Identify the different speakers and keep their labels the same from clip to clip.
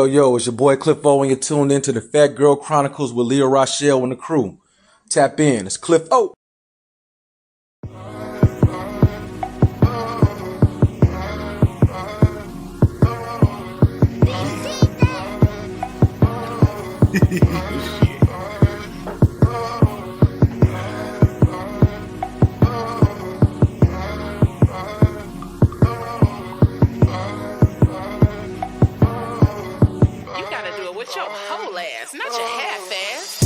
Speaker 1: Yo, it's your boy Cliff O, and you're tuned into the Phat Girl Chronicles with Leah Rochelle and the crew. Tap in. It's Cliff O.
Speaker 2: Not your half ass.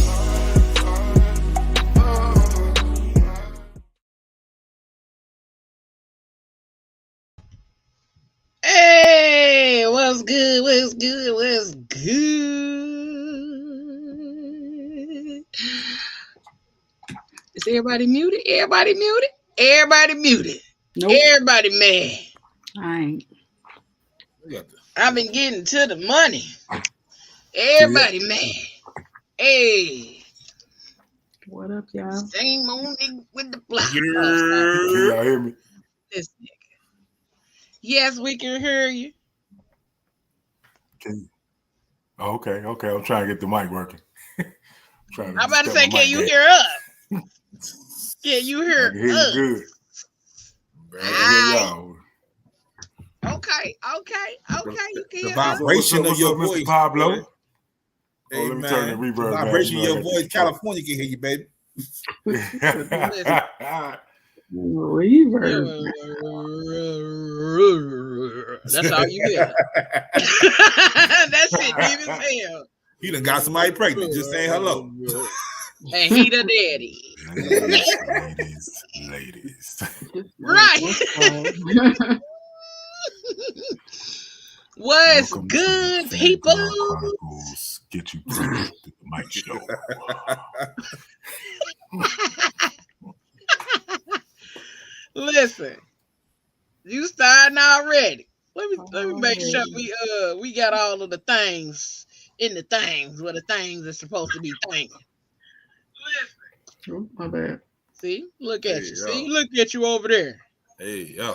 Speaker 2: Hey, what's good? What's good? What's good? Is everybody muted? Everybody muted? Everybody muted. Nope. Everybody mad.
Speaker 3: I ain't.
Speaker 2: I've been getting to the money. Everybody mad. Hey.
Speaker 3: What up, y'all?
Speaker 2: Same old nigga with the block.
Speaker 4: Can y'all hear me?
Speaker 2: This nigga. Yes, we can hear you.
Speaker 4: Can you? Oh, okay. I'm trying to get the mic working.
Speaker 2: I'm about to say, can you hear us? Can you hear us?
Speaker 4: You good.
Speaker 2: Okay. You can
Speaker 5: the vibration of your voice,
Speaker 4: Pablo.
Speaker 5: Hey,
Speaker 4: let me turn the reverb down.
Speaker 5: Vibration of your voice, California can hear you, baby.
Speaker 2: That's all you hear. That shit deep as hell.
Speaker 5: He done got somebody pregnant. Just saying hello.
Speaker 2: And he the daddy.
Speaker 4: Ladies.
Speaker 2: Right. What's
Speaker 4: Welcome
Speaker 2: good,
Speaker 4: to
Speaker 2: people?
Speaker 4: Phat Girl Chronicles. Get you through the mic show.
Speaker 2: Listen, you starting already. Let me make sure we got all of the things in the things where the things are supposed to be thinking.
Speaker 3: Oh, my bad.
Speaker 2: See, look at you.
Speaker 5: Yo.
Speaker 2: See, look at you over there.
Speaker 5: Hey, yo.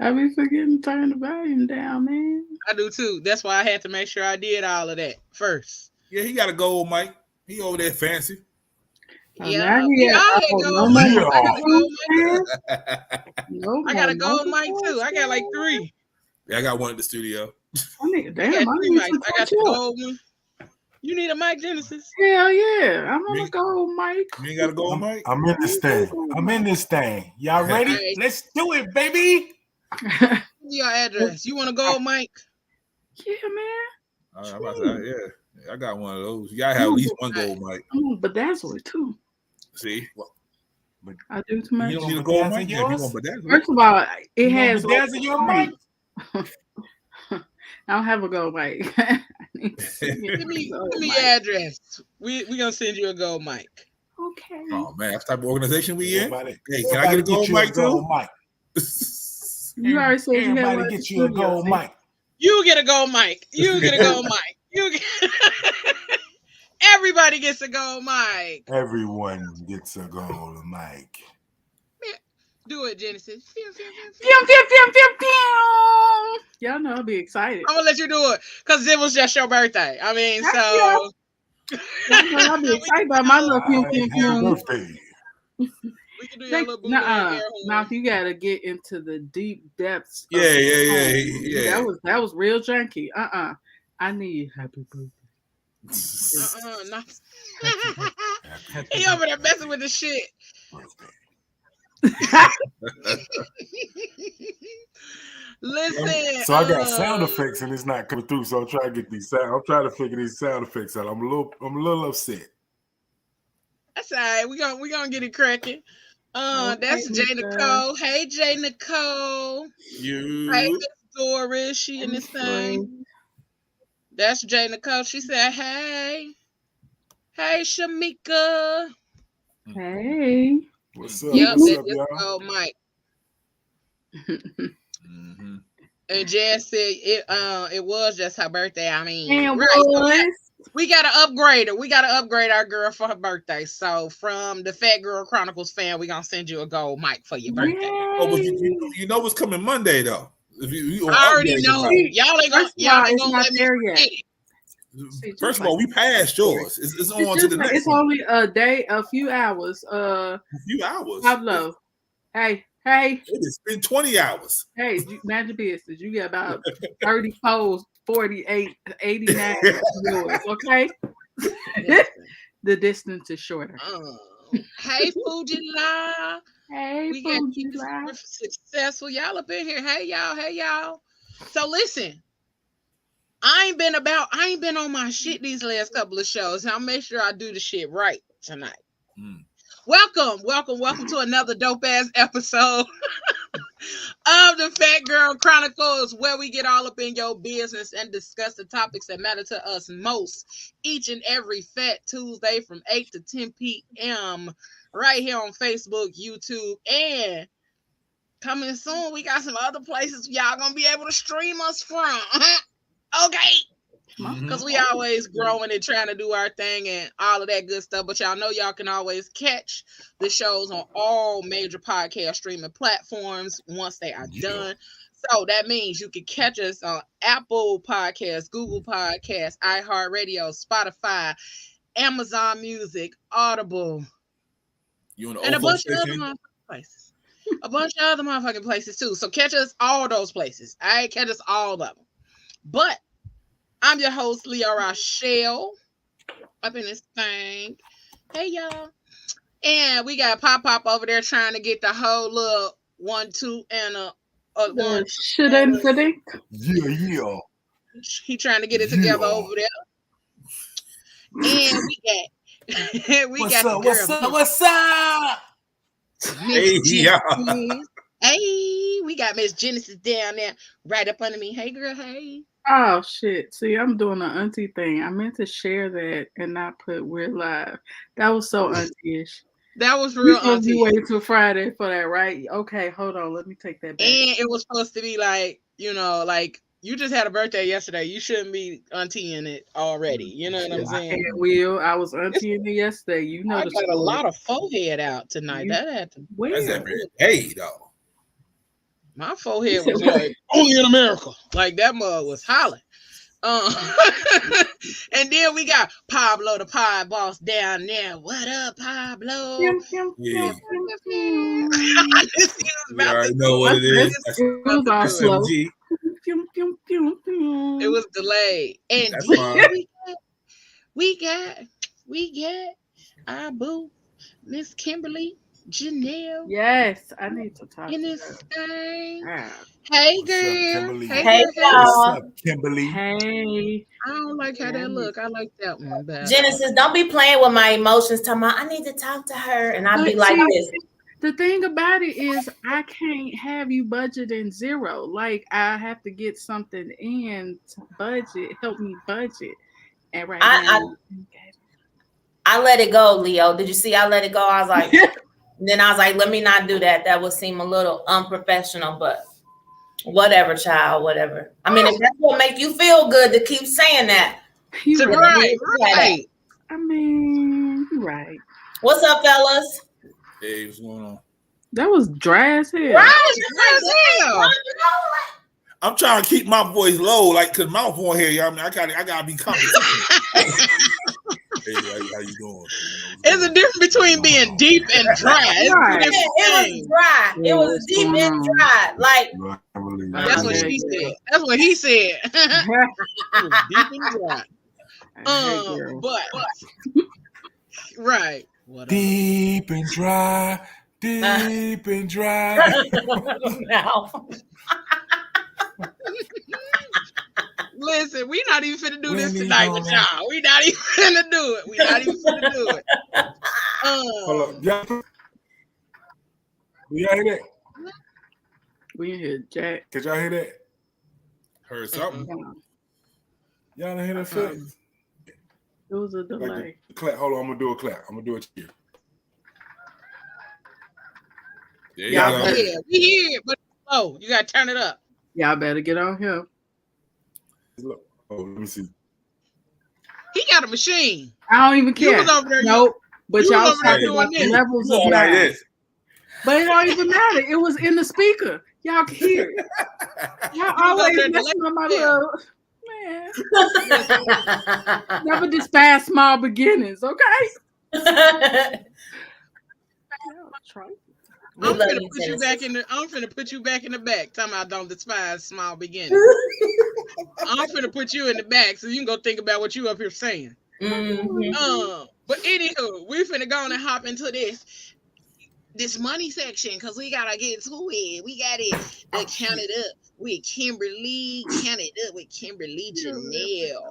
Speaker 3: I be forgetting to turn the volume down, man.
Speaker 2: I do too. That's why I had to make sure I did all of that first.
Speaker 5: Yeah, he got a gold mic. He over there fancy.
Speaker 2: Yeah, I got a gold mic too. I got like 3.
Speaker 5: Yeah, I got one at the studio.
Speaker 3: I need,
Speaker 2: I
Speaker 3: damn,
Speaker 2: got 3 mics. I got the
Speaker 3: you.
Speaker 2: gold one. You need a mic, Genesis?
Speaker 3: Hell yeah. I'm on a gold mic.
Speaker 5: You ain't got a gold mic?
Speaker 4: I'm in this thing. Y'all ready?
Speaker 2: Right.
Speaker 4: Let's do it, baby.
Speaker 2: Your address. You want a gold mic?
Speaker 3: Yeah, man.
Speaker 5: I'm about to say, yeah. I got one of those. You gotta have at least one gold mic.
Speaker 3: I'm gonna bedazzle it too.
Speaker 5: See, well,
Speaker 3: I do too much.
Speaker 5: you don't need a gold mic. Yeah, if you want bedazzle.
Speaker 3: First of all, it has
Speaker 4: bedazzle your mic.
Speaker 3: I don't have a gold mic.
Speaker 2: Give me address. We gonna send you a gold mic.
Speaker 3: Okay.
Speaker 5: Oh man, that's the type of organization we in. Hey, can I
Speaker 4: Everybody
Speaker 5: get a gold mic too?
Speaker 3: You already said you had
Speaker 4: Everybody
Speaker 3: one
Speaker 4: get you a gold mic.
Speaker 2: You get a gold mic. You get a gold mic. You get. Everybody gets a gold mic.
Speaker 4: Everyone gets a gold mic.
Speaker 2: Do it, Genesis.
Speaker 3: Y'all know I'll be excited.
Speaker 2: I'm gonna let you do it because it was just your birthday. I mean, so
Speaker 3: I'll be excited about my little
Speaker 4: Happy birthday.
Speaker 2: we can do your little booty air horn.
Speaker 3: Now you gotta get into the deep depths.
Speaker 5: Yeah.
Speaker 3: That was real junky. I need happy birthday.
Speaker 2: Not. He over there messing with the shit. Listen.
Speaker 4: So I got sound effects and it's not coming through. So I'm trying to get these sound. I'm trying to figure these sound effects out. I'm a little upset.
Speaker 2: That's all right. We gonna get it cracking. That's Jay Nicole. Hey, Jay Nicole. Hey, Miss Doris. She in this thing. That's Jay Nicole. She said, "Hey, Shamika.
Speaker 3: Hey.
Speaker 4: What's up?
Speaker 2: Yep,
Speaker 4: What's up,
Speaker 2: y'all? Oh, Mike." And Jess said it was just her birthday. I mean, right. We gotta upgrade her. We gotta upgrade our girl for her birthday. So from the Phat Girl Chronicles fan, we gonna send you a gold mic for your birthday.
Speaker 5: Oh, but you know what's coming Monday though. If
Speaker 2: I already know. Y'all ain't gonna let me
Speaker 3: yet.
Speaker 5: First of all, we passed yours. It's on to the next.
Speaker 3: It's only a few hours.
Speaker 5: A few hours.
Speaker 3: Pablo. Hey.
Speaker 5: It's been 20 hours.
Speaker 3: Hey, mind your business. You got about 34, 48, 89 yours, okay? The distance is shorter.
Speaker 2: Hey, Fujila.
Speaker 3: Hey,
Speaker 2: we got Fujila. Successful. Y'all up in here. Hey, y'all. So listen, I ain't been on my shit these last couple of shows. I'll make sure I do the shit right tonight. Welcome to another dope ass episode of the Phat Girl Chronicles, where we get all up in your business and discuss the topics that matter to us most each and every Fat Tuesday from 8 to 10 p.m. right here on Facebook, YouTube, and coming soon, we got some other places y'all gonna be able to stream us from. Okay. Because we always growing and trying to do our thing and all of that good stuff. But y'all know y'all can always catch the shows on all major podcast streaming platforms once they are done. So that means you can catch us on Apple Podcasts, Google Podcasts, iHeartRadio, Spotify, Amazon Music, Audible, and a bunch of other motherfucking places. A bunch of other motherfucking places too. So catch us all those places. Catch us all of them. But I'm your host, Leo Rochelle, up in this thing. Hey, y'all. And we got Pop over there trying to get the whole little 1, 2, and a 1.
Speaker 4: Yeah.
Speaker 2: He trying to get it together over there. And
Speaker 4: What's up?
Speaker 5: Hey,
Speaker 2: Hey, we got Miss Genesis down there right up under me. Hey, girl, hey.
Speaker 3: Oh shit! See, I'm doing an auntie thing. I meant to share that and not put we're live. That was so auntie-ish.
Speaker 2: That was real auntie.
Speaker 3: You wait till Friday for that, right? Okay, hold on. Let me take that back.
Speaker 2: And it was supposed to be like, like you just had a birthday yesterday. You shouldn't be auntieing it already. You know what I'm saying?
Speaker 3: I was auntieing it yesterday. You know,
Speaker 2: I got a lot of forehead out tonight. That had to.
Speaker 5: That's every day, though.
Speaker 2: My forehead was like only in America. Like that mug was hollering. And then we got Pablo, the pie boss, down there. What up, Pablo?
Speaker 5: Yeah. You already know what it is.
Speaker 3: It was all slow.
Speaker 2: It was delayed. And we got our boo, Miss Kimberly. Janelle.
Speaker 3: Yes, I need to talk
Speaker 2: In
Speaker 3: to
Speaker 2: this
Speaker 3: her.
Speaker 2: thing.
Speaker 3: Yeah.
Speaker 2: Hey,
Speaker 4: What's up,
Speaker 2: girl.
Speaker 4: Kimberly?
Speaker 2: Hey,
Speaker 6: y'all.
Speaker 4: What's up, Kimberly?
Speaker 3: Hey.
Speaker 2: I don't like how that look. I like that one better.
Speaker 6: Genesis, don't be playing with my emotions. Talking about I need to talk to her, and I'll be
Speaker 3: But
Speaker 6: like
Speaker 3: see,
Speaker 6: this.
Speaker 3: the thing about it is I can't have you budgeting zero. Like I have to get something in to budget, help me budget. And right now,
Speaker 6: I let it go, Leo. Did you see? I let it go. I was like, then I was like, let me not do that. That would seem a little unprofessional, but whatever, child, whatever. I mean, if that's what make you feel good to keep saying that.
Speaker 3: You're
Speaker 2: right.
Speaker 3: I mean, you're right.
Speaker 6: What's up, fellas?
Speaker 5: Hey, what's going on?
Speaker 3: That was dry as hell.
Speaker 6: Right.
Speaker 5: I'm trying to keep my voice low, like, cause mouth on here, y'all. I mean, I gotta be comfortable. Hey, how you doing?
Speaker 2: There's a difference between being deep and dry.
Speaker 6: Right. It was dry. It was deep and dry. Like
Speaker 2: that's what she said. That's what he said. It was deep and dry. But right. Whatever.
Speaker 4: Deep and dry. Deep and dry.
Speaker 2: Listen, we not even finna do this tonight with y'all. We not even finna do it. We not even finna do it.
Speaker 4: Hold up. Y'all hear that?
Speaker 3: We hear Jack.
Speaker 4: Did y'all hear that?
Speaker 5: Heard something.
Speaker 4: Y'all didn't hear that effect?
Speaker 3: It was a delay.
Speaker 4: Like clap. Hold on, I'm gonna do a clap. I'm gonna do it here.
Speaker 2: Yeah, we hear it, but oh, you gotta turn it up.
Speaker 3: Y'all better get on here.
Speaker 4: Look. Oh, let me see.
Speaker 2: He got a machine.
Speaker 3: I don't even care.
Speaker 2: You was over there,
Speaker 3: nope. But y'all
Speaker 2: was over there
Speaker 3: talking about
Speaker 2: doing
Speaker 3: the levels of
Speaker 5: like
Speaker 3: noise.
Speaker 5: this.
Speaker 3: But it don't even matter. It was in the speaker. Y'all can hear it. Y'all always messing on my little man. Never despise small beginnings, okay?
Speaker 2: I'm finna put you back in the back. Talking about don't despise small beginnings. I'm finna put you in the back so you can go think about what you up here saying.
Speaker 6: Mm-hmm.
Speaker 2: But anywho, we finna go on and hop into this money section because we gotta get to it. We gotta count it up with Kimberly. Count it up with Kimberly Janelle.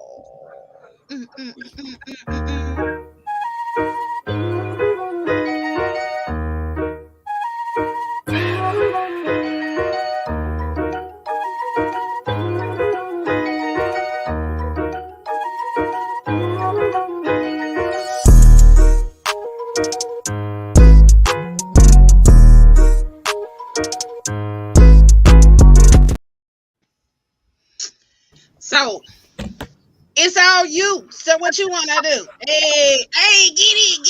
Speaker 2: So it's all you. So what you wanna do? Hey, get it.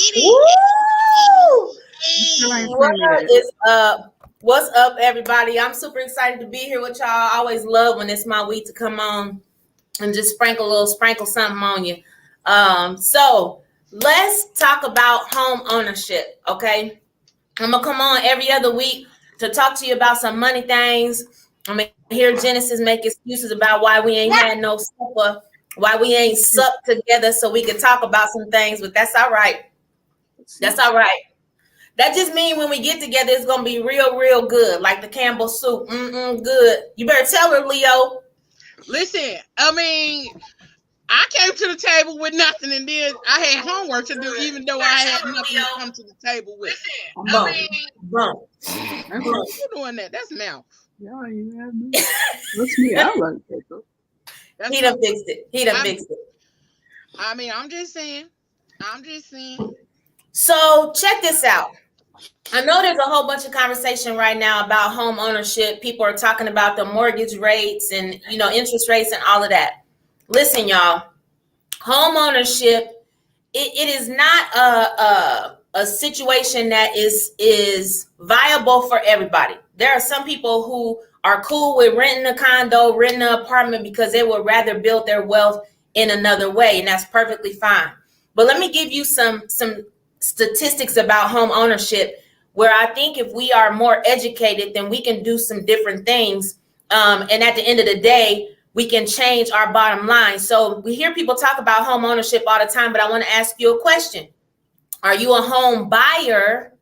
Speaker 6: Hey, what is up? What's up, everybody? I'm super excited to be here with y'all. I always love when it's my week to come on and just sprinkle something on you. So let's talk about home ownership, okay? I'm gonna come on every other week to talk to you about some money things. I'm gonna hear Genesis make excuses about why we ain't had no supper, why we ain't supped together so we could talk about some things, but that's all right. That's all right. That just means when we get together, it's gonna be real, real good, like the Campbell soup. Good. You better tell her, Leo.
Speaker 2: Listen, I mean, I came to the table with nothing, and then I had homework to do, even though I had nothing to come to the table with.
Speaker 6: Bump.
Speaker 2: You doing that? That's mouth.
Speaker 3: Y'all even have me. That's me. I like that though.
Speaker 6: He done fixed it. Fixed it.
Speaker 2: I mean, I'm just saying.
Speaker 6: So check this out. I know there's a whole bunch of conversation right now about home ownership. People are talking about the mortgage rates and, interest rates and all of that. Listen, y'all, home ownership, it is not a situation that is viable for everybody. There are some people who are cool with renting a condo, renting an apartment because they would rather build their wealth in another way, and that's perfectly fine. But let me give you some statistics about home ownership where I think if we are more educated, then we can do some different things. And at the end of the day, we can change our bottom line. So we hear people talk about home ownership all the time, but I want to ask you a question. Are you a home buyer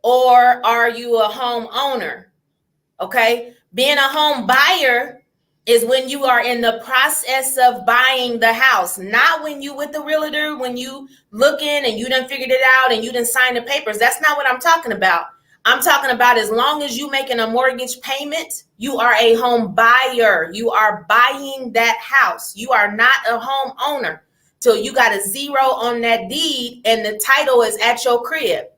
Speaker 6: or are you a homeowner? Okay. Being a home buyer is when you are in the process of buying the house, not when you with the realtor, when you looking and you done figured it out and you done signed the papers. That's not what I'm talking about. I'm talking about as long as you making a mortgage payment, you are a home buyer. You are buying that house. You are not a homeowner till you got a 0 on that deed and the title is at your crib.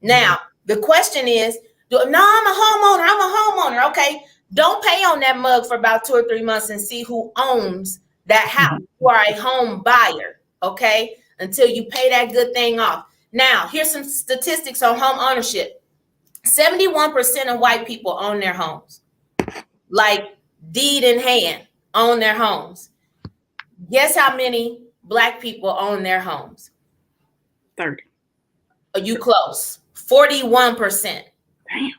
Speaker 6: Now, the question is, no, I'm a homeowner. Okay. Don't pay on that mug for about 2 or 3 months and see who owns that house. You are a home buyer. Okay. Until you pay that good thing off. Now, here's some statistics on home ownership. 71% of white people own their homes, like deed in hand, own their homes. Guess how many Black people own their homes?
Speaker 3: 30.
Speaker 6: Are you close? 41%.
Speaker 3: Damn.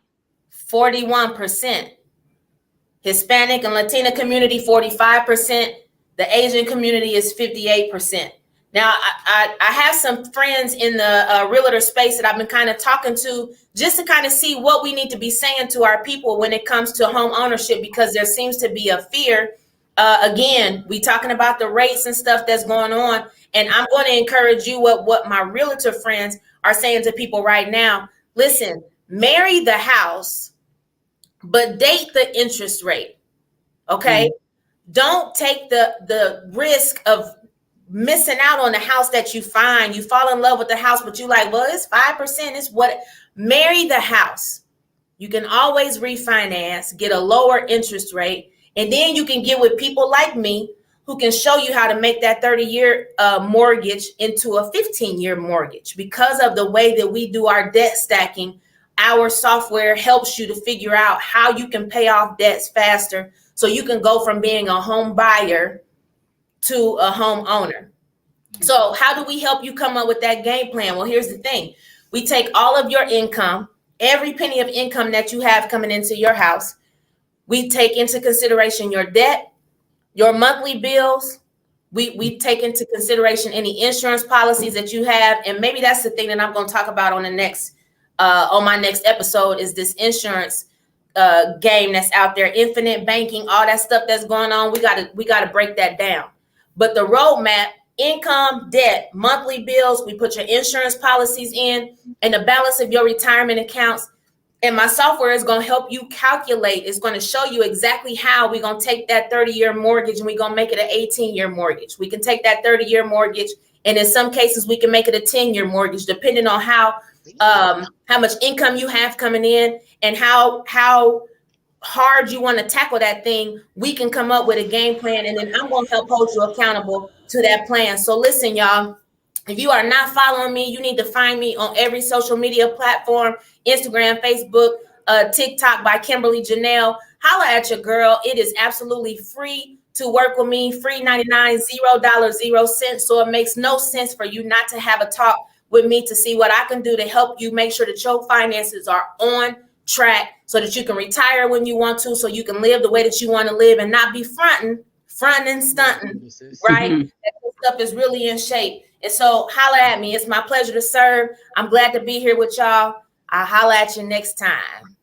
Speaker 6: 41%. Hispanic and Latina community, 45%. The Asian community is 58%. Now, I have some friends in the realtor space that I've been kind of talking to just to kind of see what we need to be saying to our people when it comes to home ownership, because there seems to be a fear. Again, we talking about the rates and stuff that's going on. And I'm going to encourage you what my realtor friends are saying to people right now. Listen, marry the house, but date the interest rate. Okay. Don't take the risk of missing out on the house that you find. You fall in love with the house, but you like, well, it's 5%. It's what. Marry the house. You can always refinance, get a lower interest rate, and then you can get with people like me who can show you how to make that 30-year mortgage into a 15-year mortgage. Because of the way that we do our debt stacking, our software helps you to figure out how you can pay off debts faster, so you can go from being a home buyer to a homeowner. So how do we help you come up with that game plan? Well, here's the thing. We take all of your income, every penny of income that you have coming into your house. We take into consideration your debt, your monthly bills. We take into consideration any insurance policies that you have. And maybe that's the thing that I'm going to talk about on the next, on my next episode, is this insurance game that's out there, infinite banking, all that stuff that's going on. We gotta break that down. But the roadmap: income, debt, monthly bills. We put your insurance policies in, and the balance of your retirement accounts. And my software is going to help you calculate. It's going to show you exactly how we're going to take that 30-year mortgage and we're going to make it an 18-year mortgage. We can take that 30-year mortgage, and in some cases we can make it a 10-year mortgage, depending on how much income you have coming in and how hard you want to tackle that thing. We can come up with a game plan, and then I'm going to help hold you accountable to that plan. So listen, y'all, if you are not following me, you need to find me on every social media platform: Instagram, Facebook, TikTok by Kimberly Janelle. Holla at your girl. It is absolutely free to work with me. Free 99, $0, 0 cents. So it makes no sense for you not to have a talk with me to see what I can do to help you make sure that your finances are on track, so that you can retire when you want to, so you can live the way that you want to live and not be fronting and stunting, right? That stuff is really in shape. And so holla at me. It's my pleasure to serve. I'm glad to be here with y'all. I'll holla at you next time.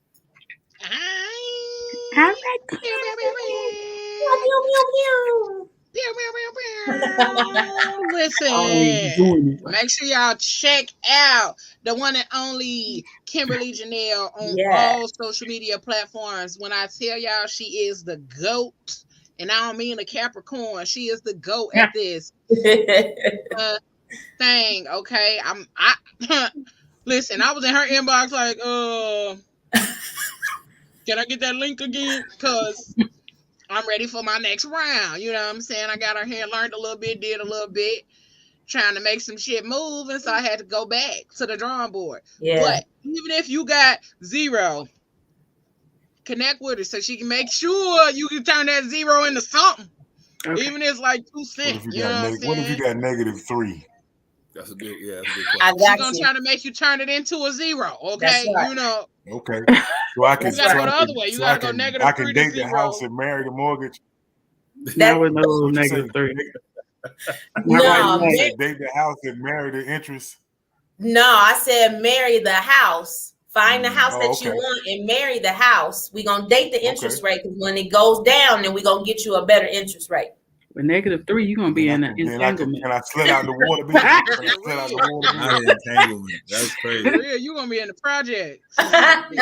Speaker 2: Listen, make sure y'all check out the one and only Kimberly Janelle on all social media platforms. When I tell y'all she is the GOAT, and I don't mean a Capricorn, she is the GOAT at this thing. Okay, listen, I was in her inbox like, can I get that link again? Because I'm ready for my next round. You know what I'm saying? I got her here, learned a little bit, did a little bit, trying to make some shit move. And so I had to go back to the drawing board. Yeah. But even if you got 0, connect with her so she can make sure you can turn that 0 into something. Okay. Even if it's like 2 cents.
Speaker 4: What if you got -3?
Speaker 5: That's a big question.
Speaker 2: She's going to try to make you turn it into a 0. Okay. Right. You know.
Speaker 4: Okay. So I can
Speaker 2: you gotta go the other way. You gotta go -3
Speaker 4: I can date
Speaker 2: to 0.
Speaker 4: the house and marry the mortgage.
Speaker 3: That was no -3.
Speaker 6: No,
Speaker 4: date the house and marry the interest.
Speaker 6: No, I said marry the house, Find the house that you want and marry the house. We're going to date the interest rate, because when it goes down, then we're going to get you a better interest rate.
Speaker 3: With -3, you're going to be in an entanglement.
Speaker 4: Can I slid out the water bill?
Speaker 5: Not an entanglement. That's crazy.
Speaker 2: For real, you're going to be in the project.
Speaker 4: I'm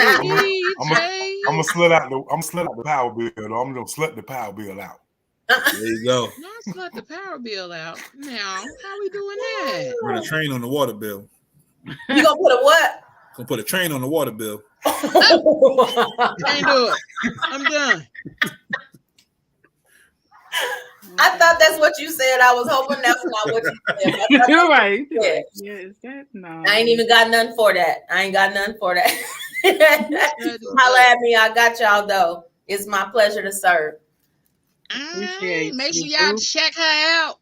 Speaker 4: gonna slid out the power bill. I'm gonna slut the power bill out.
Speaker 5: There you go.
Speaker 2: Not slut the power bill out. Now, how we doing that?
Speaker 5: Put a train on the water bill.
Speaker 6: You going to put a what?
Speaker 5: Gonna put a train on the water bill.
Speaker 2: Can't do it. I'm done.
Speaker 6: I thought that's what you said. I was hoping that's not what you said.
Speaker 3: You're right. Yeah, is that no?
Speaker 6: I ain't even got nothing for that. Holla at me. I got y'all though. It's my pleasure to serve.
Speaker 2: Make sure y'all check her out.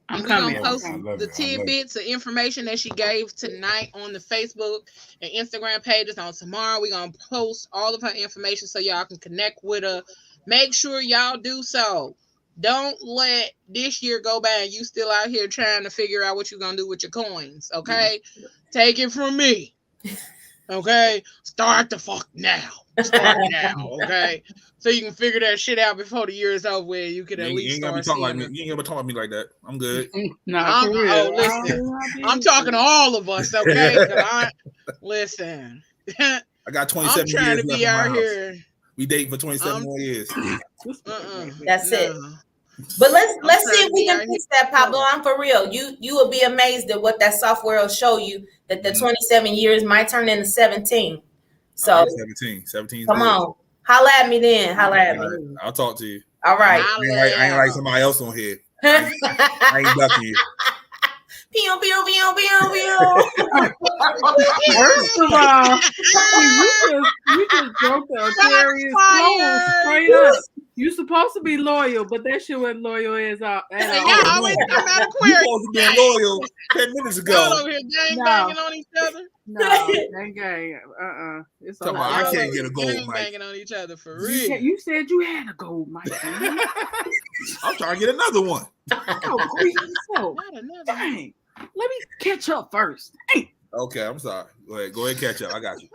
Speaker 3: I'm
Speaker 2: coming. We're going to post the tidbits of information that she gave tonight on the Facebook and Instagram pages. On tomorrow, we're going to post all of her information so y'all can connect with her. Make sure y'all do so. Don't let this year go by and you still out here trying to figure out what you're going to do with your coins, okay? Take it from me, okay? Start the fuck now. Start now, okay? So you can figure that shit out before the year is over with. You can at least start seeing
Speaker 5: like me. You ain't gonna talk to me like that. I'm good.
Speaker 2: Listen, I'm talking to all of us, okay? Listen.
Speaker 5: I got 27 years.
Speaker 2: I'm trying to be out here.
Speaker 5: We dating for 27 more years.
Speaker 6: That's it. But let's see if we can fix that, Pablo. I'm for real. You will be amazed at what that software will show you, that the 27 years might turn into 17. So
Speaker 5: 17.
Speaker 6: Come on. Holla at me then. Holla at me.
Speaker 5: I'll talk to you.
Speaker 6: All right.
Speaker 5: I ain't like somebody else on here. I ain't ducking you.
Speaker 6: Pew, pew, pew, pew, pew.
Speaker 3: First of all, you just broke the Aquarius flow straight up. You supposed to be loyal, but that shit wasn't loyal at all.
Speaker 2: Y'all always talking about Aquarius.
Speaker 5: You supposed to be loyal 10 minutes ago.
Speaker 2: Y'all over here banging on each other.
Speaker 3: No, gang. It's all
Speaker 5: I can't get a gold mic.
Speaker 2: Banging on each other for real.
Speaker 3: You said you had a gold mic.
Speaker 5: I'm trying to get another one.
Speaker 3: Dang. Let me catch up first. Hey.
Speaker 5: Okay, I'm sorry. Go ahead, catch up. I got you.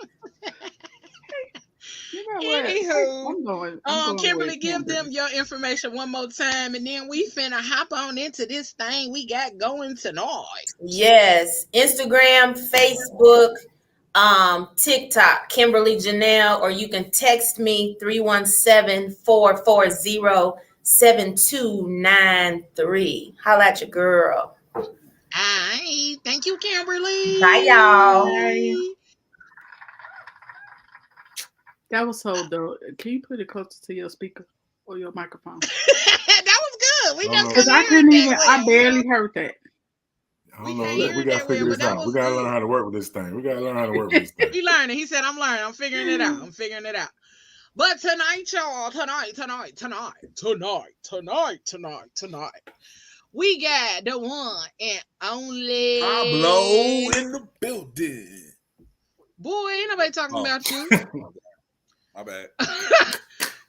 Speaker 2: Anywho, Kimberly, give them your information one more time, and then we finna hop on into this thing we got going tonight.
Speaker 6: Yes, Instagram, Facebook, TikTok, Kimberly Janelle, or you can text me 317-440-7293. Holla at your girl.
Speaker 2: Hi, thank you, Kimberly.
Speaker 6: Bye, y'all.
Speaker 3: Bye. That was so dope. Can you put it closer to your speaker or your microphone?
Speaker 2: That was good.
Speaker 3: Because I barely heard that.
Speaker 4: I don't know. We gotta figure this out. We gotta learn how to work with this thing.
Speaker 2: He learning. He said, I'm learning. I'm figuring it out. But tonight, y'all, tonight. We got the one and only
Speaker 5: Pablo in the building.
Speaker 2: Boy, ain't nobody talking about you.
Speaker 5: My bad.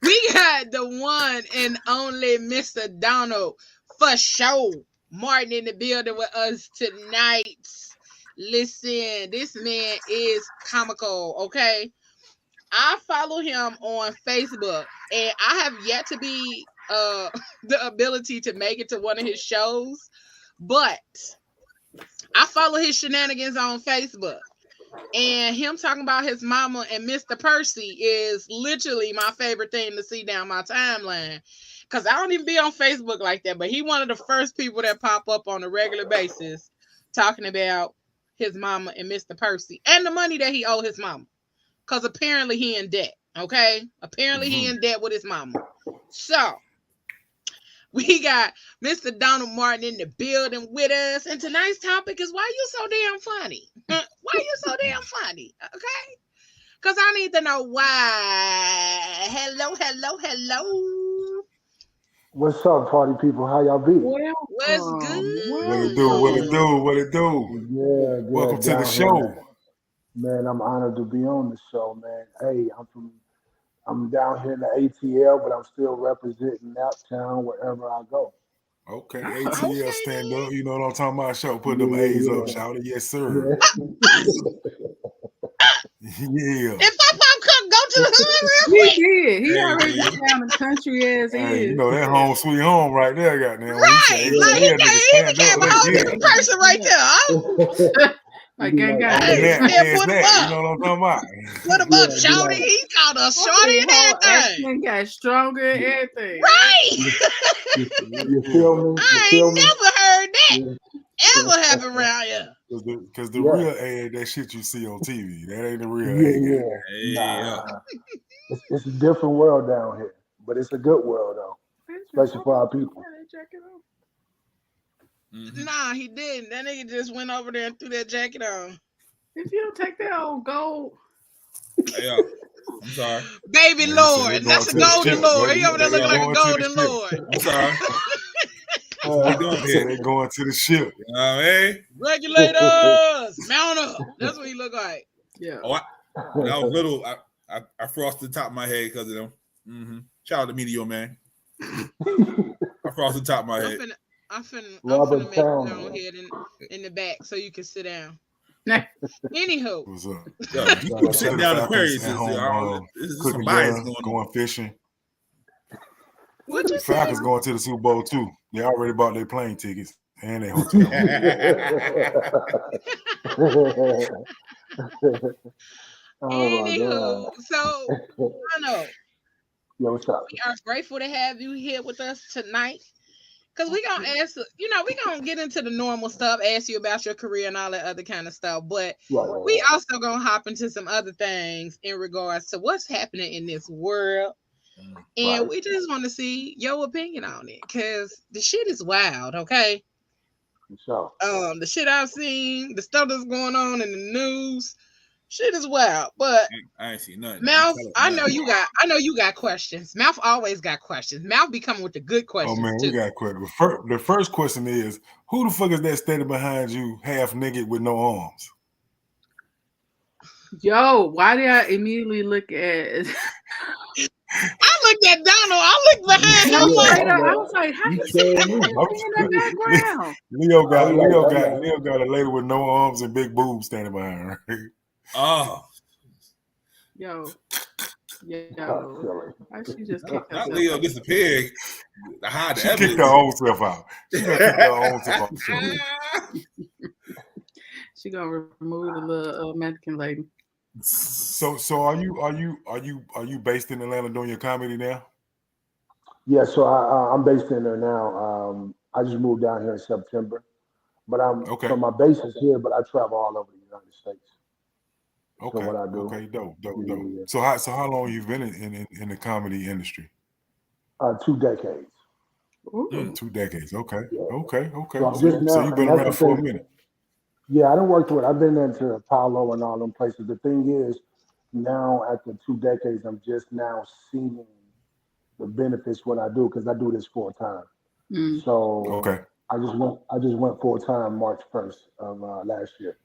Speaker 2: We got the one and only Mr. Donald FoSho Martin in the building with us tonight. Listen, this man is comical, okay? I follow him on Facebook, and I have yet to be the ability to make it to one of his shows, but I follow his shenanigans on Facebook. And him talking about his mama and Mr. Percy is literally my favorite thing to see down my timeline. Because I don't even be on Facebook like that. But he one of the first people that pop up on a regular basis talking about his mama and Mr. Percy. And the money that he owe his mama. Because apparently he in debt. Okay? Apparently he in debt with his mama. So, we got Mr. Donald Martin in the building with us. And tonight's topic is why you so damn funny? Why you so damn funny? Okay? Because I need to know why. Hello.
Speaker 7: What's up, party people? How y'all be?
Speaker 2: What's good?
Speaker 4: What it do?
Speaker 7: Yeah,
Speaker 4: welcome to the show.
Speaker 7: Man, I'm honored to be on the show, man. Hey, I'm down here in the ATL, but I'm still representing Naptown wherever I go.
Speaker 4: Okay, ATL stand up. You know what I'm talking about? Show, put them A's up, shout it. Yes, sir. Yeah.
Speaker 2: If Pop could go to the hood real
Speaker 3: He
Speaker 2: quick.
Speaker 3: did. He already got down the country as
Speaker 4: Hey,
Speaker 3: is.
Speaker 4: you know that home sweet home right there, goddamn. When he
Speaker 2: Right.
Speaker 4: say,
Speaker 2: Like
Speaker 4: yeah, nigga,
Speaker 2: he
Speaker 4: stand
Speaker 2: became
Speaker 4: up,
Speaker 2: a
Speaker 4: they
Speaker 2: whole
Speaker 4: get
Speaker 2: different person right there. Huh?
Speaker 3: Like gang gang.
Speaker 4: on the
Speaker 2: Hey,
Speaker 4: nap,
Speaker 2: yeah,
Speaker 4: man's
Speaker 2: put him
Speaker 4: neck. You
Speaker 2: up.
Speaker 4: know what I'm talking about?
Speaker 2: Put him up, shorty. He called us shorty and
Speaker 3: whole
Speaker 2: everything.
Speaker 3: accent got stronger and everything.
Speaker 2: Right.
Speaker 7: You feel me?
Speaker 2: I
Speaker 7: You feel
Speaker 2: ain't
Speaker 7: me?
Speaker 2: never heard that
Speaker 7: Yeah.
Speaker 2: ever happen around here.
Speaker 4: Because the
Speaker 7: Yeah.
Speaker 4: real ad, that shit you see on TV, that ain't the real
Speaker 7: Yeah,
Speaker 4: ad.
Speaker 7: yeah. Nah. It's a different world down here, but it's a good world though, especially for our people.
Speaker 2: Nah, he didn't. That nigga just went over there and threw that jacket on.
Speaker 3: If you don't take that old gold,
Speaker 5: Yeah. I'm sorry.
Speaker 2: Baby
Speaker 4: Yeah, he said
Speaker 2: Lord.
Speaker 4: they
Speaker 2: That's a
Speaker 4: going to the
Speaker 2: golden
Speaker 4: ship.
Speaker 2: Lord. He over there
Speaker 4: They
Speaker 2: looking like a
Speaker 4: going to the
Speaker 2: golden
Speaker 4: ship.
Speaker 2: Lord.
Speaker 5: I'm sorry. What we doing
Speaker 4: He said
Speaker 5: here?
Speaker 4: they going to the ship.
Speaker 5: You know what I mean?
Speaker 2: Regulators, mount up. That's what he look like.
Speaker 3: yeah.
Speaker 5: Oh, when I was little, I frosted the top of my head because of them. Mm-hmm. Shout out to Meteor Man. I frosted the top of my head.
Speaker 2: I'm finna
Speaker 7: Robert
Speaker 2: make you
Speaker 7: Town.
Speaker 2: go ahead in the back so you can sit down.
Speaker 3: Nah.
Speaker 2: Anywho,
Speaker 4: What's up?
Speaker 5: Yeah, you sitting down in Paris.
Speaker 4: At home,
Speaker 5: This is
Speaker 4: cooking
Speaker 5: some bias
Speaker 4: dinner,
Speaker 5: going on.
Speaker 4: going fishing.
Speaker 2: what you
Speaker 4: The
Speaker 2: say?
Speaker 4: Falcons going to the Super Bowl too. They already bought their plane tickets and their hotel.
Speaker 7: Oh my
Speaker 2: Anywho,
Speaker 7: God.
Speaker 2: so I know
Speaker 7: Yo, what's up?
Speaker 2: we are grateful to have you here with us tonight. Cause we gonna ask, we gonna get into the normal stuff, ask you about your career and all that other kind of stuff. But
Speaker 7: Right.
Speaker 2: we also gonna hop into some other things in regards to what's happening in this world. And
Speaker 7: Right.
Speaker 2: we just want to see your opinion on it. Cause the shit is wild, okay?
Speaker 7: So,
Speaker 2: The shit I've seen, the stuff that's going on in the news, shit is wild. But
Speaker 5: I ain't seen nothing.
Speaker 2: Mouth, I know you got questions. Mouth always got questions. Mouth be coming with the good questions.
Speaker 4: Oh man,
Speaker 2: too.
Speaker 4: we got questions. The first question is, who the fuck is that standing behind you, half naked with no arms?
Speaker 3: Yo, why did I immediately look at?
Speaker 2: I looked at Donald. I looked behind him.
Speaker 3: I was like, how you see that in the background?
Speaker 4: Leo got a lady with no arms and big boobs standing behind her.
Speaker 5: Oh,
Speaker 3: Yo.
Speaker 7: silly.
Speaker 3: She just kicked
Speaker 5: not
Speaker 3: herself
Speaker 5: Leo
Speaker 3: out.
Speaker 5: disappeared. To hide the
Speaker 4: She
Speaker 5: evidence.
Speaker 4: kicked her own self out. She gonna kick her own self out.
Speaker 3: She gonna remove the little Mexican lady.
Speaker 4: So are you based in Atlanta doing your comedy now?
Speaker 7: Yeah, so I'm based in there now. I just moved down here in September, but
Speaker 4: Okay.
Speaker 7: so my base is here, but I travel all over the United States.
Speaker 4: Okay.
Speaker 7: So what I do.
Speaker 4: Okay, dope.
Speaker 7: Yeah.
Speaker 4: So how long you been in the comedy industry?
Speaker 7: 2 decades.
Speaker 3: Ooh.
Speaker 4: 2 decades. Okay.
Speaker 7: Yeah.
Speaker 4: Okay.
Speaker 7: So I'm just now,
Speaker 4: you've been
Speaker 7: and that's
Speaker 4: around
Speaker 7: the
Speaker 4: for a
Speaker 7: thing.
Speaker 4: minute.
Speaker 7: Yeah, I done worked with. I've been into Apollo and all them places. The thing is, now after 2 decades, I'm just now seeing the benefits when I do, because I do this full time.
Speaker 3: Mm.
Speaker 7: So
Speaker 4: Okay.
Speaker 7: I just went full time March 1st of last year.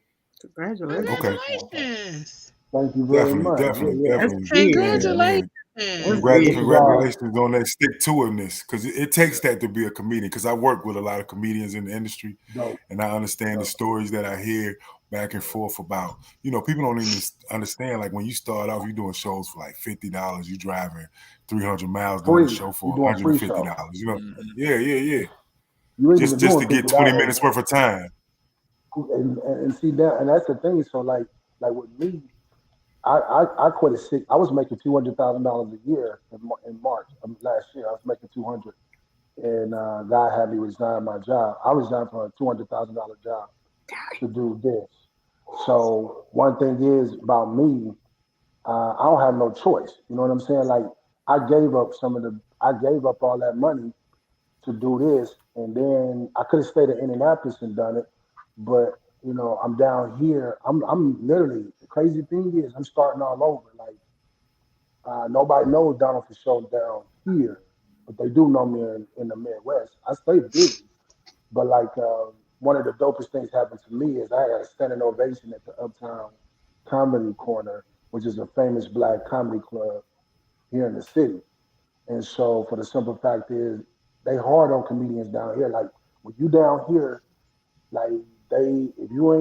Speaker 2: Congratulations.
Speaker 7: Thank you very much.
Speaker 4: Definitely.
Speaker 2: Congratulations.
Speaker 4: Congratulations on that stick-to-itiveness, because it takes that to be a comedian. Because I work with a lot of comedians in the industry,
Speaker 7: Dope.
Speaker 4: and I understand the stories that I hear back and forth about. People don't even understand. Like when you start off, you doing shows for like $50. You driving 300 miles doing a show for $150. Yeah.
Speaker 7: You ain't
Speaker 4: Just
Speaker 7: even
Speaker 4: to
Speaker 7: doing
Speaker 4: get 20
Speaker 7: $50.
Speaker 4: minutes worth of time.
Speaker 7: And see that, and that's the thing. So like with me, I quit at 6. I was making $200,000 a year in March of last year. I was making 200, and God had me resign my job. I resigned from a $200,000 job to do this. So one thing is about me, I don't have no choice. You know what I'm saying? Like I gave up all that money to do this, and then I could have stayed in Indianapolis and done it, but I'm down here. I'm literally, the crazy thing is I'm starting all over. Like nobody knows Donald FoSho down here, but they do know me in the Midwest. I stay busy, but like one of the dopest things happened to me is I had a standing ovation at the Uptown Comedy Corner, which is a famous black comedy club here in the city. And so, for the simple fact is, they hard on comedians down here. Like when you down here, like if you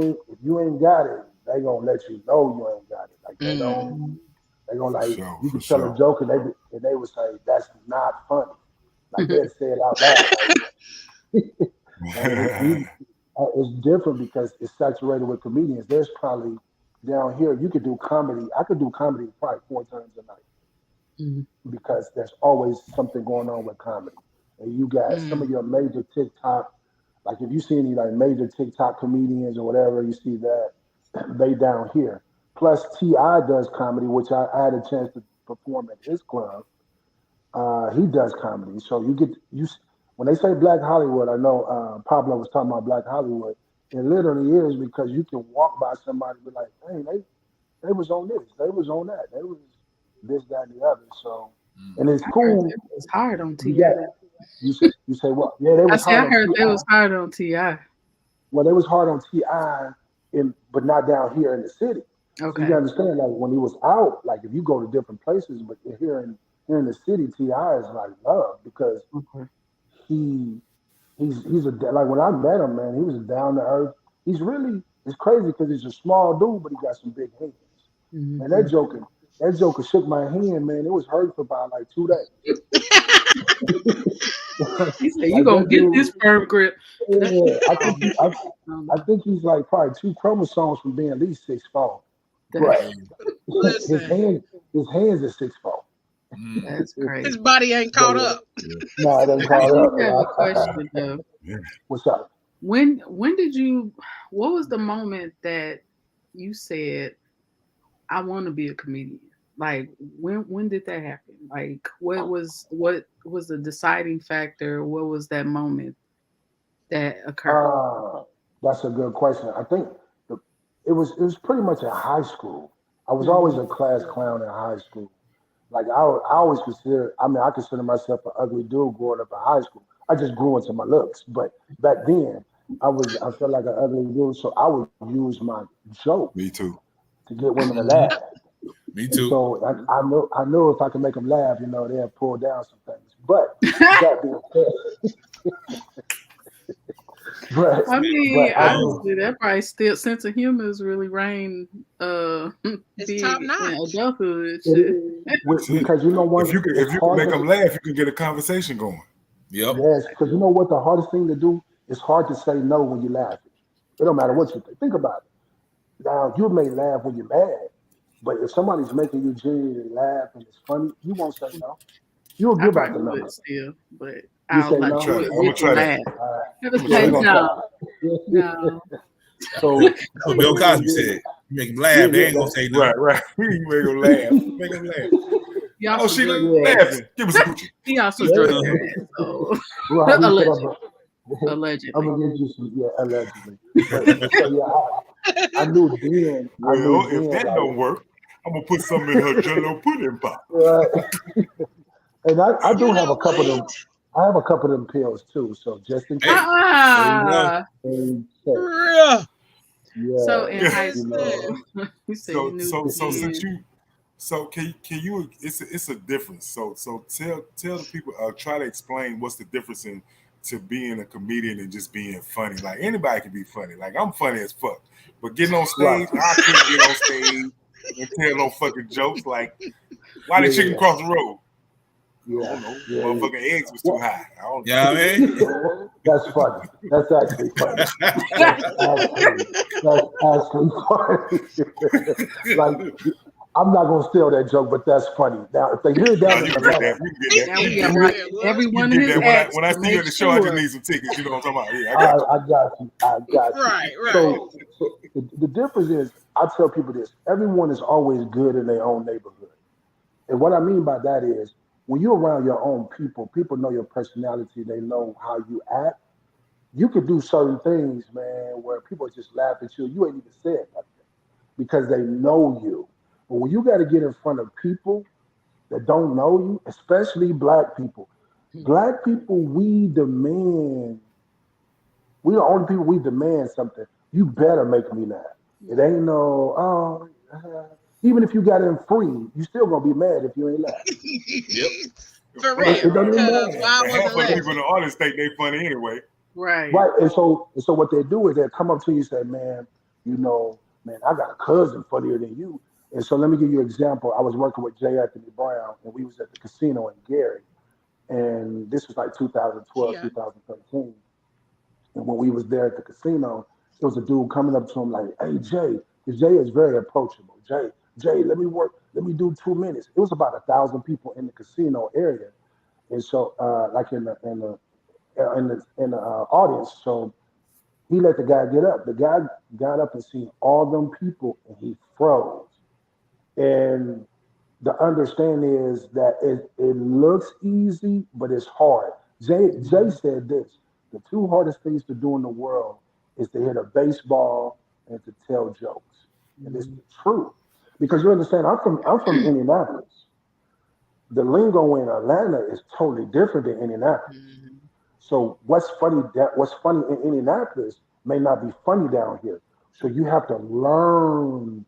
Speaker 7: ain't got it, they gonna let you know you ain't got it. Like They don't. They gonna like you can
Speaker 4: For
Speaker 7: tell a joke and they would say that's not funny. Like they'd say it out loud. And it's different because it's saturated with comedians. There's probably down here you could do comedy. I could do comedy probably 4 times a night because there's always something going on with comedy. And you got some of your major TikTok, like if you see any like major TikTok comedians or whatever, you see that they down here. Plus T.I. does comedy, which I had a chance to perform at his club. He does comedy, so when they say Black Hollywood. I know Pablo was talking about Black Hollywood. It literally is because you can walk by somebody and be like, "Hey, they was on this, they was on that, they was this, that, and the other." So, and it's cool.
Speaker 3: It was hard on Ti.
Speaker 7: You say what? Yeah, they was.
Speaker 3: I heard they was hard on Ti.
Speaker 7: Well, they was hard on Ti, but not down here in the city.
Speaker 3: Okay.
Speaker 7: So you understand, like when he was out, like if you go to different places, but here in the city, T.I. is like love because he's like when I met him, man, he was down to earth. It's crazy because he's a small dude, but he got some big hands. And that joker shook my hand, man. It was hurt for about like 2 days.
Speaker 3: He said, "You gonna get this firm grip."
Speaker 7: Yeah, I think he's like probably 2 chromosomes from being at least 6'4". Right. His hands are 6'4".
Speaker 3: That's crazy.
Speaker 2: His body ain't caught up.
Speaker 7: No, it ain't caught up.
Speaker 3: I have a question though.
Speaker 7: What's up?
Speaker 3: When did you? What was the moment that you said, "I want to be a comedian"? Like when did that happen? Like what was the deciding factor? What was that moment that occurred?
Speaker 7: That's a good question. I think it was pretty much in high school. I was always a class clown in high school. Like I always I consider myself an ugly dude growing up in high school. I just grew into my looks, but back then I felt like an ugly dude, so I would use my joke.
Speaker 4: Me too.
Speaker 7: To get women to laugh.
Speaker 5: Me too.
Speaker 7: So I know if I can make them laugh, they'll pull down some things. But that being said,
Speaker 3: honestly, that probably still sense of humor is really reigned
Speaker 2: it's top notch.
Speaker 3: Adulthood.
Speaker 7: Because
Speaker 4: if you can make them laugh, you can get a conversation going.
Speaker 5: Yep.
Speaker 7: Yes, because you know what the hardest thing to do? It's hard to say no when you're laughing. It don't matter what you think. Think about it. Now, you may laugh when you're mad, but if somebody's making you genuinely laugh and it's funny, you won't say no. You'll give out the number.
Speaker 3: Still, but
Speaker 7: I'm
Speaker 3: gonna
Speaker 7: try
Speaker 3: that. No.
Speaker 7: So
Speaker 5: Bill Cosby said, "You make them laugh, they ain't gonna say no."
Speaker 4: Right. You make them laugh. Make them laugh. She laughing. Give us a Gucci.
Speaker 3: He also drunk that, so allegedly.
Speaker 7: I'm gonna get you some, allegedly. I knew then.
Speaker 4: If that don't work, I'm gonna put something in her Jello pudding pop.
Speaker 7: Right. And I do have a couple of them. I have a couple of them pills too. So just in case.
Speaker 3: So in high school,
Speaker 4: can you? It's a difference. So tell the people. Try to explain what's the difference in to being a comedian and just being funny. Like anybody can be funny. Like I'm funny as fuck, but getting on stage, I can't get on stage and tell no fucking jokes. Like why the chicken cross the road? I don't know. Motherfucking eggs was too high. I don't know.
Speaker 5: Yeah, I mean,
Speaker 7: that's funny. That's actually funny. That's actually funny. Like I'm not gonna steal that joke, but that's funny. Now, if they hear that,
Speaker 3: everyone in his acts.
Speaker 4: When I see you at the show, I just need some tickets. You know what I'm talking about?
Speaker 7: I got you.
Speaker 2: Right.
Speaker 7: So the difference is, I tell people this: everyone is always good in their own neighborhood, and what I mean by that is, when you're around your own people, people know your personality. They know how you act. You could do certain things, man, where people just laugh at you. You ain't even said nothing because they know you. But when you got to get in front of people that don't know you, especially black people, we demand. We the only people we demand something. You better make me laugh. It ain't no, even if you got in free, you still gonna be mad if you ain't laugh.
Speaker 5: Yep.
Speaker 2: For real.
Speaker 7: It doesn't
Speaker 2: Because
Speaker 7: matter.
Speaker 2: why
Speaker 4: Half of
Speaker 2: wasn't
Speaker 4: the people in the audience think they funny anyway.
Speaker 3: Right.
Speaker 7: And so what they do is they come up to you and say, man, I got a cousin funnier than you. And so let me give you an example. I was working with J. Anthony Brown, and we was at the casino in Gary, and this was like 2012,
Speaker 2: Yeah.
Speaker 7: 2013. And when we was there at the casino, there was a dude coming up to him like, "Hey Jay," because Jay is very approachable. Jay, let me work. Let me do 2 minutes. It was about 1,000 people in the casino area, and so like in the audience. So he let the guy get up. The guy got up and seen all them people, and he froze. And the understanding is that it looks easy, but it's hard. Jay said this: the two hardest things to do in the world is to hit a baseball and to tell jokes, and it's the truth. Because you understand, I'm from Indianapolis. The lingo in Atlanta is totally different than Indianapolis.
Speaker 2: Mhm.
Speaker 7: So what's funny in Indianapolis may not be funny down here. So you have to learn.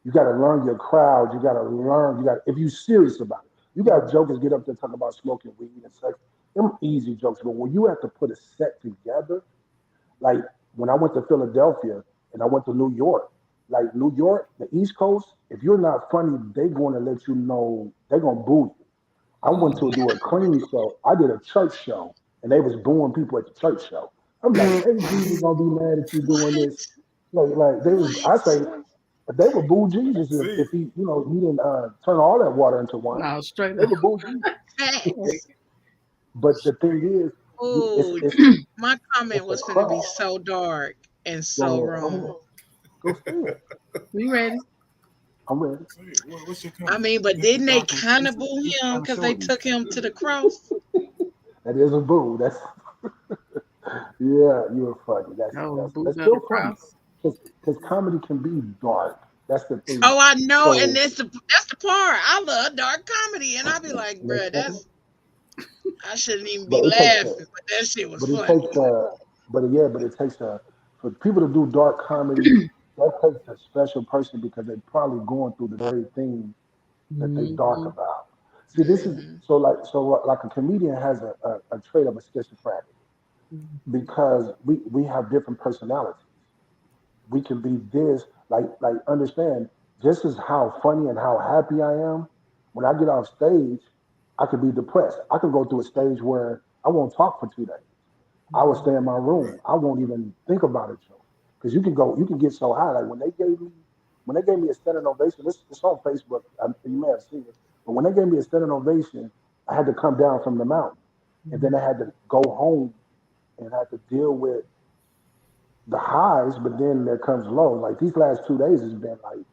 Speaker 7: You got to learn your crowd. You got to learn. If you're serious about it. You got jokers get up there talking about smoking weed and sex. Them easy jokes, but when you have to put a set together, like when I went to Philadelphia and I went to New York, like New York, the East Coast, if you're not funny, they're going to let you know they're going to boo you. I went to do a clean show. I did a church show, and they was booing people at the church show. I'm like, hey, Jesus gonna be mad at you doing this. Like they was, I
Speaker 2: What?
Speaker 7: say, they would boo Jesus
Speaker 4: See,
Speaker 7: if he, he didn't turn all that water into wine.
Speaker 3: No, straight
Speaker 7: They
Speaker 3: up.
Speaker 7: would boo Jesus.
Speaker 2: Facts.
Speaker 7: But the thing is,
Speaker 2: Oh, my comment
Speaker 7: it's a
Speaker 2: was finna be
Speaker 7: crowd.
Speaker 2: so dark and so
Speaker 7: Go ahead,
Speaker 2: wrong.
Speaker 7: go ahead.
Speaker 3: We ready?
Speaker 7: I'm ready.
Speaker 4: see, what's your
Speaker 2: I
Speaker 4: comment?
Speaker 2: mean, but
Speaker 4: This the
Speaker 2: didn't they
Speaker 4: doctor.
Speaker 2: kind of boo
Speaker 4: This
Speaker 2: him
Speaker 4: kind of
Speaker 2: because they
Speaker 4: shorty.
Speaker 2: took him to the cross?
Speaker 7: That is a boo. That's yeah, you're funny. That's
Speaker 3: Oh,
Speaker 7: that's
Speaker 3: boots
Speaker 7: that's
Speaker 3: of the
Speaker 7: still funny
Speaker 3: cross.
Speaker 7: because comedy can be dark. That's the thing.
Speaker 2: Oh, I know, and
Speaker 7: So
Speaker 2: that's the part. I love dark comedy, and I'll be like, bruh,
Speaker 7: listen,
Speaker 2: I shouldn't even be
Speaker 7: but it takes
Speaker 2: laughing, but that shit was
Speaker 7: but it
Speaker 2: funny.
Speaker 7: takes but it takes for people to do dark comedy. That takes a special person because they're probably going through the very thing that they dark
Speaker 3: Mhm.
Speaker 7: about. See, this is
Speaker 2: Hmm.
Speaker 7: so like a comedian has a trait of a schizophrenic because we have different personalities. We can be this like understand this is how funny and how happy I am. When I get off stage, I could be depressed. I could go through a stage where I won't talk for 2 days. I will stay in my
Speaker 4: Right.
Speaker 7: room. I won't even think about it, Joe. Because you can get so high. Like when they gave me a standing ovation, it's on Facebook. You may have seen it. But when they gave me a standing ovation, I had to come down from the mountain, and then I had to go home and I had to deal with the highs, but then there comes lows. Like these last 2 days has been like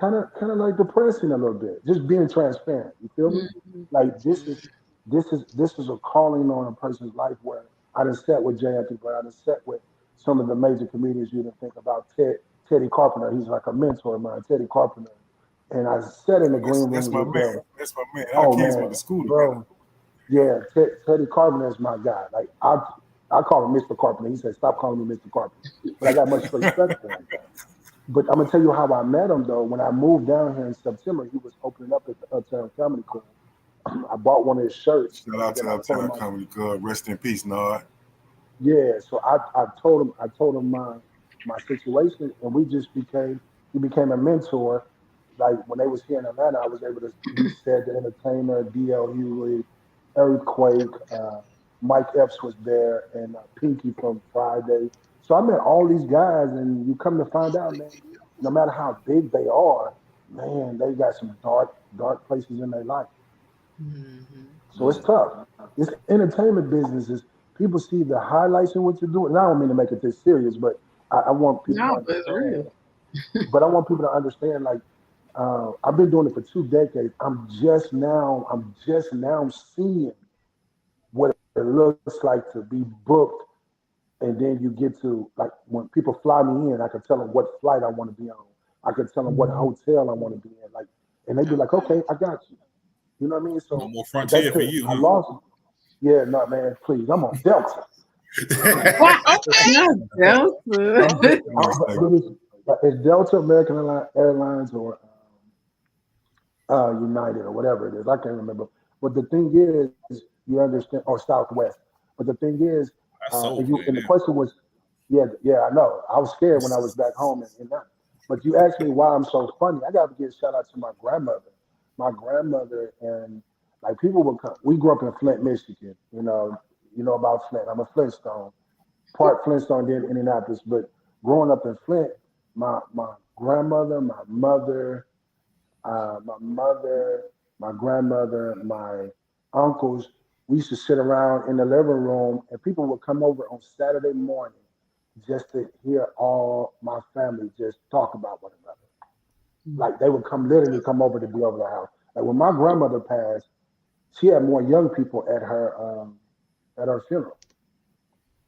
Speaker 7: kind of like depressing a little bit. Just being transparent. You feel me?
Speaker 3: Mhm.
Speaker 7: Like this is a calling on a person's life where I done sat with Jay Anthony Brown, I done sat with some of the major comedians you didn't think about. Teddy Carpenter, he's like a mentor of mine, Teddy Carpenter. And I sat in the green
Speaker 4: That's
Speaker 7: rooms
Speaker 4: my
Speaker 7: with
Speaker 4: man.
Speaker 7: them.
Speaker 4: That's my man. Our
Speaker 7: Oh
Speaker 4: kids went
Speaker 7: man,
Speaker 4: to school together.
Speaker 7: bro. Yeah, Teddy Carpenter is my guy. Like I call him Mr. Carpenter. He said, "Stop calling me Mr. Carpenter." But I got much respect for him. But I'm gonna tell you how I met him though. When I moved down here in September, he was opening up at the Uptown Comedy Club. I bought one of his shirts,
Speaker 4: Shout
Speaker 7: and
Speaker 4: out
Speaker 7: then
Speaker 4: to
Speaker 7: I told
Speaker 4: Uptown
Speaker 7: him,
Speaker 4: Comedy Club. Rest in peace, Nard.
Speaker 7: yeah. So I told him my situation, and he became a mentor. Like when they was here in Atlanta, I was able to meet Ced the Entertainer, DL Hughley, Earthquake, Mike Epps was there, and Pinky from Friday. So I met all these guys, and you come to find out, man, no matter how big they are, man, they got some dark places in their life.
Speaker 2: Hmm.
Speaker 7: So it's tough. This entertainment business is people see the highlights in what you're doing. And I don't mean to make it this serious, but I want people to
Speaker 3: No, but it's
Speaker 7: understand.
Speaker 3: real.
Speaker 7: But I want people to understand, like, I've been doing it for 2 decades. I'm just now seeing what it looks like to be booked, and then you get to like when people fly me in, I can tell them what flight I want to be on. I can tell them what hotel I want to be in, like, and they be like,
Speaker 2: Okay.
Speaker 7: "Okay, I got you." You know what I mean?
Speaker 5: No
Speaker 7: So,
Speaker 5: more
Speaker 7: but that
Speaker 5: frontier for
Speaker 7: could
Speaker 5: you,
Speaker 7: I
Speaker 5: huh?
Speaker 7: lost. Yeah, no, man, please. I'm on Delta.
Speaker 3: What?
Speaker 2: Okay.
Speaker 3: Not
Speaker 7: I'm,
Speaker 3: Delta.
Speaker 7: it's Delta, American Airlines, or United, or whatever it is. I can't remember. But the thing is, you understand, or Southwest. But the thing is,
Speaker 5: I sold
Speaker 7: and
Speaker 5: play
Speaker 7: the
Speaker 5: now.
Speaker 7: question was, yeah, I know. I was scared when I was back home in that. But you asked me why I'm so funny. I got to give a shout out to my grandmother. My grandmother and like people would come. We grew up in Flint, Michigan. You know about Flint. I'm a Flintstone. Part Flintstone, then Indianapolis. But growing up in Flint, my grandmother, my mother, my grandmother, my uncles, we used to sit around in the living room, and people would come over on Saturday morning just to hear all my family just talk about one another. Like they would literally come over to be over the house. Like when my grandmother passed, she had more young people at her funeral,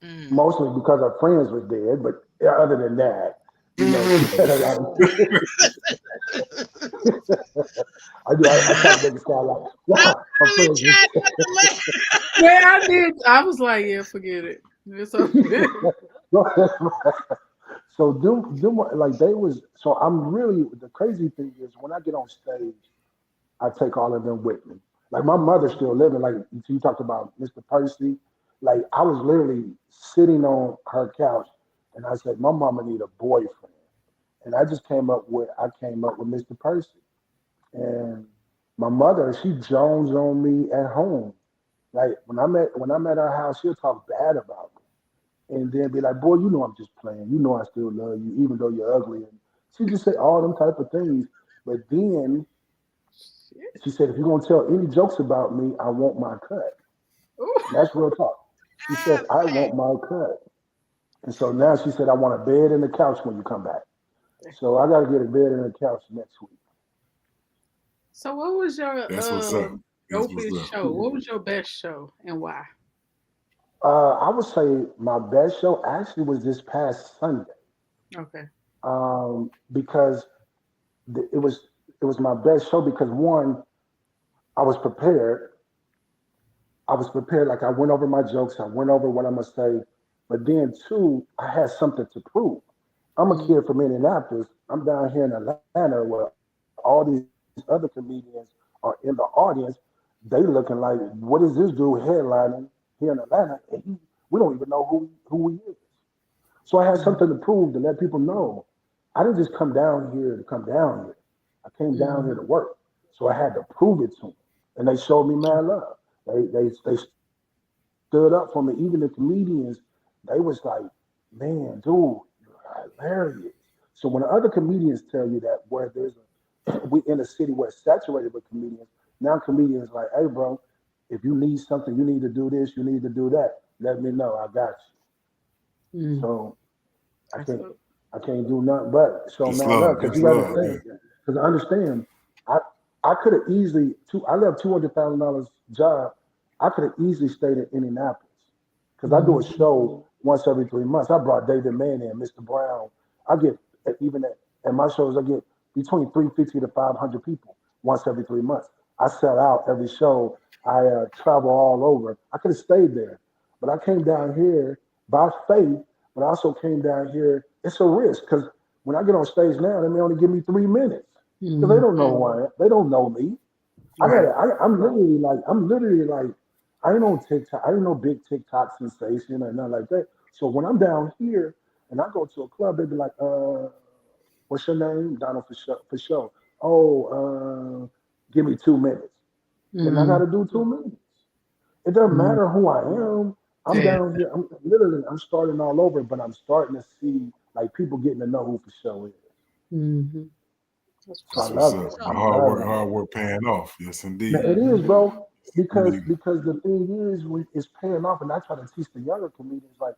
Speaker 7: mostly because her friends was dead. But other than that, she had a lot of. I try to make it sound like her
Speaker 2: Really
Speaker 7: friends
Speaker 2: tried
Speaker 7: was
Speaker 2: not to laugh.
Speaker 3: Yeah, I did. I was like, yeah, forget it. It's okay.
Speaker 7: So like they was. So I'm really the crazy thing is when I get on stage, I take all of them with me. Like my mother's still living. Like you talked about Mr. Percy. Like I was literally sitting on her couch, and I said, "My mama need a boyfriend," and I came up with Mr. Percy, and my mother she jones on me at home. Like when I'm at her house, she'll talk bad about me, and then be like, "Boy, you know I'm just playing. You know I still love you, even though you're ugly." And she just say all them type of things. But then she said, if you're gonna tell any jokes about me, I want my cut. And that's real talk. She said, I want my cut. And so now she said, I want a bed and a couch when you come back. So I gotta get a bed and a couch next week.
Speaker 3: So what was your
Speaker 4: That's what's up. That's what's
Speaker 3: dopest
Speaker 4: up.
Speaker 3: show? What was your best show and why?
Speaker 7: I would say my best show actually was this past Sunday.
Speaker 3: Okay.
Speaker 7: Because it was my best show because one, I was prepared. I was prepared. Like I went over my jokes, I went over what I'm gonna say, but then two, I had something to prove. I'm a kid from Indianapolis. I'm down here in Atlanta where all these other comedians are in the audience. They looking like, what is this dude headlining here in Atlanta? And we don't even know who he is. So I had something to prove to let people know. I didn't just come down here to come down here. I came down here to work. So I had to prove it to them. And they showed me mad love. They stood up for me. Even the comedians, they was like, man, dude, you're hilarious. So when other comedians tell you that where we in a city where it's saturated with comedians, now comedians like, hey bro, if you need something, you need to do this, you need to do that. Let me know. I got you.
Speaker 3: Mm.
Speaker 7: So I
Speaker 3: That's
Speaker 7: can't
Speaker 3: a,
Speaker 7: I can't do nothing but show
Speaker 4: That's
Speaker 7: man
Speaker 4: love.
Speaker 7: love because
Speaker 4: That's
Speaker 7: you got to
Speaker 4: love.
Speaker 7: think. Because I understand, I I could have easily I left $200,000 job. I could have easily stayed in Indianapolis because I do a show once every 3 months. I brought David Mann in, Mr. Brown. I get even at my shows, I get between 350 to 500 people once every 3 months. I sell out every show. I travel all over. I could have stayed there, but I came down here by faith. But I also came down here. It's a risk because when I get on stage now, they may only give me 3 minutes because they don't know who I am. They don't know me.
Speaker 3: right.
Speaker 7: I'm literally like, I ain't on TikTok. I ain't no big TikTok sensation or nothing like that. So when I'm down here and I go to a club, they be like, what's your name? Donald FoSho. Oh, give me 2 minutes. Then I got to do 2 minutes. It doesn't matter who I am. I'm
Speaker 3: Yeah.
Speaker 7: down here. I'm starting all over, but I'm starting to see like people getting to know who FoSho is.
Speaker 3: Mm-hmm. That's
Speaker 7: So I
Speaker 3: what's
Speaker 4: That's
Speaker 3: up.
Speaker 4: what's
Speaker 7: love
Speaker 4: up.
Speaker 7: it.
Speaker 2: So,
Speaker 7: I
Speaker 4: The
Speaker 7: love it.
Speaker 4: hard work paying off. Yes,
Speaker 7: Now,
Speaker 4: indeed.
Speaker 7: it is, bro. Because
Speaker 4: Indeed.
Speaker 7: because the thing is, it's paying off, and I try to teach the younger comedians, like,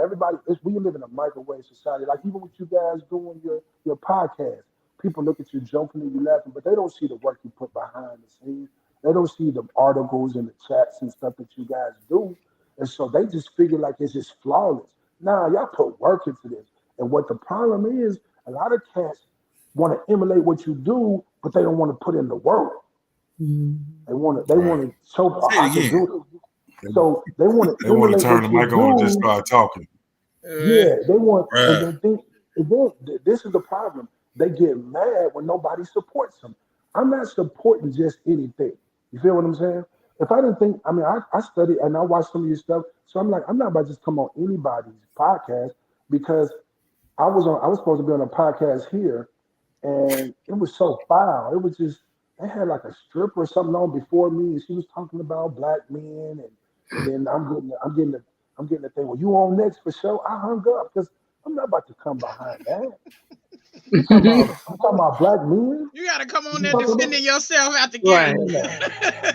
Speaker 7: everybody. We live in a microwave society. Like even with you guys doing your podcast, people look at you jokingly, you laughing, but they don't see the work you put behind the scenes. They don't see the articles and the chats and stuff that you guys do, and so they just figure like it's just flawless. Nah, y'all put work into this, and what the problem is, a lot of cats want to emulate what you do, but they don't want to put in the work.
Speaker 3: Mm-hmm.
Speaker 7: They
Speaker 4: Right.
Speaker 7: want to show
Speaker 5: Say
Speaker 7: I
Speaker 5: it
Speaker 7: can
Speaker 5: again.
Speaker 7: do it.
Speaker 4: They,
Speaker 7: So they want
Speaker 4: they
Speaker 7: to
Speaker 4: want to
Speaker 7: emulate
Speaker 4: turn
Speaker 7: what
Speaker 4: the
Speaker 7: you
Speaker 4: mic on and just
Speaker 7: do.
Speaker 4: start talking.
Speaker 7: Yeah, they want, and
Speaker 5: Right.
Speaker 7: they think, and then this is the problem. They get mad when nobody supports them. I'm not supporting just anything. You feel what I'm saying? If I didn't think, I study and I watch some of your stuff, so I'm like, I'm not about to just come on anybody's podcast because I was supposed to be on a podcast here, and it was so foul. It was just they had like a stripper or something on before me, and she was talking about black men, and then I'm getting the thing. Well, you on next for sure? I hung up because I'm not about to come behind that. I'm talking about black men.
Speaker 2: You gotta come on
Speaker 7: You
Speaker 2: there
Speaker 7: talking about?
Speaker 2: defending yourself out the
Speaker 3: Right.
Speaker 2: gate.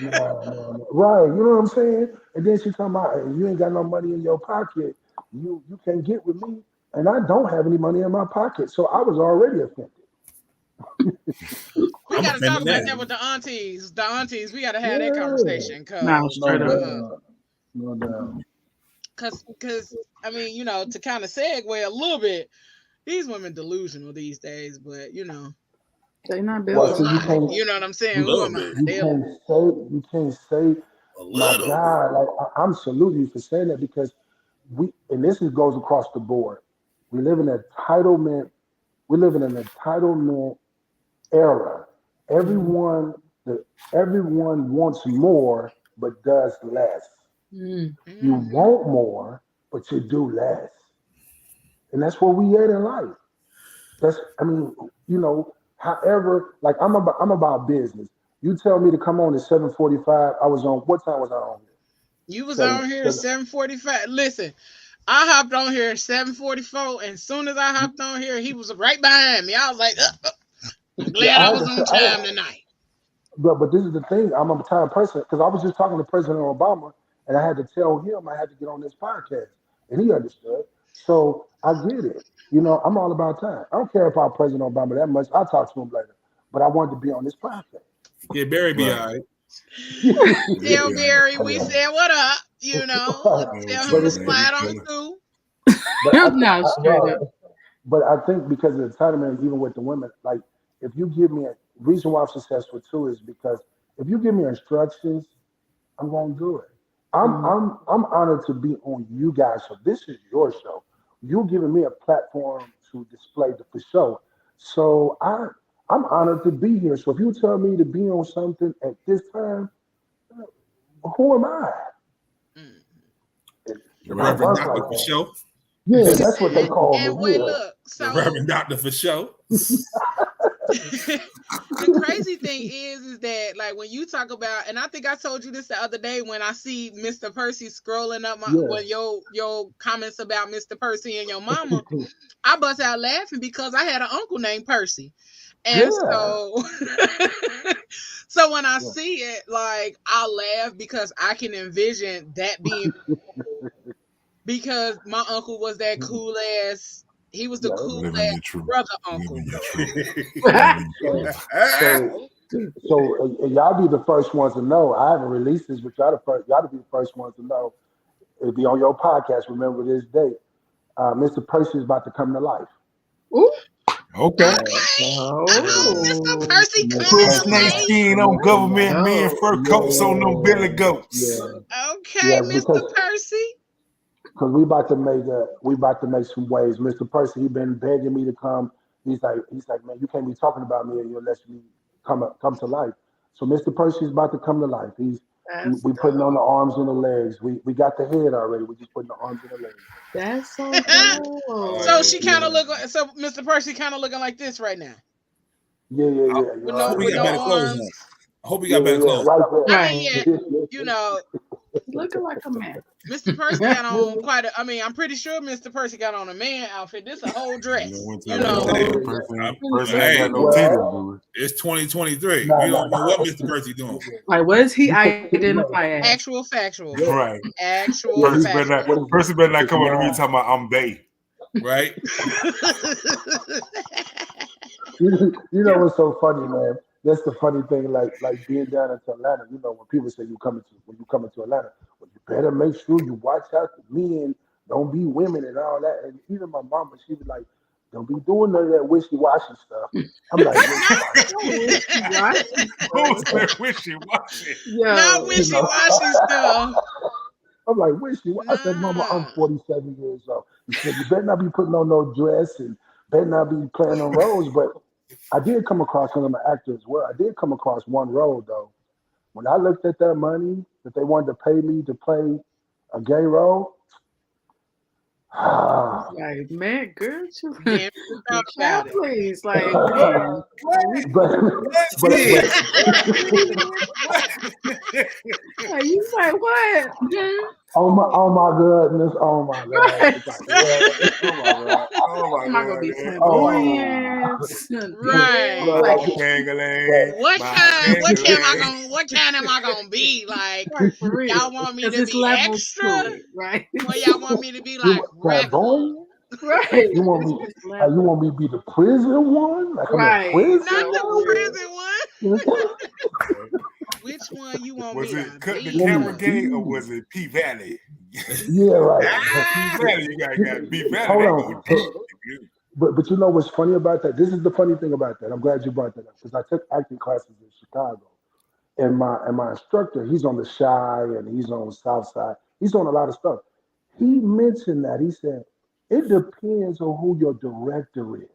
Speaker 7: No. Right, you know what I'm saying? And then she talking about you ain't got no money in your pocket. You can't get with me, and I don't have any money in my pocket, so I was already offended.
Speaker 2: We
Speaker 5: I'm
Speaker 2: gotta talk
Speaker 5: offended
Speaker 2: about
Speaker 5: now.
Speaker 2: that with the aunties. The aunties, we gotta have that
Speaker 7: Yeah,
Speaker 2: conversation,
Speaker 3: Nah,
Speaker 2: cause
Speaker 7: no
Speaker 3: straight up.
Speaker 7: doubt, no doubt.
Speaker 2: cause I mean, to kind of segue a little bit, these women delusional these days, but
Speaker 3: They not
Speaker 2: who
Speaker 7: Well,
Speaker 3: built
Speaker 2: am
Speaker 7: so
Speaker 3: like
Speaker 7: you
Speaker 2: I?
Speaker 3: that.
Speaker 7: can't
Speaker 2: You know what I'm saying?
Speaker 5: A
Speaker 2: Who
Speaker 5: little
Speaker 2: am I?
Speaker 5: bit.
Speaker 7: you can't say
Speaker 5: A
Speaker 7: my
Speaker 5: little.
Speaker 7: God. Like I'm saluting you for saying that because goes across the board. We live in entitlement. We live in an entitlement era.
Speaker 3: Mm.
Speaker 7: Everyone, everyone wants more but does less.
Speaker 3: Mm.
Speaker 7: You
Speaker 2: Mhm.
Speaker 7: want more, but you do less, and that's where we at in life. I mean, however, like I'm about business. You tell me to come on at 7:45. I was on. What time was I on here?
Speaker 2: You was
Speaker 7: Seven,
Speaker 2: on here at
Speaker 7: seven.
Speaker 2: 7:45. Listen, I hopped on here at 7:44, and as soon as I hopped on here, he was right behind me. I was like, I'm
Speaker 7: Yeah,
Speaker 2: glad I was on time tonight.
Speaker 7: but this is the thing. I'm a time person because I was just talking to President Obama, and I had to tell him I had to get on this podcast, and he understood. So I get it. I'm all about time. I don't care about President Obama that much. I'll talk to him later, but I wanted to be on this podcast.
Speaker 5: Yeah, Barry be
Speaker 7: Right.
Speaker 5: all right.
Speaker 7: Yeah.
Speaker 2: Tell Barry we said what up,
Speaker 5: Man, what
Speaker 2: tell
Speaker 5: you
Speaker 2: him to
Speaker 7: but
Speaker 5: man,
Speaker 2: slide on
Speaker 5: killer.
Speaker 2: through.
Speaker 7: but
Speaker 3: Nah, straight up.
Speaker 7: but I think because of the entitlement, even with the women, like if you give me a reason why I'm successful too is because if you give me instructions, I'm gonna do it. I'm
Speaker 3: Mm.
Speaker 7: I'm I'm honored to be on you guys' show. This is your show. You're giving me a platform to display the for show. So I'm honored to be here. So if you tell me to be on something at this time, who am I?
Speaker 2: Mm.
Speaker 5: The
Speaker 7: It don't
Speaker 5: Reverend
Speaker 7: work
Speaker 5: Doctor
Speaker 7: like
Speaker 5: for
Speaker 7: that.
Speaker 5: show.
Speaker 7: Yeah, that's what they
Speaker 2: And,
Speaker 7: call
Speaker 2: and
Speaker 7: me.
Speaker 2: wait,
Speaker 7: Yeah.
Speaker 2: look,
Speaker 5: The
Speaker 2: so
Speaker 5: Reverend Doctor for show.
Speaker 2: the crazy thing is that like when you talk about, and I think I told you this the other day when I see Mr. Percy scrolling up
Speaker 7: Yeah.
Speaker 2: your comments about Mr. Percy and your mama, I bust out laughing because I had an uncle named Percy. And
Speaker 7: Yeah.
Speaker 2: so so when I
Speaker 7: Yeah.
Speaker 2: see it, like I laugh because I can envision that being, because my uncle was that cool ass, he was the
Speaker 7: Yeah.
Speaker 2: cool
Speaker 4: Living
Speaker 2: ass
Speaker 4: your truth.
Speaker 2: brother
Speaker 4: Living
Speaker 2: uncle.
Speaker 4: your truth. Living your
Speaker 7: So,
Speaker 4: truth.
Speaker 7: y'all be the first ones to know. I haven't released this, but y'all to be the first ones to know. It'll be on your podcast. Remember this date. Mr. Percy is about to come to life.
Speaker 3: Ooh.
Speaker 4: Okay.
Speaker 7: Yeah,
Speaker 2: Okay. Mr.
Speaker 3: Oh.
Speaker 2: Percy
Speaker 7: Mr.
Speaker 2: coming
Speaker 4: Put
Speaker 2: to
Speaker 7: Percy,
Speaker 4: snake
Speaker 2: life.
Speaker 4: skin on government men
Speaker 3: Yo.
Speaker 4: fur coats on them billy goats.
Speaker 7: yeah,
Speaker 2: Okay,
Speaker 7: yeah,
Speaker 2: Mr. Percy.
Speaker 7: because we about to make some waves. Mr. Percy, he been begging me to come. He's like, man, you can't be talking about me unless me come to life. So Mr. Percy's about to come to life.
Speaker 3: That's
Speaker 7: We putting on
Speaker 3: dope.
Speaker 7: the arms and the legs. We got the head already. We just putting the arms and the legs.
Speaker 3: That's so
Speaker 5: Oh
Speaker 2: So
Speaker 3: dope.
Speaker 5: yeah.
Speaker 2: she kind of
Speaker 7: Yeah,
Speaker 2: look like, so Mr. Percy kind of looking like this right now
Speaker 5: I
Speaker 7: You're
Speaker 5: I
Speaker 7: right.
Speaker 5: hope he
Speaker 2: with
Speaker 5: got
Speaker 2: no
Speaker 5: better clothes on.
Speaker 2: arms.
Speaker 5: I hope he
Speaker 7: Yeah,
Speaker 5: got better clothes.
Speaker 7: right
Speaker 2: I
Speaker 7: there.
Speaker 2: mean,
Speaker 3: Right.
Speaker 2: yeah, you know,
Speaker 3: Looking like a man.
Speaker 2: Mr. Percy got on quite a. I mean, I'm pretty sure Mr. Percy got on a man outfit. This a whole
Speaker 4: You know,
Speaker 2: dress,
Speaker 4: one
Speaker 2: you
Speaker 4: time
Speaker 2: know.
Speaker 4: I
Speaker 5: Hey,
Speaker 4: tell
Speaker 7: Oh,
Speaker 4: you,
Speaker 5: I'm,
Speaker 4: person ain't
Speaker 5: hey,
Speaker 4: got no
Speaker 7: well,
Speaker 4: titties, dude.
Speaker 5: it's 2023.
Speaker 7: nah,
Speaker 5: We don't know what
Speaker 7: nah.
Speaker 5: Mr. Percy doing.
Speaker 3: Like, what does he
Speaker 7: No,
Speaker 3: identify as?
Speaker 2: Actual factual,
Speaker 7: yeah,
Speaker 4: Right.
Speaker 2: actual
Speaker 7: yeah.
Speaker 4: Person
Speaker 7: He's
Speaker 4: better not,
Speaker 2: factual.
Speaker 7: what is
Speaker 4: person better not
Speaker 7: it?
Speaker 4: come up to me
Speaker 7: Yeah.
Speaker 4: talking about I'm they.
Speaker 5: Right?
Speaker 7: You know what's so funny, man? That's the funny thing, like being down into Atlanta. When people say when you come into Atlanta, well, you better make sure you watch out for men, don't be women and all that. And even my mama, she was like, don't be doing none of that wishy washy stuff. I'm like, wishy washy.
Speaker 3: Oh, wishy-washy
Speaker 4: Who was
Speaker 3: stuff.
Speaker 4: that wishy washy?
Speaker 2: Not
Speaker 3: Yo.
Speaker 7: You
Speaker 2: wishy
Speaker 7: know,
Speaker 2: washy stuff.
Speaker 7: I'm like, wishy. I said, Mama, I'm
Speaker 2: Nah.
Speaker 7: 47 years old. She said, you better not be putting on no dress and better not be playing on roles. But I did come across, because I'm an actor as well, I did come across one role, though. When I looked at that money that they wanted to pay me to play a gay role,
Speaker 3: Like, man, girl,
Speaker 2: Damn, thought about it.
Speaker 3: please, like, man. Like, you like what?
Speaker 7: Oh my goodness! Oh my god! It's like,
Speaker 4: Oh my god! Oh my
Speaker 3: Am I gonna be
Speaker 4: god!
Speaker 3: flamboyant?
Speaker 2: Right. What kind am I gonna be? Like,
Speaker 3: for real.
Speaker 2: y'all want me to
Speaker 3: There's
Speaker 2: be
Speaker 3: levels
Speaker 2: extra?
Speaker 3: to it, right?
Speaker 2: Or y'all want me to be like regular?
Speaker 3: Right.
Speaker 7: You want me to be the prison one? Like I'm in prison?
Speaker 2: Not the prison one. Which one you want
Speaker 4: was
Speaker 2: me
Speaker 4: it
Speaker 2: to
Speaker 4: Cut
Speaker 2: be?
Speaker 4: the Camera Gang or was it P Valley?
Speaker 7: Yeah, right.
Speaker 4: P Valley, you got P Valley.
Speaker 7: Hold on. But you know what's funny about that? This is the funny thing about that. I'm glad you brought that up because I took acting classes in Chicago, and my instructor, he's on the Shy and he's on the South Side. He's on a lot of stuff. He mentioned that. He said it depends on who your director is,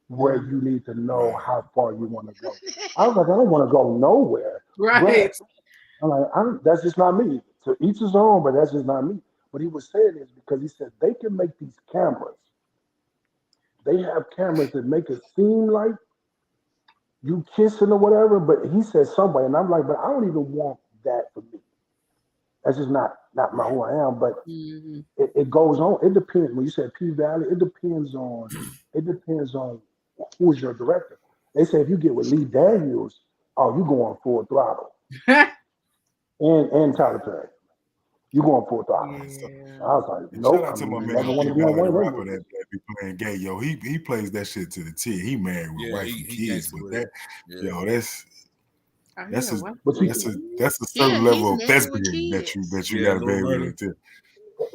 Speaker 7: where you need to know how far you want to go. I was like, I don't want to go nowhere.
Speaker 3: Right.
Speaker 7: I'm like, that's just not me. To each his own, but that's just not me. What he was saying is because he said they can make these cameras. They have cameras that make it seem like you kissing or whatever, but he said somewhere, and I'm like, but I don't even want that for me. That's just not who I am. But it goes on. It depends. When you said P Valley, it depends on who's your director. They say if you get with Lee Daniels, oh, you going full throttle. and Tyler Perry. You going full throttle. Yeah. I was like, nope.
Speaker 4: Shout out to my man, the rapper that be playing gay. Yo, he plays that shit to the T. He married with wife and kids, but that, yo, that's a certain level of thespian that you gotta be able to.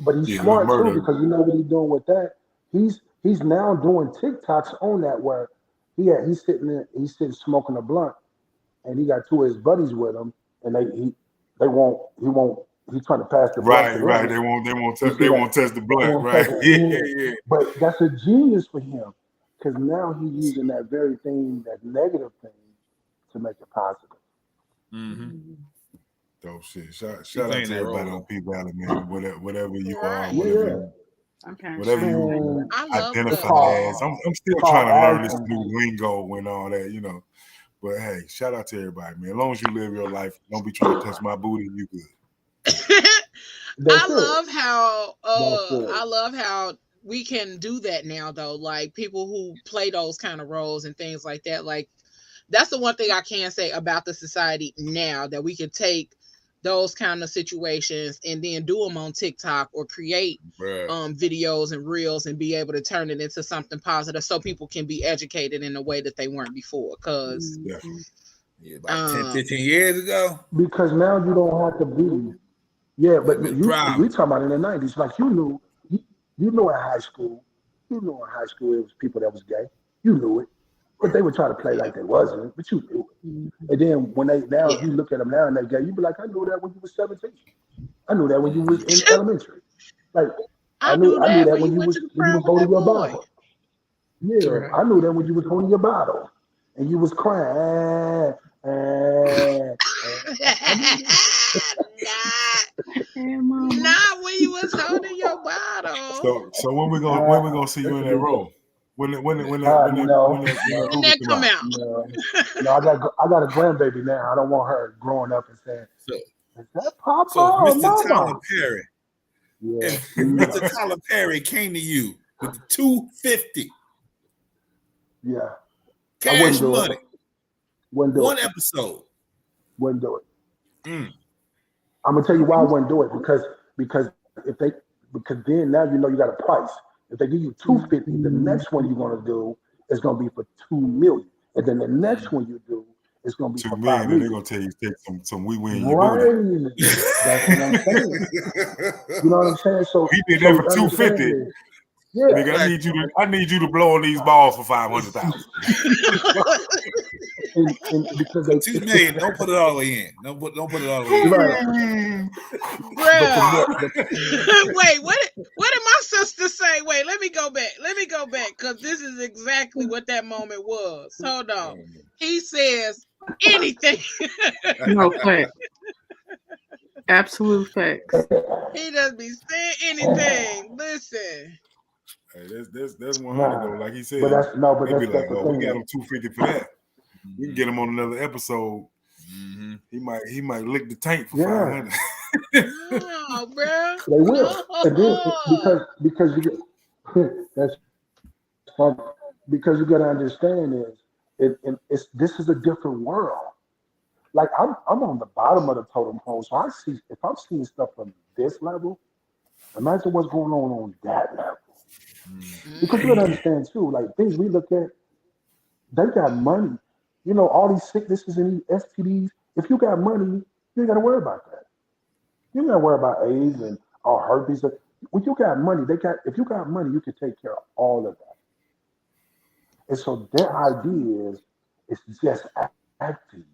Speaker 7: But he's smart too because you know what he's doing with that. He's now doing TikToks on that where he's sitting smoking a blunt, and he got two of his buddies with him, and he's trying to pass the blunt.
Speaker 4: Right. They won't touch the blunt. Right. Yeah.
Speaker 7: But that's a genius for him because now he's using that very thing, that negative thing, to make it positive.
Speaker 4: Mm-hmm. Dope shit. Shout out to everybody on P Valley, man. Whatever you are, whatever you identify as. I'm still trying to learn this new lingo and all that, you know. But hey, shout out to everybody, man. As long as you live your life, don't be trying to touch my booty, you good.
Speaker 2: I love how we can do that now, though. Like people who play those kind of roles and things like that. Like that's the one thing I can say about the society now, that we can take those kind of situations and then do them on TikTok or create videos and reels and be able to turn it into something positive so people can be educated in a way that they weren't before. Because
Speaker 5: about 10, 15 years ago.
Speaker 7: Because now you don't have to be. Yeah, but we talking about in the 90s. Like you knew in high school. You knew in high school it was people that was gay. You knew it. But they would try to play like they wasn't, but you knew it. And then when if you look at them now and they're gay, you be like, I knew that when you was 17. I knew that when you was in elementary. Like I knew that when you was holding your bottle. Yeah, I knew that when you was holding your bottle and you was crying.
Speaker 2: Not when you was holding your bottle.
Speaker 4: So when we gonna see you in that role? When that
Speaker 2: come out?
Speaker 7: No, I got a grandbaby now. I don't want her growing up and saying, "Is that Papa?"
Speaker 5: So Mr. Tyler Perry,
Speaker 7: yeah.
Speaker 5: Mr. Tyler Perry came to you with the $250.
Speaker 7: Yeah,
Speaker 5: cash money.
Speaker 7: One
Speaker 5: episode.
Speaker 7: Wouldn't do it. I'm gonna tell you why I wouldn't do it because then now you know you got a price. If they give you $250, the next one you're gonna do is gonna be for $2 million, and then the next one you do is gonna be for $5 million.
Speaker 4: And they're gonna tell you take some wee in your booty.
Speaker 7: That's what I'm saying. You know what I'm saying? So
Speaker 4: he did that for $250. Yeah, nigga, I need you to blow on these balls for $500,000.
Speaker 7: and because they
Speaker 5: $2 million, don't put it all the way in. Don't put it all the way in.
Speaker 7: Right.
Speaker 2: Wait, what did my sister say? Wait, let me go back because this is exactly what that moment was. Hold on. He says anything.
Speaker 3: No, Absolute facts.
Speaker 2: He doesn't be saying anything. Listen.
Speaker 4: Hey, that's 100 though. Like he said,
Speaker 7: but that's
Speaker 4: be like,
Speaker 7: the
Speaker 4: oh, we
Speaker 7: thing.
Speaker 4: got him 250 for that. We can get him on another episode.
Speaker 5: Mm-hmm.
Speaker 4: He might lick the tank for
Speaker 7: Yeah.
Speaker 4: 500.
Speaker 2: No, bro.
Speaker 7: They will.
Speaker 2: No.
Speaker 7: And then because you get that's fun. Because you gotta understand it's this is a different world. Like I'm on the bottom of the totem pole, so I see if I'm seeing stuff from this level, imagine what's going on that level. Because you gotta understand too, like things we look at, they got money. You know, all these sicknesses and these STDs. If you got money, you ain't gotta worry about that. You ain't gotta worry about AIDS and all herpes. When you got money, if you got money, you can take care of all of that. And so their idea is it's just acting.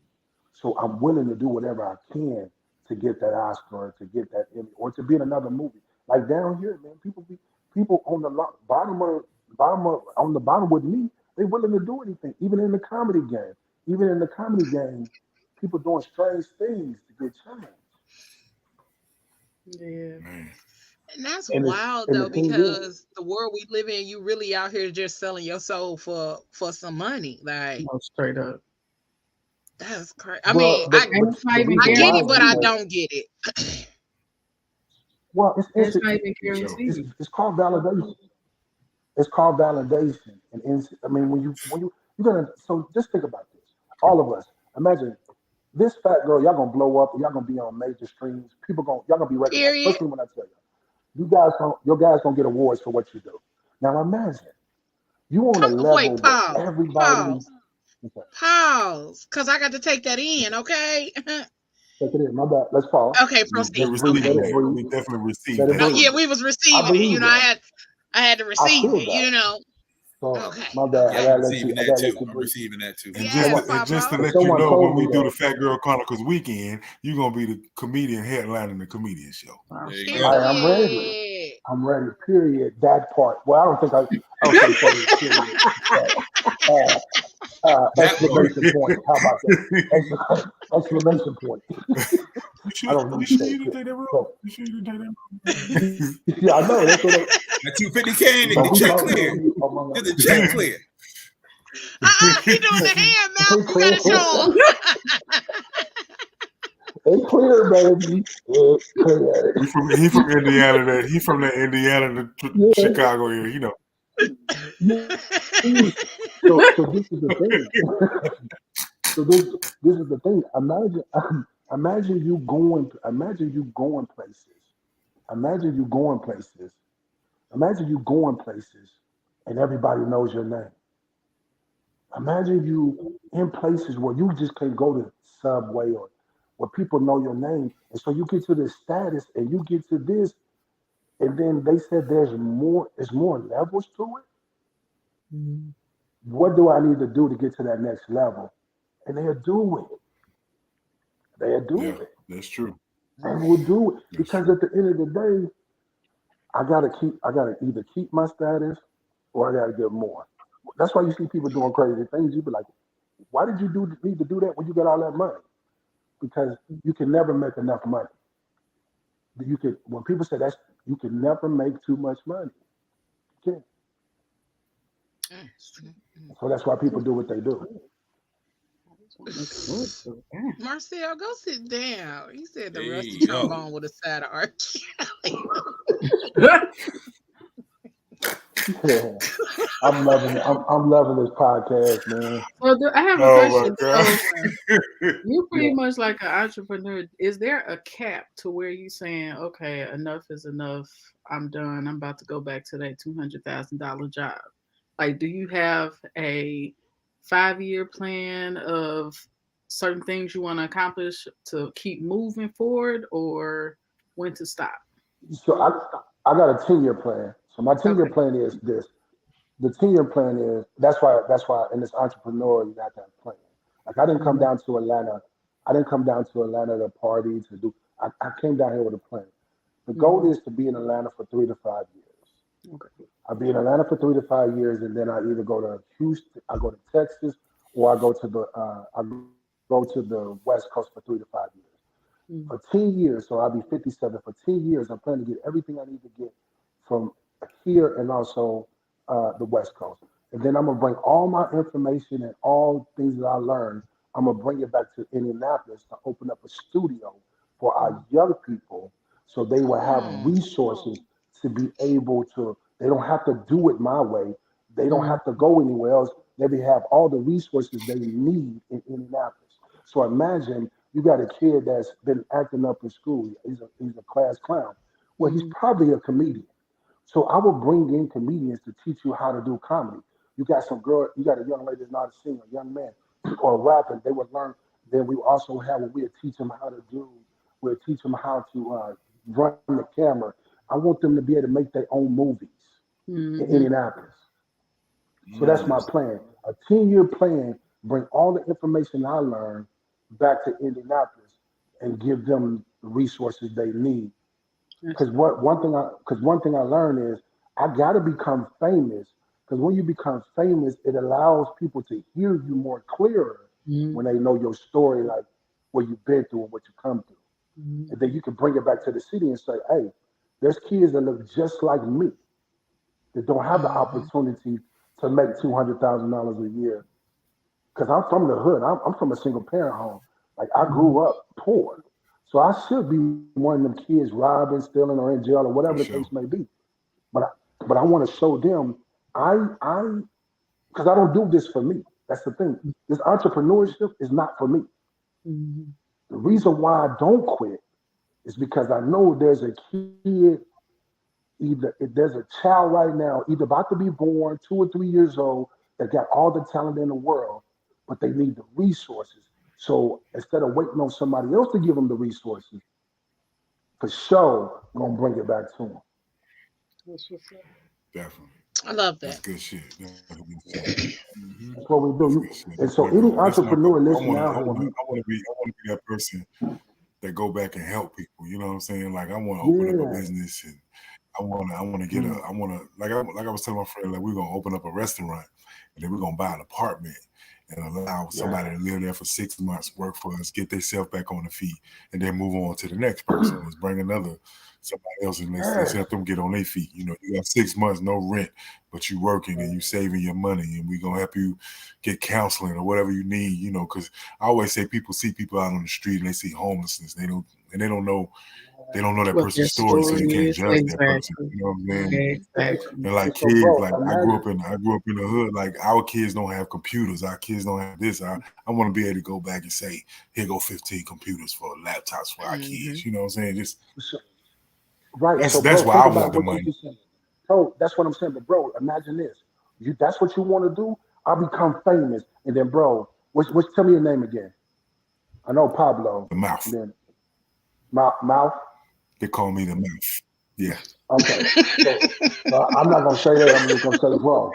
Speaker 7: So I'm willing to do whatever I can to get that Oscar, to get that Emmy, or to be in another movie. Like down here, man, people on the bottom on the bottom with me, they willing to do anything, even in the comedy game. Even in the comedy game, people doing strange things to get change.
Speaker 3: Yeah.
Speaker 4: Man.
Speaker 2: And that's
Speaker 7: And
Speaker 2: wild
Speaker 7: the
Speaker 2: though,
Speaker 7: thing is,
Speaker 2: because the world we live in, you really out here just selling your soul for some money. Like
Speaker 3: No, straight up.
Speaker 2: that's crazy. I
Speaker 7: well,
Speaker 2: mean, I
Speaker 7: the
Speaker 2: I
Speaker 7: reason
Speaker 2: get
Speaker 7: why
Speaker 2: it,
Speaker 7: is
Speaker 2: but I
Speaker 7: because
Speaker 2: don't get it.
Speaker 7: well,
Speaker 3: That's not even
Speaker 4: Sure.
Speaker 3: guaranteed.
Speaker 7: it's called validation. It's called validation. I mean, you're gonna so just think about this. All of us, imagine this fat girl, y'all gonna blow up, y'all gonna be on major streams. Y'all gonna be recognized.
Speaker 2: Period.
Speaker 7: Especially when I tell your guys gonna get awards for what you do. Now imagine you on a level
Speaker 2: Wait,
Speaker 7: where
Speaker 2: pause.
Speaker 7: everybody.
Speaker 2: Pause.
Speaker 7: Okay,
Speaker 2: Pause. Cause I got to take that in, okay?
Speaker 7: take it in. My bad. Let's pause.
Speaker 2: Okay,
Speaker 4: We
Speaker 2: proceed.
Speaker 7: Let's breathe.
Speaker 2: Okay.
Speaker 7: Let
Speaker 4: receiving
Speaker 7: it
Speaker 4: that.
Speaker 7: breathe.
Speaker 4: We definitely receive
Speaker 7: Let it
Speaker 4: that.
Speaker 2: No,
Speaker 7: breathe.
Speaker 2: yeah, we was
Speaker 7: I
Speaker 2: receiving it.
Speaker 7: believe
Speaker 2: I
Speaker 7: that.
Speaker 2: had to
Speaker 7: I
Speaker 2: receive
Speaker 7: feel
Speaker 2: it,
Speaker 7: that. So
Speaker 2: Okay.
Speaker 7: my bad.
Speaker 5: Yeah,
Speaker 2: Okay.
Speaker 5: I'm receiving
Speaker 7: I
Speaker 5: that
Speaker 7: gotta let
Speaker 5: too.
Speaker 7: you
Speaker 5: I'm
Speaker 7: breathe.
Speaker 5: receiving that too.
Speaker 4: And
Speaker 2: Yes,
Speaker 4: just to
Speaker 2: Papa.
Speaker 4: let you
Speaker 7: Someone
Speaker 4: know,
Speaker 7: told
Speaker 4: when
Speaker 7: me
Speaker 4: we do
Speaker 7: that.
Speaker 4: the Phat Girl Chronicles weekend, you're gonna be the comedian headlining the comedian show.
Speaker 3: Wow.
Speaker 5: There you
Speaker 7: All
Speaker 5: go.
Speaker 7: right, I'm ready.
Speaker 2: Period.
Speaker 7: I'm ready. Period. That part. Well, I don't think say period. Uh,
Speaker 5: That part.
Speaker 7: exclamation point. How about that? Exclamation point. I don't
Speaker 4: You
Speaker 7: usually
Speaker 4: sure
Speaker 7: say
Speaker 4: you didn't
Speaker 7: period.
Speaker 4: take that wrong?
Speaker 7: So
Speaker 4: You sure you didn't take that wrong?
Speaker 7: yeah, I know. That's what
Speaker 5: That 250 can,
Speaker 7: don't
Speaker 5: the
Speaker 7: be
Speaker 5: check
Speaker 7: talking
Speaker 5: clear.
Speaker 7: to oh my
Speaker 5: Is the
Speaker 7: God.
Speaker 5: check clear?
Speaker 2: He doing the hand mouth. You
Speaker 7: Clear.
Speaker 2: gotta show him.
Speaker 7: It's clear, baby. It's clear.
Speaker 4: He from Indiana. He from the Indiana to
Speaker 7: Yeah.
Speaker 4: Chicago area. You know.
Speaker 7: Yeah. So this is the thing. So this is the thing. Imagine you going. Imagine you going places. Imagine you going places. Imagine you going places, and everybody knows your name. Imagine you in places where you just can't go to Subway or where people know your name, and so you get to this status, and you get to this, and then they said there's more. There's more levels to it.
Speaker 3: Mhm.
Speaker 7: What do I need to do to get to that next level? And they'll do it. They'll
Speaker 4: Yeah,
Speaker 7: do it.
Speaker 4: that's true.
Speaker 7: They will do it
Speaker 4: That's
Speaker 7: because
Speaker 4: true.
Speaker 7: at the end of the day, I gotta either keep my status or I gotta get more. That's why you see people doing crazy things. You be like, why did you need to do that when you got all that money? Because you can never make enough money. You can when people say that's you can never make too much money. You can't. So that's why people do what they do.
Speaker 2: Marcel, go sit down. He said the
Speaker 5: There
Speaker 2: rusty
Speaker 5: you go.
Speaker 2: trombone with a side of R. Kelly.
Speaker 7: Yeah. I'm loving this podcast, man.
Speaker 3: Well, I have a
Speaker 4: Oh my
Speaker 3: question.
Speaker 4: God.
Speaker 3: So you're pretty
Speaker 7: Yeah.
Speaker 3: much like an entrepreneur. Is there a cap to where you saying, okay, enough is enough. I'm done. I'm about to go back to that $200,000 job. Like, do you have a 5-year plan of certain things you want to accomplish to keep moving forward, or when to stop?
Speaker 7: So I got a 10-year plan. So my 10-year
Speaker 3: Okay.
Speaker 7: plan is this. The 10-year plan is that's why in this entrepreneur you got to have a plan. Like I didn't come
Speaker 3: Mhm.
Speaker 7: down to Atlanta. I didn't come down to Atlanta to party to do. I came down here with a plan. The goal
Speaker 3: Mhm.
Speaker 7: is to be in Atlanta for 3 to 5 years.
Speaker 3: Okay.
Speaker 7: I'll be in Atlanta for 3 to 5 years, and then I either go to Houston, I go to Texas, or I go to the West Coast for 3 to 5 years. For 10 years, so I'll be 57. For 10 years, I plan to get everything I need to get from here and also the West Coast. And then I'm going to bring all my information and all things that I learned. I'm going to bring it back to Indianapolis to open up a studio for our young people so they will have resources to be able to, they don't have to do it my way. They don't have to go anywhere else. They will have all the resources they need in Indianapolis. So imagine you got a kid that's been acting up in school. He's a class clown. Well, he's probably a comedian. So I will bring in comedians to teach you how to do comedy. You got you got a young lady that's not a singer, a young man, or rapping. They would learn. Then we also have we'll teach them how to do. We'll teach them how to run the camera. I want them to be able to make their own movies in Indianapolis. So that's my plan. A 10-year plan. Bring all the information I learned back to Indianapolis and give them the resources they need. Because one thing I learned is I got to become famous. Because when you become famous, it allows people to hear you more clearer when they know your story, like what you've been through and what you come through. And then you can bring it back to the city and say, hey, there's kids that look just like me that don't have the opportunity to make $200,000 a year. Because I'm from the hood. I'm from a single parent home. Like I grew up poor. So I should be one of them kids robbing, stealing, or in jail, or whatever the case may be. But I want to show them because I don't do this for me. That's the thing. This entrepreneurship is not for me. The reason why I don't quit is because I know there's a kid, if there's a child right now, either about to be born, 2 or 3 years old, that got all the talent in the world, but they need the resources. So instead of waiting on somebody else to give them the resources, for sure, I'm gonna bring it back to them.
Speaker 4: Definitely.
Speaker 2: I love
Speaker 4: That's
Speaker 2: that.
Speaker 4: good shit. That's good shit.
Speaker 7: That's what we do.
Speaker 4: That's good shit.
Speaker 7: And so
Speaker 4: That's my
Speaker 7: any
Speaker 4: goal. That's my
Speaker 7: entrepreneur
Speaker 4: goal. I
Speaker 7: listening
Speaker 4: want
Speaker 7: out
Speaker 4: to. I
Speaker 7: here,
Speaker 4: want to. I want to be. I want to be that person that go back and help people. You know what I'm saying? Like I want to open up a business, and I want to. I want to get a. I want to. Like I was telling my friend, like we're gonna open up a restaurant, and then we're gonna buy an apartment and allow somebody to live there for 6 months, work for us, get themselves back on the feet, and then move on to the next person. Let's bring somebody else and let's help them get on their feet. You know, you got 6 months, no rent, but you working and you saving your money, and we gonna help you get counseling or whatever you need. You know, because I always say people see people out on the street and they see homelessness. They don't know that
Speaker 3: What their
Speaker 4: person's story, so they
Speaker 3: story
Speaker 4: can't
Speaker 3: is.
Speaker 4: judge that person.
Speaker 3: Exactly.
Speaker 4: You know what I'm saying?
Speaker 3: Exactly.
Speaker 4: And like
Speaker 7: So,
Speaker 4: kids,
Speaker 7: bro,
Speaker 4: like I grew up in the hood. Like our kids don't have computers. Our kids don't have this. I want to be able to go back and say, here go 15 computers for laptops for our kids. You know what I'm saying? Just
Speaker 7: right.
Speaker 4: that's
Speaker 7: So, bro,
Speaker 4: why
Speaker 7: think
Speaker 4: I
Speaker 7: about
Speaker 4: want the
Speaker 7: what you
Speaker 4: money.
Speaker 7: just said. So that's what I'm saying. But, bro, imagine this. That's what you want to do. I'll become famous, and then, bro, tell me your name again. I know Pablo.
Speaker 4: The mouth.
Speaker 7: And then mouth.
Speaker 4: They call me the mouth. Yeah.
Speaker 7: Okay. So I'm not gonna say that. I'm just gonna say, bro.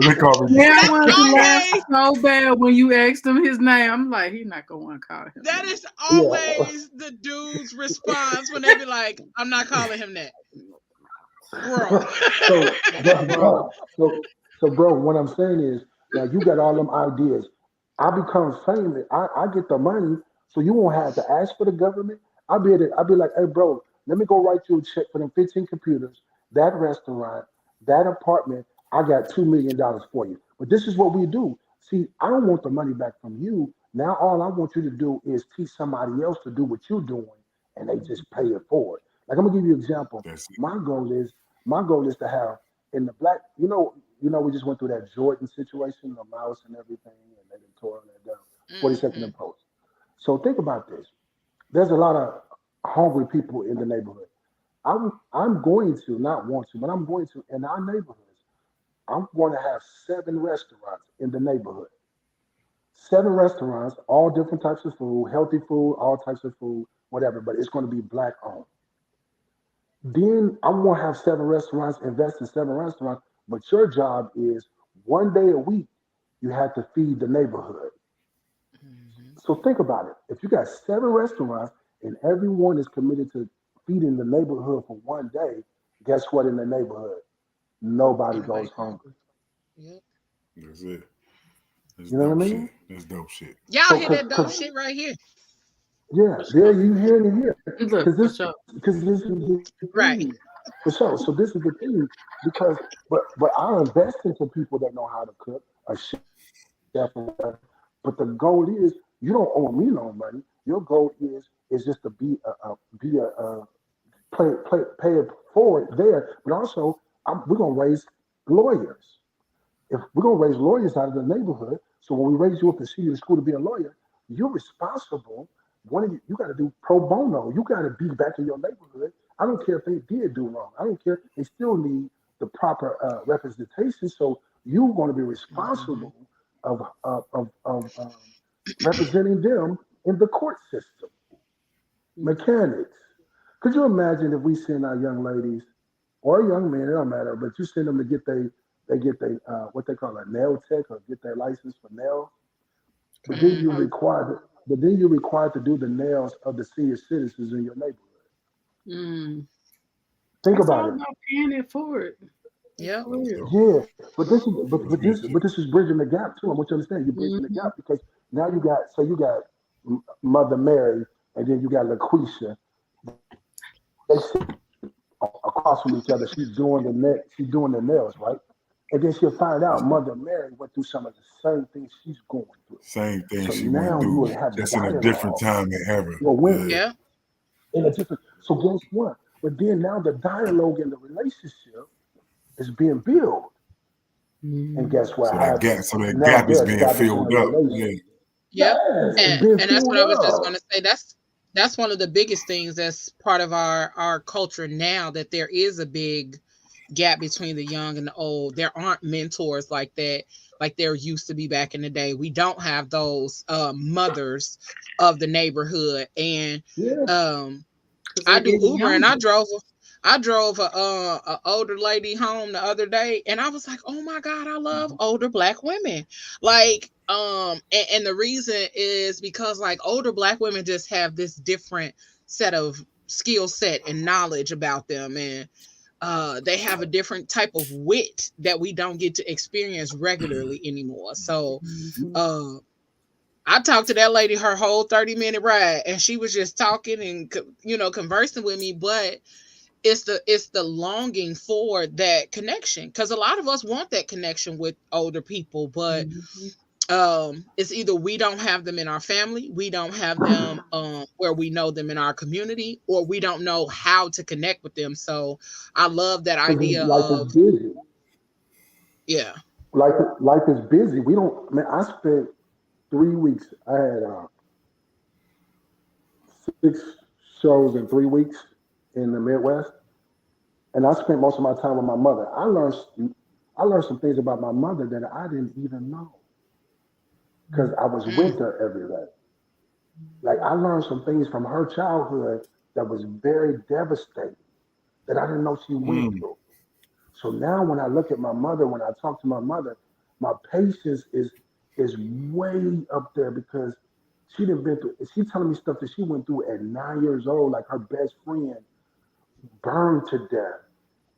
Speaker 4: They call me.
Speaker 3: Yeah, I wanted to laugh
Speaker 2: Always,
Speaker 3: so bad when you asked him his name. I'm like, he's not gonna want to call him.
Speaker 2: that is always the dude's response when they be like, I'm not calling him that. Bro.
Speaker 7: So, bro, what I'm saying is, now you got all them ideas. I become famous. I get the money, so you won't have to ask for the government. I'll be like, hey, bro, let me go write you a check for them 15 computers, that restaurant, that apartment. I got $2 million for you. But this is what we do. See, I don't want the money back from you. Now all I want you to do is teach somebody else to do what you're doing, and they just pay it forward. Like I'm gonna give you an example. My goal is to have in the black, we just went through that Jordan situation, the mouse and everything, and they done tore that down. 42nd and Post. So think about this. There's a lot of hungry people in the neighborhood. I'm going to not want to, but I'm going to in our neighborhoods. I'm going to have 7 restaurants in the neighborhood. 7 restaurants, all different types of food, healthy food, all types of food, whatever. But it's going to be black owned. Then I'm going to have 7 restaurants, invest in 7 restaurants. But your job is one day a week, you have to feed the neighborhood. So think about it. If you got 7 restaurants and everyone is committed to feeding the neighborhood for one day, guess what in the neighborhood? Nobody goes hungry.
Speaker 2: Yep.
Speaker 4: That's it. That's
Speaker 7: You know what I
Speaker 4: dope
Speaker 7: mean?
Speaker 4: shit. That's dope shit.
Speaker 2: Y'all
Speaker 7: So,
Speaker 2: hear that dope shit right here.
Speaker 7: yeah, there you hear it here.
Speaker 3: Look,
Speaker 7: Because
Speaker 3: for sure.
Speaker 7: this is the
Speaker 2: Right.
Speaker 7: thing. For sure. So this is the thing. Because but I invest into people that know how to cook, a chef or whatever. But the goal is you don't owe me no money. Your goal is just to be a pay it forward there. But also we're gonna raise lawyers. If we're gonna raise lawyers out of the neighborhood, so when we raise you up and send you to school to be a lawyer, you're responsible. One of you got to do pro bono. You got to be back in your neighborhood. I don't care if they did do wrong. I don't care. They still need the proper representation. So you're going to be responsible of representing them in the court system. Mechanics. Could you imagine if we send our young ladies or young men, it don't matter, but you send them to get they get they what they call a nail tech or get their license for nails, but then you're required to do the nails of the senior citizens in your neighborhood.
Speaker 3: Mm.
Speaker 7: Think
Speaker 3: It's
Speaker 7: about
Speaker 3: all
Speaker 7: it.
Speaker 3: about paying it forward.
Speaker 2: Yep.
Speaker 3: For real.
Speaker 7: Yeah, but this is
Speaker 4: That's good.
Speaker 7: this is bridging the gap too. I want you to understand you're bridging the
Speaker 3: Mhm.
Speaker 7: gap because now you got Mother Mary and then you got LaQuisha. They sit across from each other. She's doing the nails, right? And then she'll find out Mother Mary went through some of the same things she's going through.
Speaker 4: Same thing
Speaker 7: So
Speaker 4: she went
Speaker 7: now you
Speaker 4: through,
Speaker 7: would have
Speaker 4: just in a different
Speaker 7: dialogue.
Speaker 4: time in heaven.
Speaker 7: Well, when
Speaker 4: Yeah.
Speaker 2: Yeah.
Speaker 7: in a different. So guess what? But then now the dialogue in the relationship is being built, and guess what
Speaker 4: So
Speaker 7: happens?
Speaker 4: that
Speaker 7: Now
Speaker 4: gap is
Speaker 7: they're
Speaker 4: being
Speaker 7: establishing a
Speaker 4: filled up. Yeah.
Speaker 7: relationship.
Speaker 2: Yep.
Speaker 7: Yes, it's being
Speaker 2: And that's what
Speaker 7: filled
Speaker 2: I was just
Speaker 7: up.
Speaker 2: gonna say. That's one of the biggest things that's part of our culture now, that there is a big gap between the young and the old. There aren't mentors like that, like there used to be back in the day. We don't have those mothers of the neighborhood. And
Speaker 7: Yeah,
Speaker 2: I
Speaker 3: They're
Speaker 2: do
Speaker 3: getting
Speaker 2: Uber, and
Speaker 3: younger.
Speaker 2: I drove a older lady home the other day, and I was like, oh my God, I love older Black women. Like, and the reason is because like older Black women just have this different set of skill set and knowledge about them, and they have a different type of wit that we don't get to experience regularly anymore. So
Speaker 3: Mhm.
Speaker 2: uh I talked to that lady her whole 30-minute ride, and she was just talking and conversing with me. But it's the longing for that connection, because a lot of us want that connection with older people, but
Speaker 3: Mhm.
Speaker 2: it's either we don't have them in our family, we don't have them where we know them in our community, or we don't know how to connect with them. So I love that
Speaker 7: because
Speaker 2: idea
Speaker 7: life is
Speaker 2: of,
Speaker 7: busy.
Speaker 2: yeah.
Speaker 7: Life is busy. We don't. Man, I spent 3 weeks. I had 6 shows in 3 weeks in the Midwest, and I spent most of my time with my mother. I learned some things about my mother that I didn't even know because I was
Speaker 2: Mm,
Speaker 7: with her every day. Like I learned some things from her childhood that was very devastating that I didn't know she went
Speaker 4: Mm.
Speaker 7: through. So now when I look at my mother, when I talk to my mother, my patience is way up there because she didn't been through. She telling me stuff that she went through at 9 years old, like her best friend burned to death,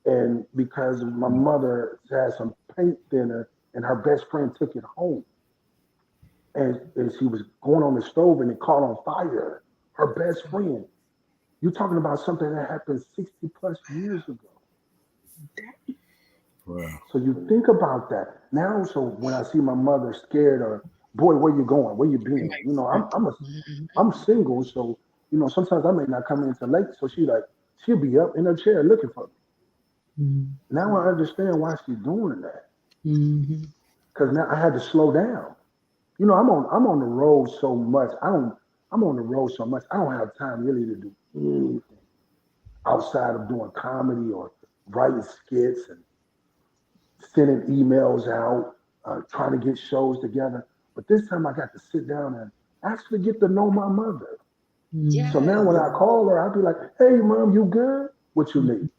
Speaker 7: and because my mother had some paint thinner, and her best friend took it home, and she was going on the stove and it caught on fire. Her best friend. You're talking about something that happened 60 plus years ago.
Speaker 4: Wow.
Speaker 7: So you think about that now. So when I see my mother scared, or boy, where you going? Where you
Speaker 3: It
Speaker 7: been? You
Speaker 3: makes
Speaker 7: know,
Speaker 3: sense.
Speaker 7: I'm single, so sometimes I may not come in till late. So she'll be up in her chair looking for me. Now I understand why she's doing that
Speaker 3: Mm-hmm.
Speaker 7: because now I had to slow down. I'm on the road so much. I'm on the road so much. I don't have time really to do anything outside of doing comedy or writing skits and sending emails out, trying to get shows together. But this time I got to sit down and actually get to know my mother. So now when
Speaker 2: yes.
Speaker 7: I call her, I'll be like, "Hey, mom, you good? What you need?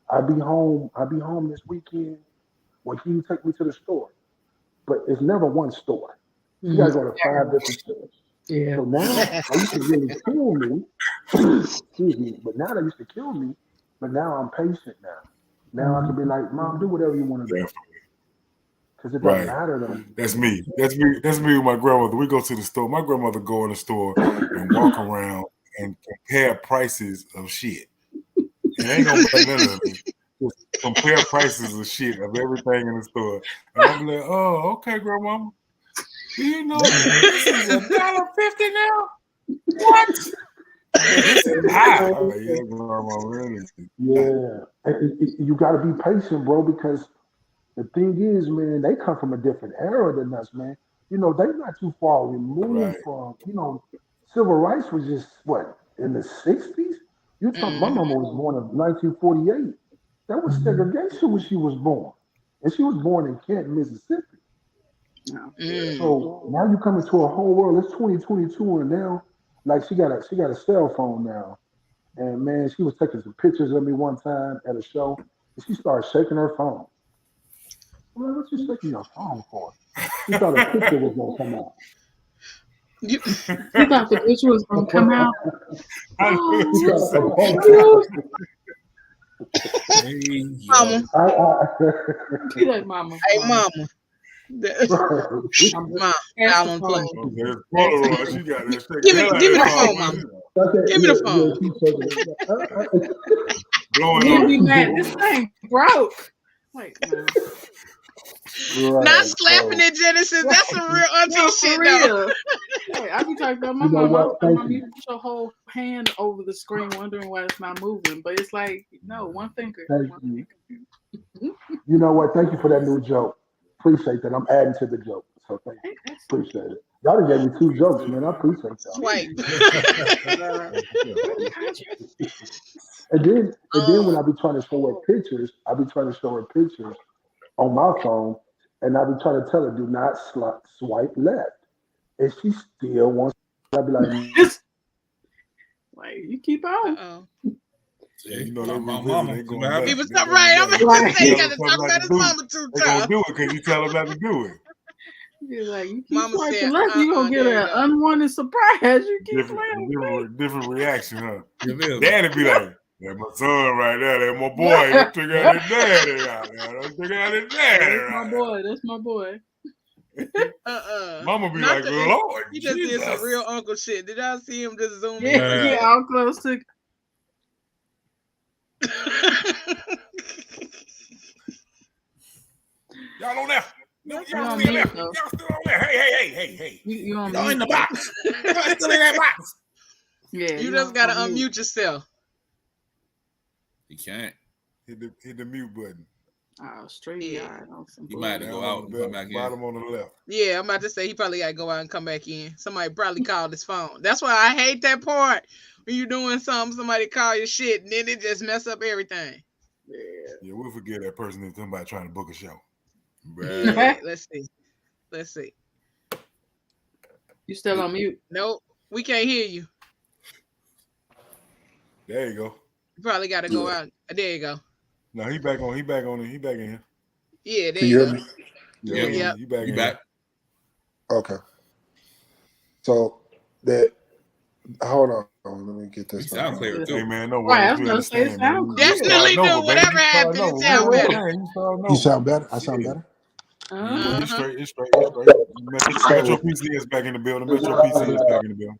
Speaker 7: I'll be home. I'll be home this weekend. Well, can you take me to the store?" But it's never one store. She got
Speaker 3: Mm-hmm.
Speaker 7: to go to 5 different stores.
Speaker 3: Yeah.
Speaker 7: So now that used to really kill me. Excuse me. But now that used to kill me. But now I'm patient now. Now I can be like, "Mom, do whatever you want to do."
Speaker 4: Definitely.
Speaker 7: because it doesn't matter to me.
Speaker 4: That's me. That's me with my grandmother. We go to the store. My grandmother go in the store and walk around and compare prices of shit. It ain't gonna be none of it. Just compare prices of shit of everything in the store. And I'm like, oh, okay, grandmama. Do you know this is $1.50 now? What? This is high. Yeah, grandma, really.
Speaker 7: Yeah. And you got to be patient, bro, because the thing is, man, they come from a different era than us, man. You know, they're not too far removed from, you know, civil rights was just, what, in the 60s? You talking, my mama was born in 1948. That was segregation when she was born. And she was born in Kent, Mississippi. So now you come into a whole world. It's 2022, and now, like, she got a cell phone now. And man, she was taking some pictures of me one time at a show, and she started shaking her phone. I'm like, what you shaking your phone for? She thought a picture was gonna come out.
Speaker 3: You thought the picture was gonna come out?
Speaker 2: Mama.
Speaker 3: Be like, mama.
Speaker 2: Hey, mama. Mom, y'all on play. Give me the phone, mama. Give me the phone.
Speaker 3: You'll be mad. This thing broke. Like,
Speaker 2: not slapping it, Genesis. That's some real auntie shit, though.
Speaker 3: Hey, I be talking about my mom. You put your whole hand over the screen, wondering why it's not moving. But it's like, no, one finger.
Speaker 7: You know what? Thank you for that new joke. Appreciate that. I'm adding to the joke. So thank you. Appreciate it. Y'all done gave me 2 jokes, man. I appreciate that.
Speaker 2: Right.
Speaker 7: And then when I be trying to show her pictures, on my phone, and I be trying to tell her, do not swipe left. And she still wants to. I be like,
Speaker 3: like, you keep on.
Speaker 4: Yeah, you know, my mama.
Speaker 2: He was so right. I'm going to say you got to talk about his mama too,
Speaker 4: They're going to do it because you tell them not to do it.
Speaker 3: You're like, you keep swiping left, you're going to get an unwanted surprise. You keep
Speaker 4: different reaction, huh? Daddy be like, that's my son right there. That's my boy. He took out his daddy out there.
Speaker 3: That's my boy.
Speaker 4: Mama be like, Lord,
Speaker 2: he just did some real uncle shit. Did y'all see him just zoom in?
Speaker 3: Yeah, all close to.
Speaker 4: Y'all on there? Y'all still on there? Y'all still on there? Hey. Y'all in the box. Y'all still in that box.
Speaker 3: Yeah.
Speaker 2: You just gotta unmute yourself.
Speaker 5: You can't.
Speaker 4: Hit the mute button.
Speaker 3: Oh, straight. Yeah.
Speaker 5: You might have to go out and come back in.
Speaker 4: Bottom on the left.
Speaker 2: Yeah, I'm about to say he probably got to go out and come back in. Somebody probably called his phone. That's why I hate that part. When you're doing something, somebody call your shit, and then it just mess up everything.
Speaker 4: Yeah, we'll forget that person is somebody trying to book a show.
Speaker 2: Yeah, let's see.
Speaker 3: You still on mute?
Speaker 2: Nope, we can't hear you.
Speaker 4: There you go.
Speaker 2: You probably got to go out. There you go.
Speaker 4: No, he back in here.
Speaker 2: Yeah, there you go.
Speaker 4: Yeah, you back in here.
Speaker 8: Okay. So that. Hold on. Let me get this.
Speaker 5: Sound clear too.
Speaker 4: Hey man, no
Speaker 3: worries.
Speaker 2: Definitely do. Whatever happened, it sound better.
Speaker 8: You sound better. I sound better.
Speaker 4: It's straight. Metro PC is back in the building. Metro PC is back in the building.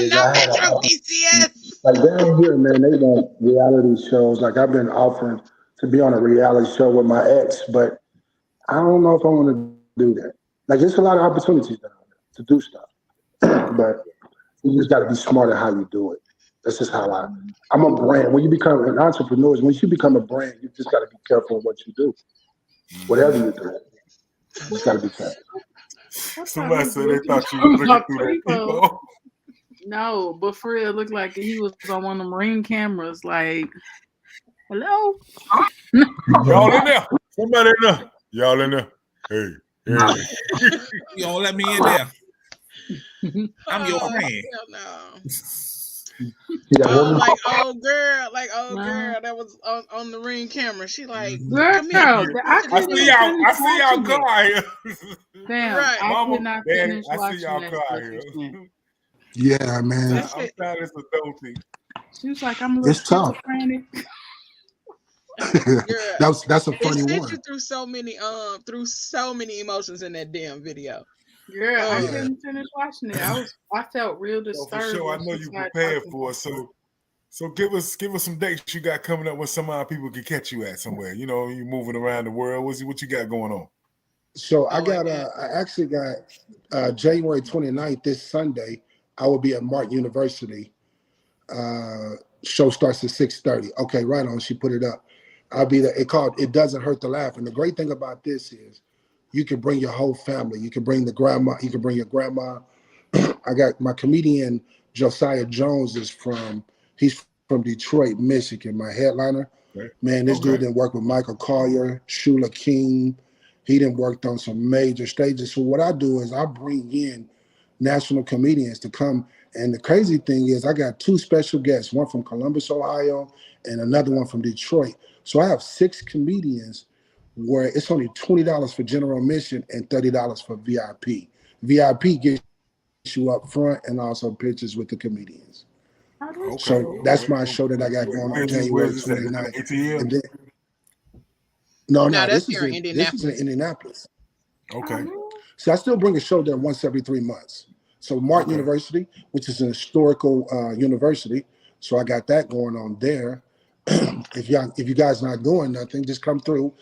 Speaker 2: Not Metro PCS.
Speaker 7: Like down here, man, they want reality shows. Like I've been offering to be on a reality show with my ex, but I don't know if I want to do that. Like there's a lot of opportunities down there to do stuff, but you just got to be smart at how you do it. That's just how I'm a brand. When you become an entrepreneur, when you become a brand, you just got to be careful of what you do. Whatever you do, you just got to be careful.
Speaker 4: Somebody said they thought you were looking through that people.
Speaker 3: No, but for real, it looked like he was on one of them Ring cameras. Like, hello?
Speaker 4: Y'all in there? Somebody in there? Y'all in there? Hey.
Speaker 5: You don't let me in there. I'm your friend.
Speaker 2: Like old girl that was on the Ring camera. She like,
Speaker 3: girl,
Speaker 4: I see y'all car here.
Speaker 3: Damn,
Speaker 2: right.
Speaker 3: I could not finish
Speaker 4: I see y'all
Speaker 3: watching
Speaker 4: car
Speaker 3: that
Speaker 4: here.
Speaker 8: Yeah, man.
Speaker 4: I'm tired of this adult thing.
Speaker 3: She was like, I'm a little schizophrenic.
Speaker 8: That's a funny
Speaker 2: it sent
Speaker 8: one.
Speaker 2: you through so many emotions in that damn video.
Speaker 3: Girl, I
Speaker 8: Yeah.
Speaker 3: couldn't finish watching it. I felt real
Speaker 4: So
Speaker 3: disturbed.
Speaker 4: for sure, I
Speaker 3: when
Speaker 4: know
Speaker 3: she
Speaker 4: you
Speaker 3: started
Speaker 4: prepared
Speaker 3: talking
Speaker 4: for it. So give us some dates you got coming up where some people can catch you at somewhere. You know, you moving around the world. What you got going on?
Speaker 8: So I
Speaker 2: like
Speaker 8: got I actually got January 29th, this Sunday. I will be at Martin University. Show starts at 6:30. Okay, right on. She put it up. I'll be there. It Doesn't Hurt to Laugh. And the great thing about this is you can bring your whole family. You can bring the grandma. You can bring your grandma. I got my comedian Josiah Jones he's from Detroit, Michigan. My headliner.
Speaker 4: Okay.
Speaker 8: Man, this dude didn't work with Michael Collier, Shula King. He didn't work on some major stages. So what I do is I bring in national comedians to come. And the crazy thing is I got two special guests, one from Columbus, Ohio, and another one from Detroit. So I have 6 comedians where it's only $20 for general admission and $30 for VIP. VIP gets you up front and also pictures with the comedians.
Speaker 3: Okay.
Speaker 8: So that's my show that I got going on January 29th. And then, no, this is in Indianapolis.
Speaker 4: Okay.
Speaker 8: So I still bring a show there once every 3 months. So Martin University, which is an historical university, so I got that going on there. If you guys not doing nothing, just come through.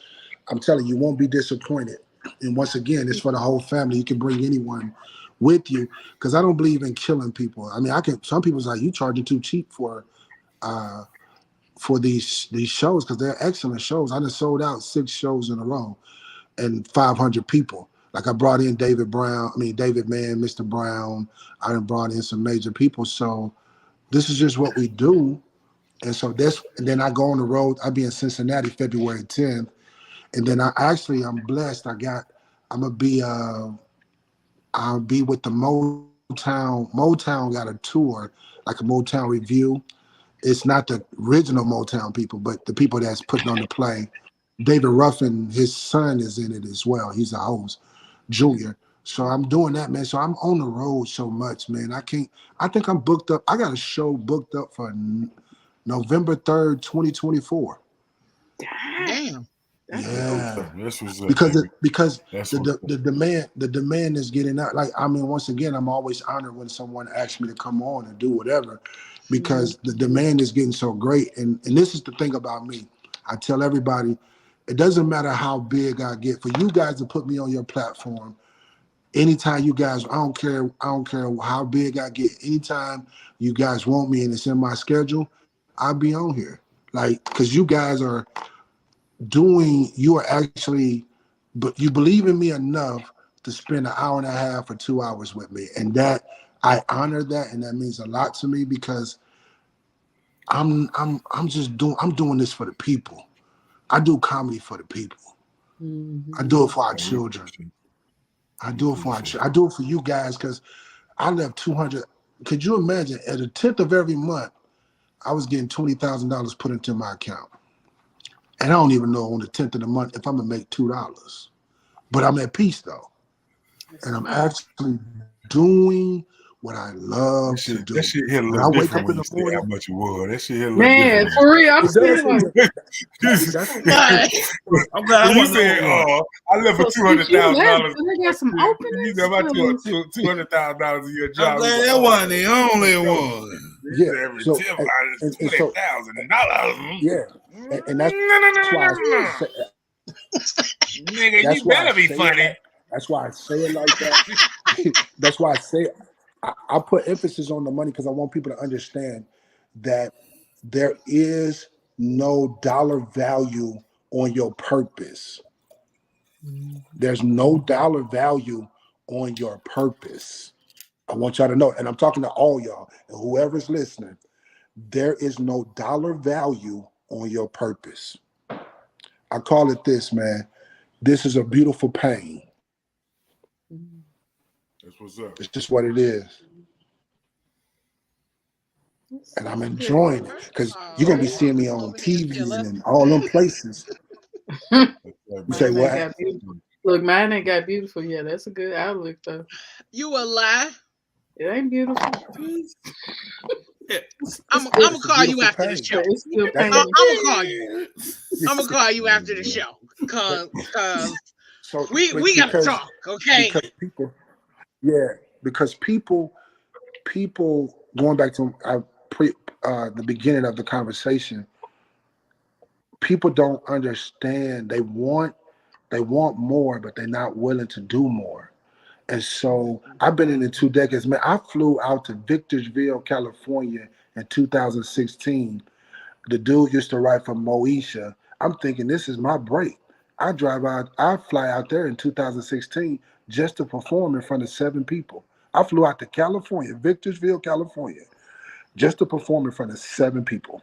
Speaker 8: I'm telling you, won't be disappointed. And once again, it's for the whole family. You can bring anyone with you because I don't believe in killing people. I mean, some people's like, you charging too cheap for these shows because they're excellent shows. I just sold out 6 shows in a row and 500 people. Like I brought in David Mann, Mr. Brown. I done brought in some major people. So this is just what we do. And so and then I go on the road. I'll be in Cincinnati February 10th. And then I'm blessed. I'll be with the Motown. Motown got a tour, like a Motown review. It's not the original Motown people, but the people that's putting on the play. David Ruffin, his son is in it as well. He's a host, Junior. So I'm doing that, man. So I'm on the road so much, man. I think I'm booked up. I got a show booked up for November 3rd, 2024.
Speaker 2: Damn.
Speaker 8: Yeah,
Speaker 4: this was
Speaker 8: because the demand is getting out. Like, I mean, once again, I'm always honored when someone asks me to come on and do whatever, because the demand is getting so great. And this is the thing about me. I tell everybody, it doesn't matter how big I get. For you guys to put me on your platform, anytime you guys, I don't care how big I get. Anytime you guys want me and it's in my schedule, I'll be on here. Like, because you guys are actually, but you believe in me enough to spend an hour and a half or 2 hours with me, and that I honor that, and that means a lot to me because I'm doing this for the people. I do comedy for the people. I do it for our children. I do it for you guys because I left 200. Could you imagine at the 10th of every month, I was getting $20,000 put into my account. And I don't even know on the 10th of the month if I'm gonna make $2. But I'm at peace though. And I'm actually doing what I love to do.
Speaker 4: That shit hit a
Speaker 8: when
Speaker 4: little
Speaker 8: I wake
Speaker 4: different
Speaker 8: up
Speaker 4: when
Speaker 8: in
Speaker 4: you
Speaker 8: the
Speaker 4: say
Speaker 8: morning,
Speaker 4: how much you were. That shit hit a little
Speaker 3: Man,
Speaker 4: different.
Speaker 3: for real, I'm still like,
Speaker 5: I'm glad I
Speaker 4: You
Speaker 5: wasn't
Speaker 4: said, I left for $200,000.
Speaker 3: I got some openings.
Speaker 4: You got $200,000 a year job.
Speaker 5: I'm glad that wasn't the only one.
Speaker 8: Yeah.
Speaker 4: Every
Speaker 8: So,
Speaker 4: tip
Speaker 8: and
Speaker 4: is
Speaker 8: so,
Speaker 4: $20,000.
Speaker 8: yeah. And that's why I say,
Speaker 4: nigga, you better be funny.
Speaker 8: That's why I say it like that. That's why I say I put emphasis on the money because I want people to understand that there is no dollar value on your purpose. There's no dollar value on your purpose. I want y'all to know, and I'm talking to all y'all and whoever's listening, there is no dollar value on your purpose. I call it this, man. This is a beautiful pain.
Speaker 4: That's what's up.
Speaker 8: It's just what it is. And I'm enjoying it because you're going to be seeing me on TV and all them places. You say what?
Speaker 3: Look, mine ain't got beautiful yet. That's a good outlook, though.
Speaker 2: You a lie.
Speaker 3: It ain't beautiful.
Speaker 2: I'm gonna call you after the show.
Speaker 3: It's still
Speaker 2: I'm
Speaker 3: painful.
Speaker 2: gonna call you. I'm gonna call you after the show, cause
Speaker 8: So
Speaker 2: we gotta talk, okay?
Speaker 8: Because people going back to the beginning of the conversation, people don't understand. They want more, but they're not willing to do more. And so I've been in it 2 decades. Man, I flew out to Victorville, California in 2016. The dude used to write for Moesha. I'm thinking this is my break. I fly out there in 2016 just to perform in front of 7 people. I flew out to California, Victorville, California, just to perform in front of 7 people.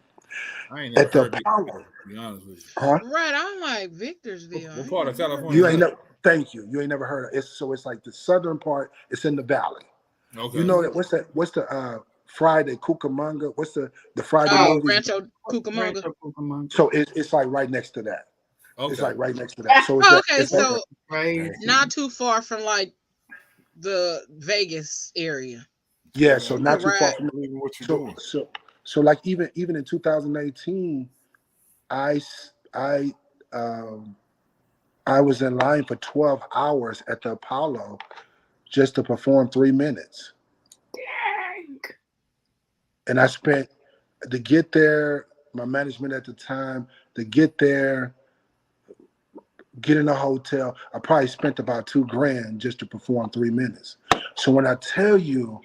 Speaker 5: I ain't never
Speaker 8: At the
Speaker 5: heard
Speaker 8: Apollo.
Speaker 5: To be honest with you.
Speaker 8: Huh?
Speaker 2: Right, I'm like Victorville.
Speaker 5: What part of California?
Speaker 8: You ain't never. Thank you. You ain't never heard of it. So it's like the southern part. It's in the valley.
Speaker 5: Okay.
Speaker 8: You know that? What's the Friday Cucamonga? What's the Friday movie?
Speaker 2: Rancho Cucamonga.
Speaker 8: So it's like right next to that.
Speaker 5: Okay.
Speaker 8: It's like right next to that. So
Speaker 2: not too far from like the Vegas area.
Speaker 8: Yeah, so not too far from
Speaker 5: what you're doing.
Speaker 8: So like even in 2018, I was in line for 12 hours at the Apollo just to perform 3 minutes.
Speaker 3: Dang.
Speaker 8: And I spent to get there, my management at the time, to get there, get in a hotel, I probably spent about $2,000 just to perform 3 minutes. So when I tell you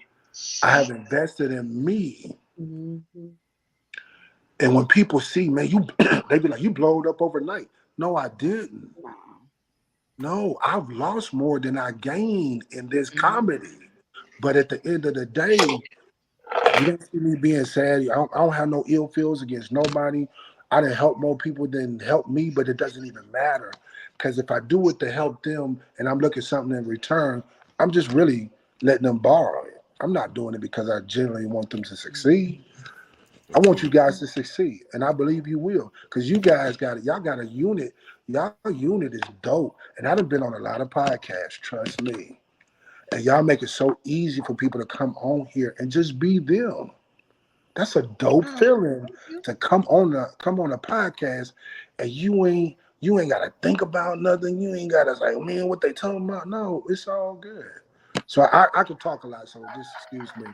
Speaker 8: I have invested in me,
Speaker 3: Mm-hmm.
Speaker 8: and when people see, man, they be like, you blowed up overnight. No, I didn't. No, I've lost more than I gained in this comedy. But at the end of the day, you don't see me being sad. I don't have no ill feels against nobody. I didn't help more people than help me, but it doesn't even matter. Because if I do it to help them and I'm looking something in return, I'm just really letting them borrow it. I'm not doing it because I genuinely want them to succeed. I want you guys to succeed, and I believe you will, because you guys got it. Y'all got a unit. Y'all unit is dope, and I've been on a lot of podcasts. Trust me, and y'all make it so easy for people to come on here and just be them. That's a dope feeling to come on a podcast, and you ain't got to think about nothing. You ain't got to say, man, what they talking about. No, it's all good. So I could talk a lot, so just excuse me.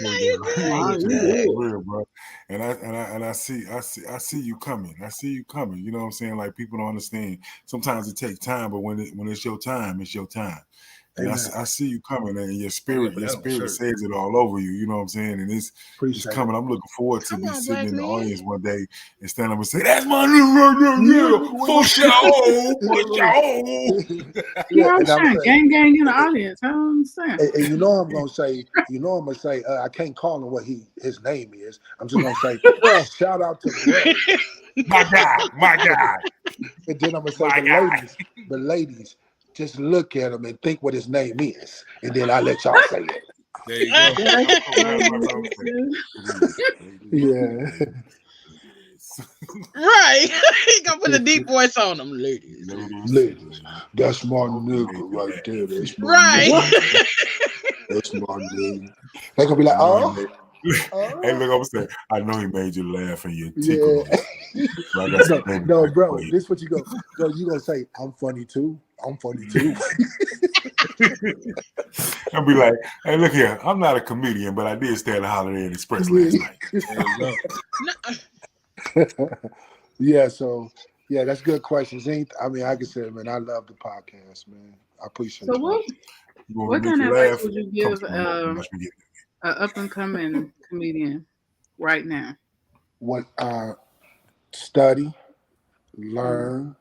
Speaker 4: Real, bro. And I see you coming. I see you coming. You know what I'm saying? Like, people don't understand. Sometimes it takes time, but when it's your time, it's your time. And I see you coming, and your spirit says it all over you. You know what I'm saying? And it's coming. I'm looking forward to be sitting in the audience one day and stand up and say, "That's my new for sure."
Speaker 3: Yeah, I'm saying, gang in the audience. I don't understand.
Speaker 8: And you know I'm gonna say, I can't call him what his name is. I'm just gonna say, shout out to Greg.
Speaker 4: my guy.
Speaker 8: And then I'm gonna say, the ladies, just look at him and think what his name is, and then I let y'all say it.
Speaker 5: There you go.
Speaker 8: Yeah.
Speaker 2: Right. He gonna put a deep voice on them, ladies.
Speaker 8: That's my nigga right there. That's my
Speaker 2: nigga.
Speaker 8: That's my nigga. They gonna be like, oh.
Speaker 4: Hey, look, I'm saying, I know he made you laugh and you tickled.
Speaker 8: Yeah. No, bro, this is what you go. No, you gonna say, I'm funny too. I'm funny too.
Speaker 4: I'll be like, hey, look here, I'm not a comedian, but I did stay at the Holiday Inn Express last night.
Speaker 8: Yeah, so that's good questions. I mean, I can say, man, I love the podcast, man. I appreciate it.
Speaker 3: So what kind of advice would you give an up and coming comedian right now?
Speaker 8: What study, learn,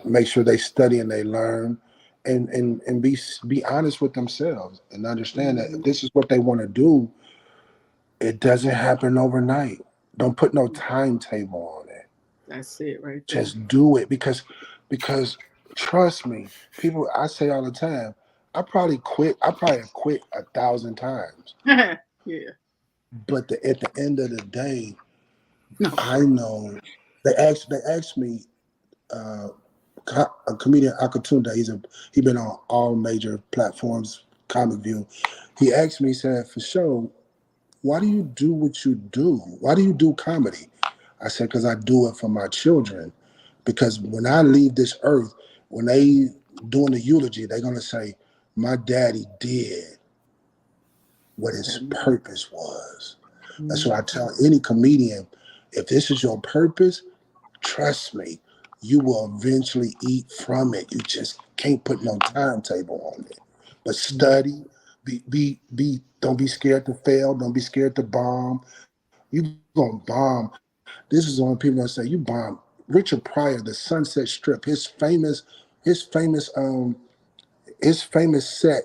Speaker 8: make sure they study and they learn, and be honest with themselves and understand that if this is what they want to do, it doesn't happen overnight. Don't put no timetable on it.
Speaker 3: That's it right there.
Speaker 8: Just do it because trust me, people, I say all the time, I probably quit 1,000 times.
Speaker 3: Yeah.
Speaker 8: But at the end of the day, I know they asked me comedian Akatunda. He been on all major platforms, Comic View. He asked me, he said, for sure, why do you do what you do? Why do you do comedy? I said, because I do it for my children. Because when I leave this earth, when they doing the eulogy, they're gonna say, my daddy did what his purpose was. That's what I tell any comedian. If this is your purpose, trust me, you will eventually eat from it. You just can't put no timetable on it. But study, don't be scared to fail, don't be scared to bomb. You gonna bomb. This is when people gonna say you bomb. Richard Pryor, the Sunset Strip, his famous set,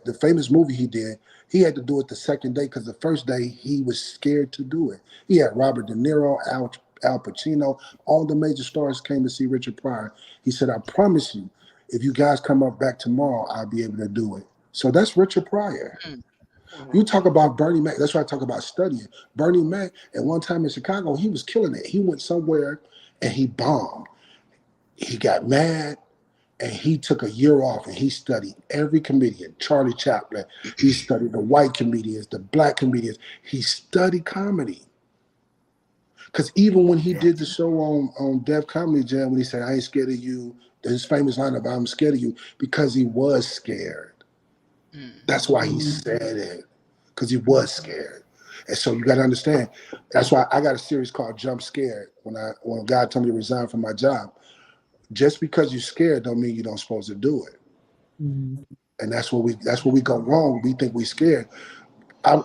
Speaker 8: the famous movie he did, he had to do it the second day because the first day he was scared to do it. He had Robert De Niro, Al Pacino, all the major stars came to see Richard Pryor. He said, I promise you, if you guys come up back tomorrow, I'll be able to do it. So that's Richard Pryor. You talk about Bernie Mac, that's why I talk about studying. Bernie Mac, at one time in Chicago, he was killing it. He went somewhere and he bombed. He got mad. And he took a year off and he studied every comedian, Charlie Chaplin. He studied the white comedians, the black comedians. He studied comedy. Because even when he did the show on Def Comedy Jam, when he said, I ain't scared of you, his famous line about I'm scared of you, because he was scared. That's why he said it, because he was scared. And so you got to understand, that's why I got a series called Jump Scared. When God told me to resign from my job, just because you're scared don't mean you don't supposed to do it. And that's where we go wrong. We think we're scared. I'm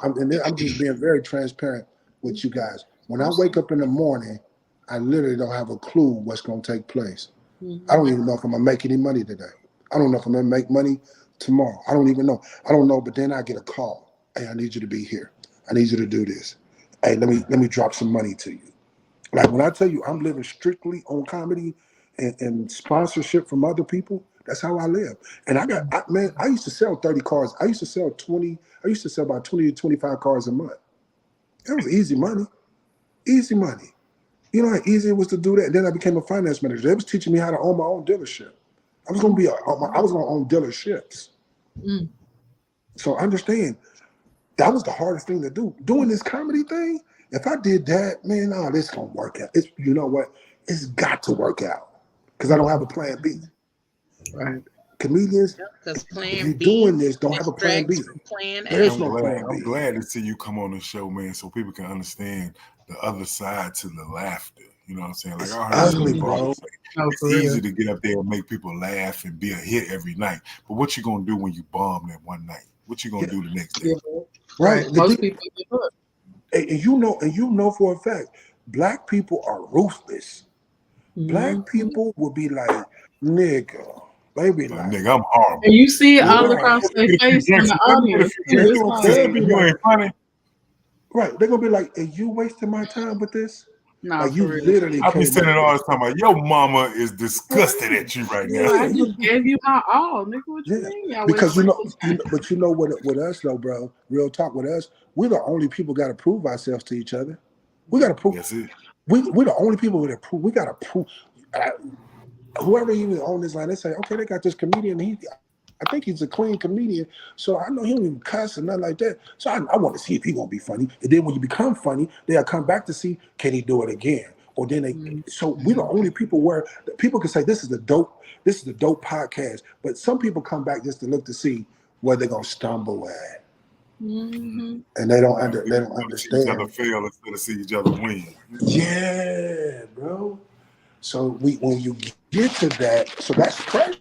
Speaker 8: just being very transparent with you guys. When I wake up in the morning, I literally don't have a clue what's going to take place. I don't even know if I'm going to make any money today. I don't know if I'm going to make money tomorrow. I don't even know. I don't know, but then I get a call. Hey, I need you to be here. I need you to do this. Hey, let me drop some money to you. Like when I tell you I'm living strictly on comedy and sponsorship from other people, that's how I live. And I used to sell 30 cars. I used to sell about 20 to 25 cars a month. That was easy money. Easy money. You know how easy it was to do that? And then I became a finance manager. They was teaching me how to own my own dealership. I was going to own dealerships. So understand, that was the hardest thing to do. Doing this comedy thing, if I did that, man, this gonna work out. You know what? It's got to work out because I don't have a plan B. Right? Comedians, if you're doing this, don't have a plan B. There's no plan B.
Speaker 4: I'm glad to see you come on the show, man, so people can understand the other side to the laughter. You know what I'm saying? Like I heard ugly, bro. It's easy to get up there and make people laugh and be a hit every night. But what you gonna do when you bomb that one night? What you gonna do the next day?
Speaker 8: Right. Most people do it. And you know for a fact, black people are ruthless. Black people will be like, nigga. They be like,
Speaker 4: nigga, I'm horrible.
Speaker 3: And you see it all across their face in the audience.
Speaker 4: You ain't funny.
Speaker 8: Right. They're gonna be like, are you wasting my time with this?
Speaker 3: No,
Speaker 8: like you literally
Speaker 4: I be saying it all the time. Like, your mama is disgusted at you right now.
Speaker 3: I just gave you my all, nigga. What you mean?
Speaker 8: Because but you know what with us though, bro. Real talk with us, we're the only people got to prove ourselves to each other. We got to prove.
Speaker 4: That's it.
Speaker 8: We're the only people that prove. We got to prove. Whoever even on this line, they say, okay, they got this comedian. I think he's a clean comedian, so I know he don't even cuss and nothing like that. So I want to see if he's gonna be funny. And then when you become funny, they'll come back to see can he do it again. Or then they. So we're the only people where people can say this is a dope podcast, but some people come back just to look to see where they're gonna stumble at. And they don't understand.
Speaker 4: See each other fail instead of see each other win.
Speaker 8: Yeah, bro. So when you get to that, so that's pressure.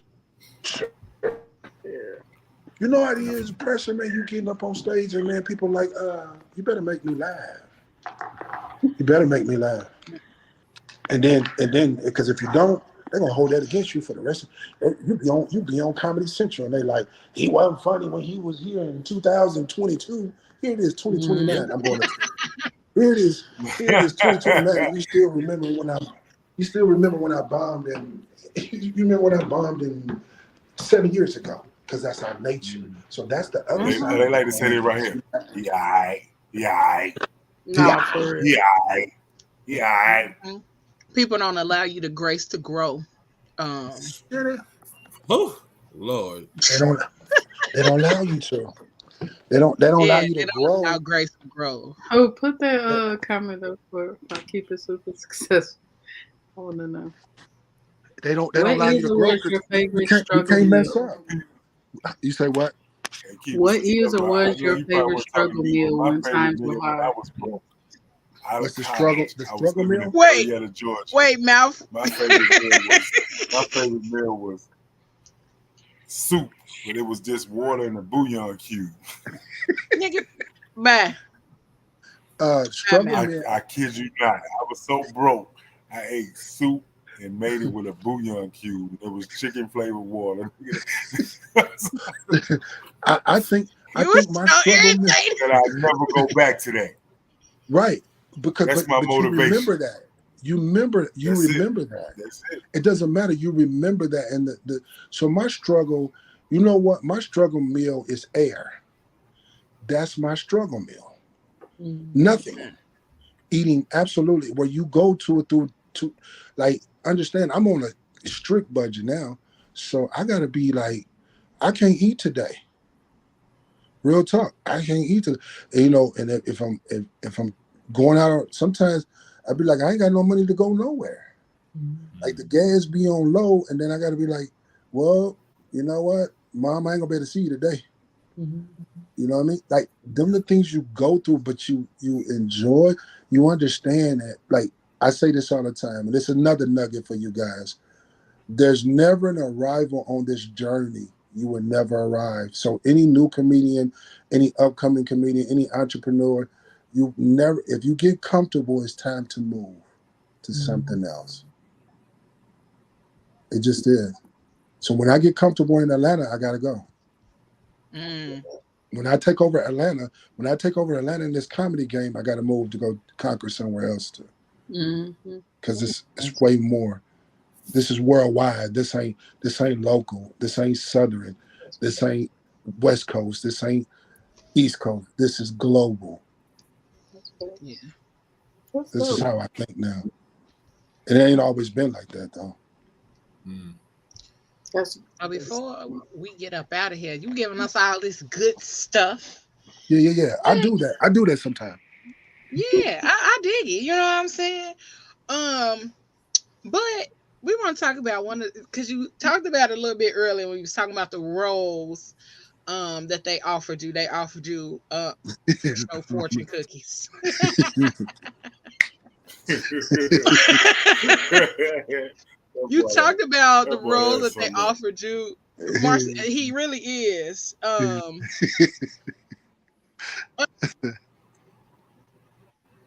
Speaker 8: You know how it is, pressure, man. You getting up on stage and man, people like, you better make me laugh. You better make me laugh. And then, because if you don't, they're gonna hold that against you for the rest of you be on Comedy Central, and they like, he wasn't funny when he was here in 2022. Here it is, 2029. I'm going to. Here it is, 2029. You still remember when I bombed and you remember when I bombed in 7 years ago. Because that's our nature. So that's the other side.
Speaker 4: They like to say it right here. Yeah.
Speaker 2: People don't allow you the grace to grow.
Speaker 5: Oh Lord,
Speaker 8: they don't allow you to. They don't allow you to grow.
Speaker 2: Allow grace to grow.
Speaker 3: Oh, put that comment up for if I keep it super successful. I want to know.
Speaker 8: They don't allow you to grow.
Speaker 3: Your favorite
Speaker 8: You
Speaker 3: struggle
Speaker 8: can't
Speaker 3: meal?
Speaker 8: mess up. You say what?
Speaker 3: What is or was your favorite struggle meal when times were hard?
Speaker 8: What's the struggle? The struggle meal?
Speaker 2: Wait, mouth.
Speaker 4: My favorite meal was soup, but it was just water and a bouillon cube.
Speaker 2: Nigga, man.
Speaker 8: Struggle meal.
Speaker 4: I kid you not. I was so broke. I ate soup and made it with a bouillon cube. It was chicken flavored water.
Speaker 8: I think my struggle meal.
Speaker 4: And I'll never go back to that.
Speaker 8: Right. Because
Speaker 4: that's my motivation.
Speaker 8: You remember that. You remember that.
Speaker 4: That's it.
Speaker 8: It doesn't matter. You remember that. And so my struggle, you know what? My struggle meal is air. That's my struggle meal. Nothing. Eating absolutely. Where you go to it through like understand I'm on a strict budget now. So I gotta be like, I can't eat today. Real talk. I can't eat today. You know, and if I'm going out, sometimes I'd be like, I ain't got no money to go nowhere. Like the gas be on low, and then I got to be like, well, you know what, Mom, I ain't gonna be able to see you today. You know what I mean? Like them the things you go through, but you enjoy. You understand that. Like I say this all the time, and it's another nugget for you guys. There's never an arrival on this journey. You will never arrive. So any new comedian, any upcoming comedian, any entrepreneur. If you get comfortable, it's time to move to something else. It just is. So when I get comfortable in Atlanta, I gotta go. When I take over Atlanta in this comedy game, I gotta move to go conquer somewhere else too. Because it's way more. This is worldwide. This ain't local. This ain't Southern. This ain't West Coast. This ain't East Coast. This is global.
Speaker 2: Yeah.
Speaker 8: This is how I think now. It ain't always been like that though.
Speaker 2: Before we get up out of here, you giving us all this good stuff.
Speaker 8: Yeah. I do that sometimes.
Speaker 2: Yeah, I dig it. You know what I'm saying? But we want to talk about because you talked about it a little bit earlier when you was talking about the roles that they offered you. They offered you show fortune cookies. You talked about the roles that they offered you. Marcy, he really is.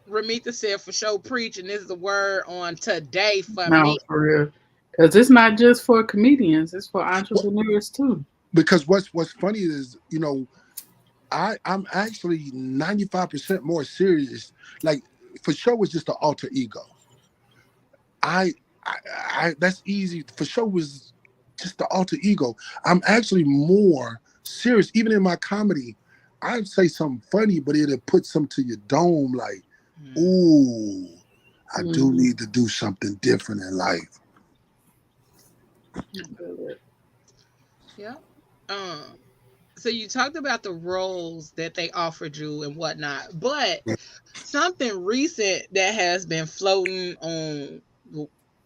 Speaker 2: Ramita said for show preaching is the word on today for me.
Speaker 3: For real. Because it's not just for comedians, it's for entrepreneurs too.
Speaker 8: Because what's funny is, you know, I'm actually 95% more serious. Like for show is just an alter ego. I that's easy. For show was just the alter ego. I'm actually more serious. Even in my comedy, I'd say something funny, but it'll put some to your dome like, ooh, I do need to do something different in life.
Speaker 2: Yeah. So you talked about the roles that they offered you and whatnot, but something recent that has been floating on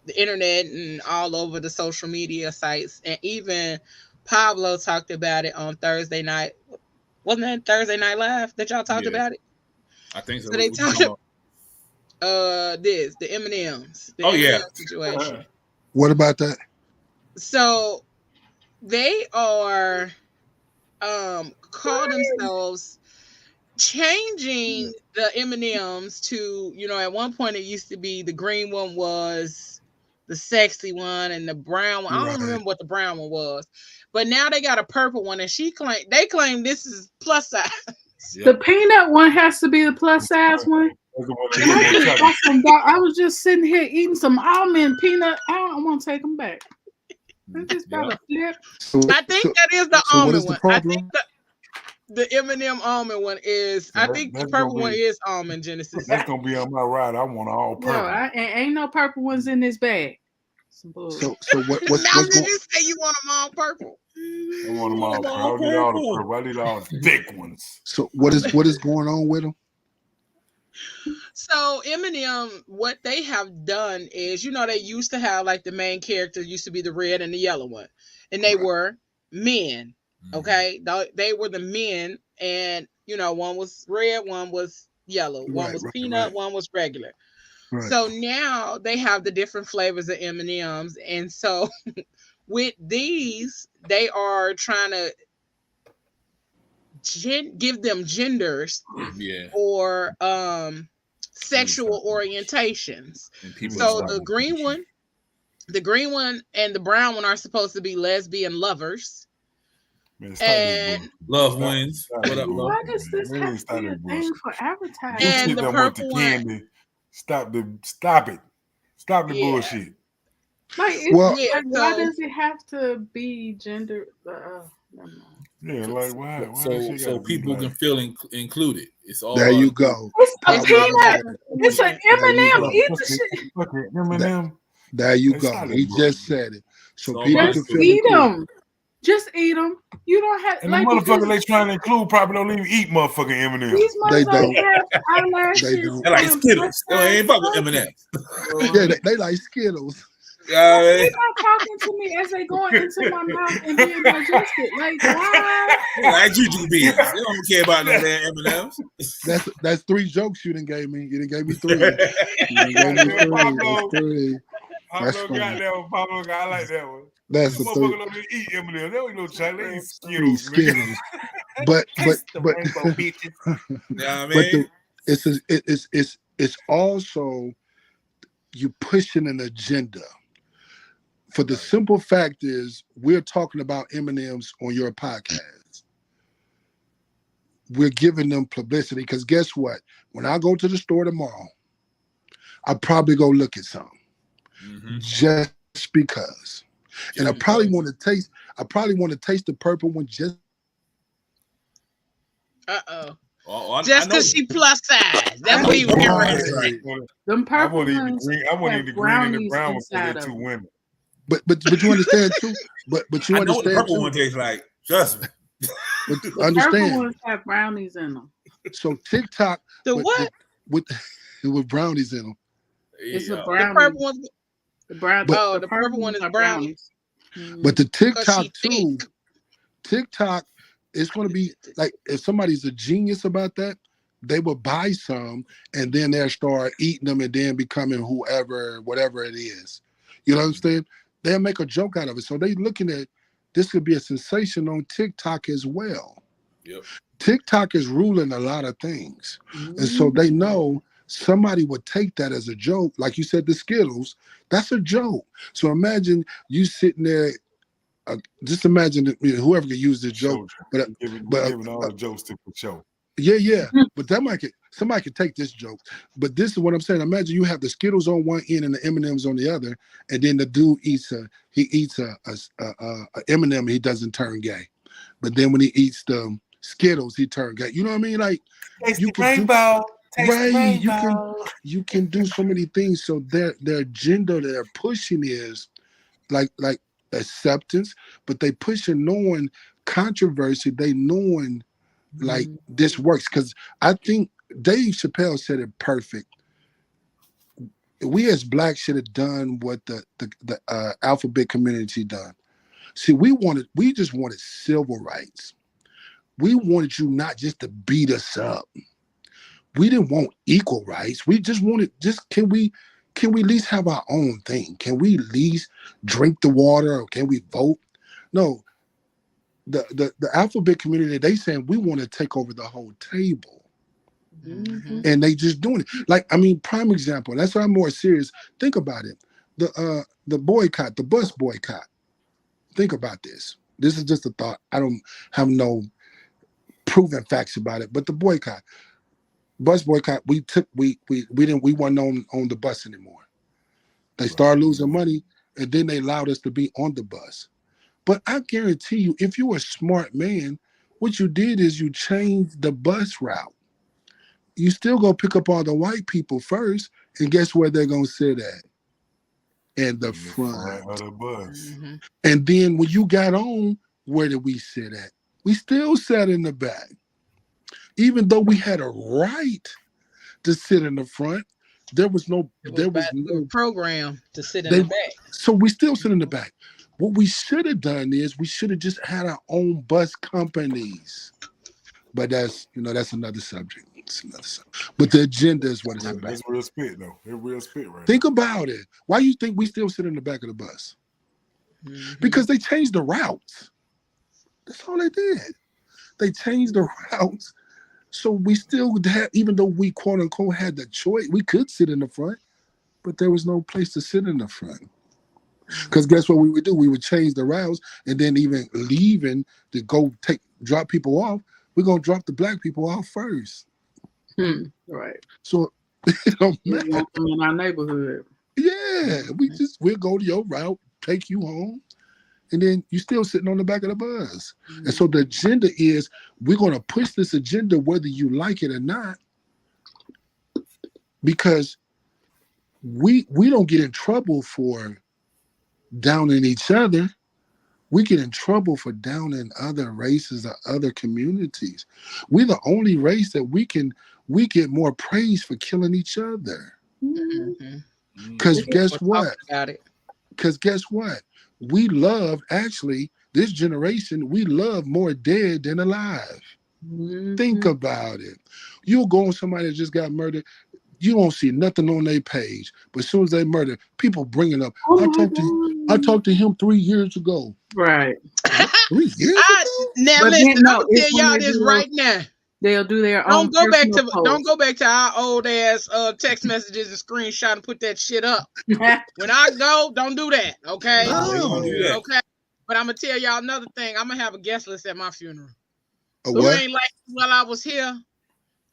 Speaker 2: the internet and all over the social media sites, and even Pablo talked about it on Thursday night. Wasn't that Thursday Night Live that y'all talked about it?
Speaker 5: I think so.
Speaker 2: So they talked about the M&Ms. M&M situation.
Speaker 8: What about that?
Speaker 2: So they are call themselves changing the M&Ms to, you know, at one point it used to be the green one was the sexy one and the brown one. I don't remember what the brown one was, but now they got a purple one, and they claim this is plus size.
Speaker 3: The peanut one has to be the plus size one. I was just sitting here eating some almond peanut. I don't want to take them back. I just got a flip.
Speaker 2: I think that is the almond one. I think the M&M almond one is. I think the purple one is almond, Genesis.
Speaker 4: That's gonna be on my ride. I want all purple.
Speaker 3: No, ain't no purple ones in this bag. Some bull.
Speaker 8: So what's
Speaker 2: Now
Speaker 8: going?
Speaker 2: did you say you want them all purple?
Speaker 4: I want them all purple. I need all the purple. I need all the thick ones.
Speaker 8: So what is going on with them?
Speaker 2: So Eminem, what they have done is, they used to have like the main character used to be the red and the yellow one, and they were men. Okay, they were the men, and one was red, one was yellow, one was peanut, one was regular. Right. So now they have the different flavors of M&Ms, and so with these, they are trying to give them genders, or sexual orientations. So the green one and the brown one are supposed to be lesbian lovers.
Speaker 4: Man,
Speaker 2: and
Speaker 5: love wins. What up, love?
Speaker 3: Why does this have to be a thing for advertising?
Speaker 2: And the purple one.
Speaker 4: Stop it. Stop the bullshit.
Speaker 3: Like, why does it have to be gender?
Speaker 4: Yeah, like why?
Speaker 5: So people can feel included. It's all
Speaker 8: there. You go.
Speaker 3: It's a peanut. It's an M&M. Eat the shit.
Speaker 4: M&M.
Speaker 8: There you go. He just said it. So people
Speaker 3: just
Speaker 8: can feel
Speaker 3: eat them. Just eat them. You don't have.
Speaker 4: And the motherfucker they trying to include probably don't even eat motherfucking M&Ms.
Speaker 3: These motherfuckers have eyelashes.
Speaker 5: They like Skittles. They ain't fucking M&Ms.
Speaker 8: Yeah, they like Skittles.
Speaker 3: They're not talking to me as they going into my mouth and being digested. Like, why?
Speaker 5: Like juju beans. They don't care about no damn M&Ms.
Speaker 8: That's 3 jokes you done gave me. You done gave me 3. You done gave me 3. That's
Speaker 4: Pablo got that one. Pablo got, I like that one.
Speaker 8: That's the
Speaker 4: motherfucker don't even eat M&Ms. They don't eat no chocolate. They eat Skittles.
Speaker 8: But it's also you pushing an agenda. For the simple fact is, we're talking about M&Ms on your podcast. We're giving them publicity because guess what? When I go to the store tomorrow, I'll probably go look at some, just because. And I probably want to taste. I probably want to taste the purple one just.
Speaker 2: Just because she plus size. That's what you were right.
Speaker 3: Them purple ones.
Speaker 4: I want to eat the green and the brown ones because they're 2 women.
Speaker 8: But you understand too. But you understand. I know what the
Speaker 5: purple one tastes like. Trust me.
Speaker 8: But understand.
Speaker 3: Purple ones have brownies in them.
Speaker 8: So TikTok. With brownies in them.
Speaker 3: It's a brownie.
Speaker 2: The purple one's
Speaker 3: the brown.
Speaker 2: The purple one is brownies.
Speaker 8: But the TikTok too. TikTok is going to be like, if somebody's a genius about that, they will buy some and then they'll start eating them and then becoming whatever it is. You know what I'm saying? They'll make a joke out of it. So they looking at this could be a sensation on TikTok as well.
Speaker 5: Yep.
Speaker 8: TikTok is ruling a lot of things. And so they know somebody would take that as a joke. Like you said, the Skittles, that's a joke. So imagine you sitting there, just imagine whoever could use this joke. But
Speaker 4: giving all the jokes to the show.
Speaker 8: Yeah. But somebody could take this joke. But this is what I'm saying. Imagine you have the Skittles on one end and the M&Ms on the other, and then the dude eats a M&M, he doesn't turn gay. But then when he eats the Skittles, he turns gay. You know what I mean? Like you can you can do so many things. So their agenda they're pushing is like acceptance, but they pushing knowing controversy. They knowing like this works because I think Dave Chappelle said it perfect. We as Blacks should have done what the alphabet community done. See, we just wanted civil rights. We wanted you not just to beat us up. We didn't want equal rights. We just wanted can we at least have our own thing? Can we at least drink the water or can we vote? No. The alphabet community, they saying we want to take over the whole table. And they just doing it. Like, I mean, prime example, that's why I'm more serious. Think about it. The boycott, the bus boycott. Think about this. This is just a thought. I don't have no proven facts about it, but the bus boycott, we weren't on the bus anymore. They started losing money and then they allowed us to be on the bus. But I guarantee you, if you're a smart man, what you did is you changed the bus route. You still go pick up all the white people first, and guess where they're gonna sit at? in the
Speaker 4: In the
Speaker 8: front.
Speaker 4: of the bus.
Speaker 2: Mhm.
Speaker 8: And then when you got on, where did we sit at? We still sat in the back. Even though we had a right to sit in the front, there was no
Speaker 2: program to sit in
Speaker 8: they,
Speaker 2: the back.
Speaker 8: so we still sit in the back. What we should have done is we should have just had our own bus companies. But that's another subject. It's another subject. But the agenda is what it's about.
Speaker 4: That's real spit though. It's real spit right
Speaker 8: Think about it. Why do you think we still sit in the back of the bus?
Speaker 2: Mhm.
Speaker 8: Because they changed the routes. That's all they did. They changed the routes. So we still had, even though we quote unquote had the choice, we could sit in the front, but there was no place to sit in the front. Because guess what we would do? We would change the routes, and then even leaving to go drop people off, we're gonna drop the black people off first.
Speaker 3: Right.
Speaker 8: So it don't
Speaker 3: You
Speaker 8: matter.
Speaker 3: want them in our neighborhood.
Speaker 8: Yeah, we'll go to your route, take you home, and then you still sitting on the back of the bus. And so the agenda is we're gonna push this agenda whether you like it or not, because we don't get in trouble for downing each other. We get in trouble for downing other races or other communities. We're the only race that we get more praise for killing each other. Because guess what? Because guess what? We love, actually, this generation, we love more dead than alive. Think about it. You'll go on somebody that just got murdered, you won't see nothing on their page. But as soon as they murder, people bringing up, I talked to him 3 years ago.
Speaker 3: Right.
Speaker 8: 3 years ago?
Speaker 2: Now
Speaker 3: But
Speaker 2: listen,
Speaker 3: then,
Speaker 2: I'm gonna tell y'all this right now.
Speaker 3: They'll do their own.
Speaker 2: Don't go back to our old ass text messages and screenshot and put that shit up. When I go, don't do that. Okay.
Speaker 8: No.
Speaker 2: Okay. But I'm gonna tell y'all another thing. I'm gonna have a guest list at my funeral.
Speaker 8: What?
Speaker 2: You ain't like while I was here.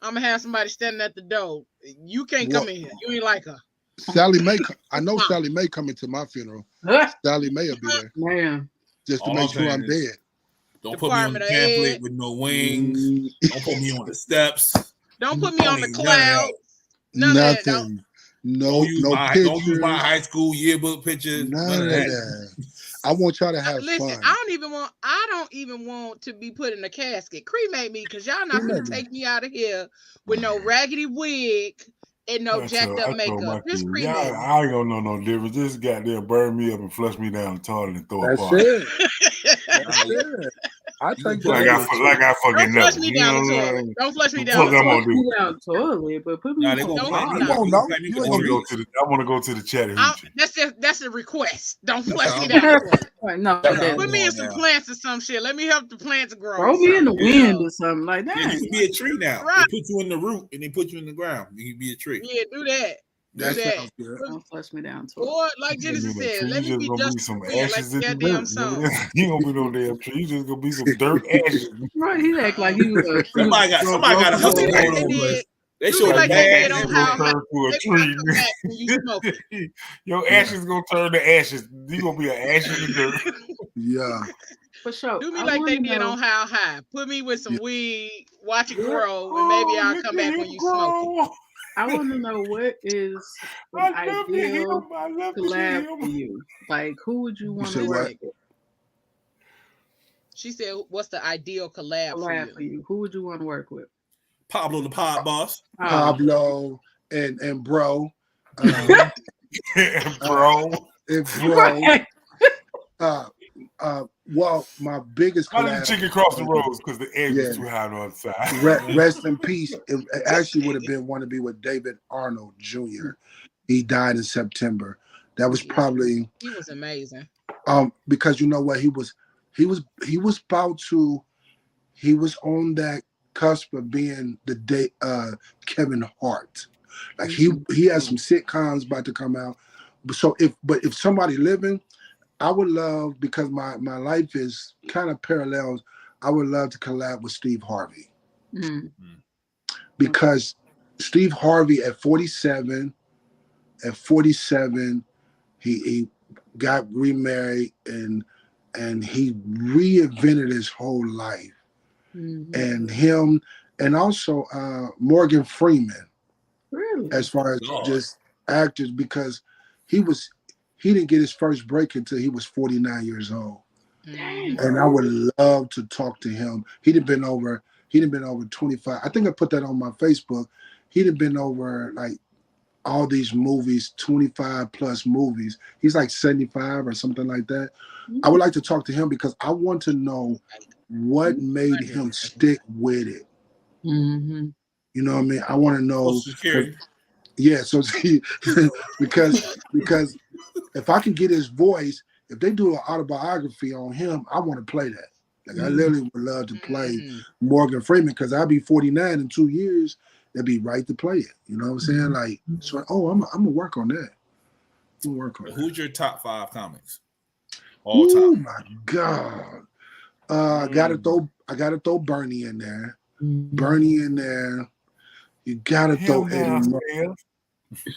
Speaker 2: I'm gonna have somebody standing at the door. You can't come in here. You ain't like her.
Speaker 8: Sally Mae. I know Sally Mae coming to my funeral. Sally Mae will be there.
Speaker 3: Man.
Speaker 8: Just to make sure I'm dead.
Speaker 5: Don't put me on the pamphlet with no wings. Don't put me on the steps.
Speaker 2: Don't put me on the cloud.
Speaker 8: Nothing. No pictures.
Speaker 5: Don't use my high school yearbook pictures.
Speaker 8: None of that. I want y'all to have
Speaker 2: Listen,
Speaker 8: fun.
Speaker 2: I don't even want to be put in a casket. Cremate me, because y'all not gonna take me out of here with no raggedy wig and no jacked up makeup. Just cremate me.
Speaker 4: I ain't gonna know no difference. Just goddamn burn me up and flush me down the toilet and throw a
Speaker 8: That's
Speaker 4: party.
Speaker 8: it. That's it. I take
Speaker 4: like I fucking know.
Speaker 2: Don't flush me down the toilet. Don't flush me down
Speaker 3: the toilet. But put me
Speaker 4: I want to go to the chat.
Speaker 2: That's a request. Don't flush me down the toilet.
Speaker 3: No,
Speaker 2: put me in some plants or some shit. Let me help the plants grow.
Speaker 3: Throw me in the wind or something like that.
Speaker 5: Yeah, you can be a tree now.
Speaker 2: Right.
Speaker 5: They put you in the root and they put you in the ground. You can be a tree.
Speaker 2: Yeah, do that.
Speaker 3: Don't flush me down.
Speaker 2: Or like Genesis said, let me be just
Speaker 4: some
Speaker 2: like
Speaker 4: ashes in the
Speaker 2: goddamn song.
Speaker 4: You gonna be no damn tree. You just gonna be some dirt ashes.
Speaker 3: Right, he act like he was
Speaker 5: somebody got a hustle going on. They show
Speaker 2: like
Speaker 5: they
Speaker 4: turn to a tree. Your ashes gonna turn to ashes. You gonna be an ash in the dirt.
Speaker 8: Yeah.
Speaker 3: For sure.
Speaker 2: Do me like they did on How High. Put me with some weed, watch it grow, and maybe I'll come back when you smoke it.
Speaker 3: I want to know what is an ideal collab for you. Like, who would you want to work with?
Speaker 2: She said, "What's the ideal collab for you?
Speaker 3: Who would you want to work with?"
Speaker 5: Pablo the Pod Boss.
Speaker 8: Pablo and bro. Well, my biggest collab.
Speaker 4: Chicken cross the roads because the egg is too high on the other side.
Speaker 8: Rest in peace. It actually would have been want to be with David Arnold Jr. He died in September. That was probably.
Speaker 2: He was amazing.
Speaker 8: Because you know what, he was on that cusp of being the Kevin Hart. Like he has some sitcoms about to come out. So if somebody living, I would love, because my life is kind of parallels, I would love to collab with Steve Harvey. Because Steve Harvey at 47, he got remarried and he reinvented his whole life. And him, and also Morgan Freeman.
Speaker 3: Really?
Speaker 8: As far as just actors, because he he didn't get his first break until he was 49 years old.
Speaker 2: Mhm.
Speaker 8: And I would love to talk to him. He'd have been over 25. I think I put that on my Facebook. He'd have been over like all these movies, 25 plus movies. He's like 75 or something like that. I would like to talk to him because I want to know what made him stick with it.
Speaker 3: Mm-hmm.
Speaker 8: You know what I mean? I want to know.
Speaker 5: Social Security.
Speaker 8: Yeah, so see, because if I can get his voice, if they do an autobiography on him, I want to play that. Like I literally would love to play Morgan Freeman because I'll be 49 in 2 years. They'd be right to play it. You know what I'm saying? Like, so I'm gonna work on that. I'm gonna work on that.
Speaker 5: Who's your top 5 comics?
Speaker 8: Oh
Speaker 5: All-time.
Speaker 8: my God. I gotta throw Bernie in there. Bernie in there. You gotta throw Eddie Murphy.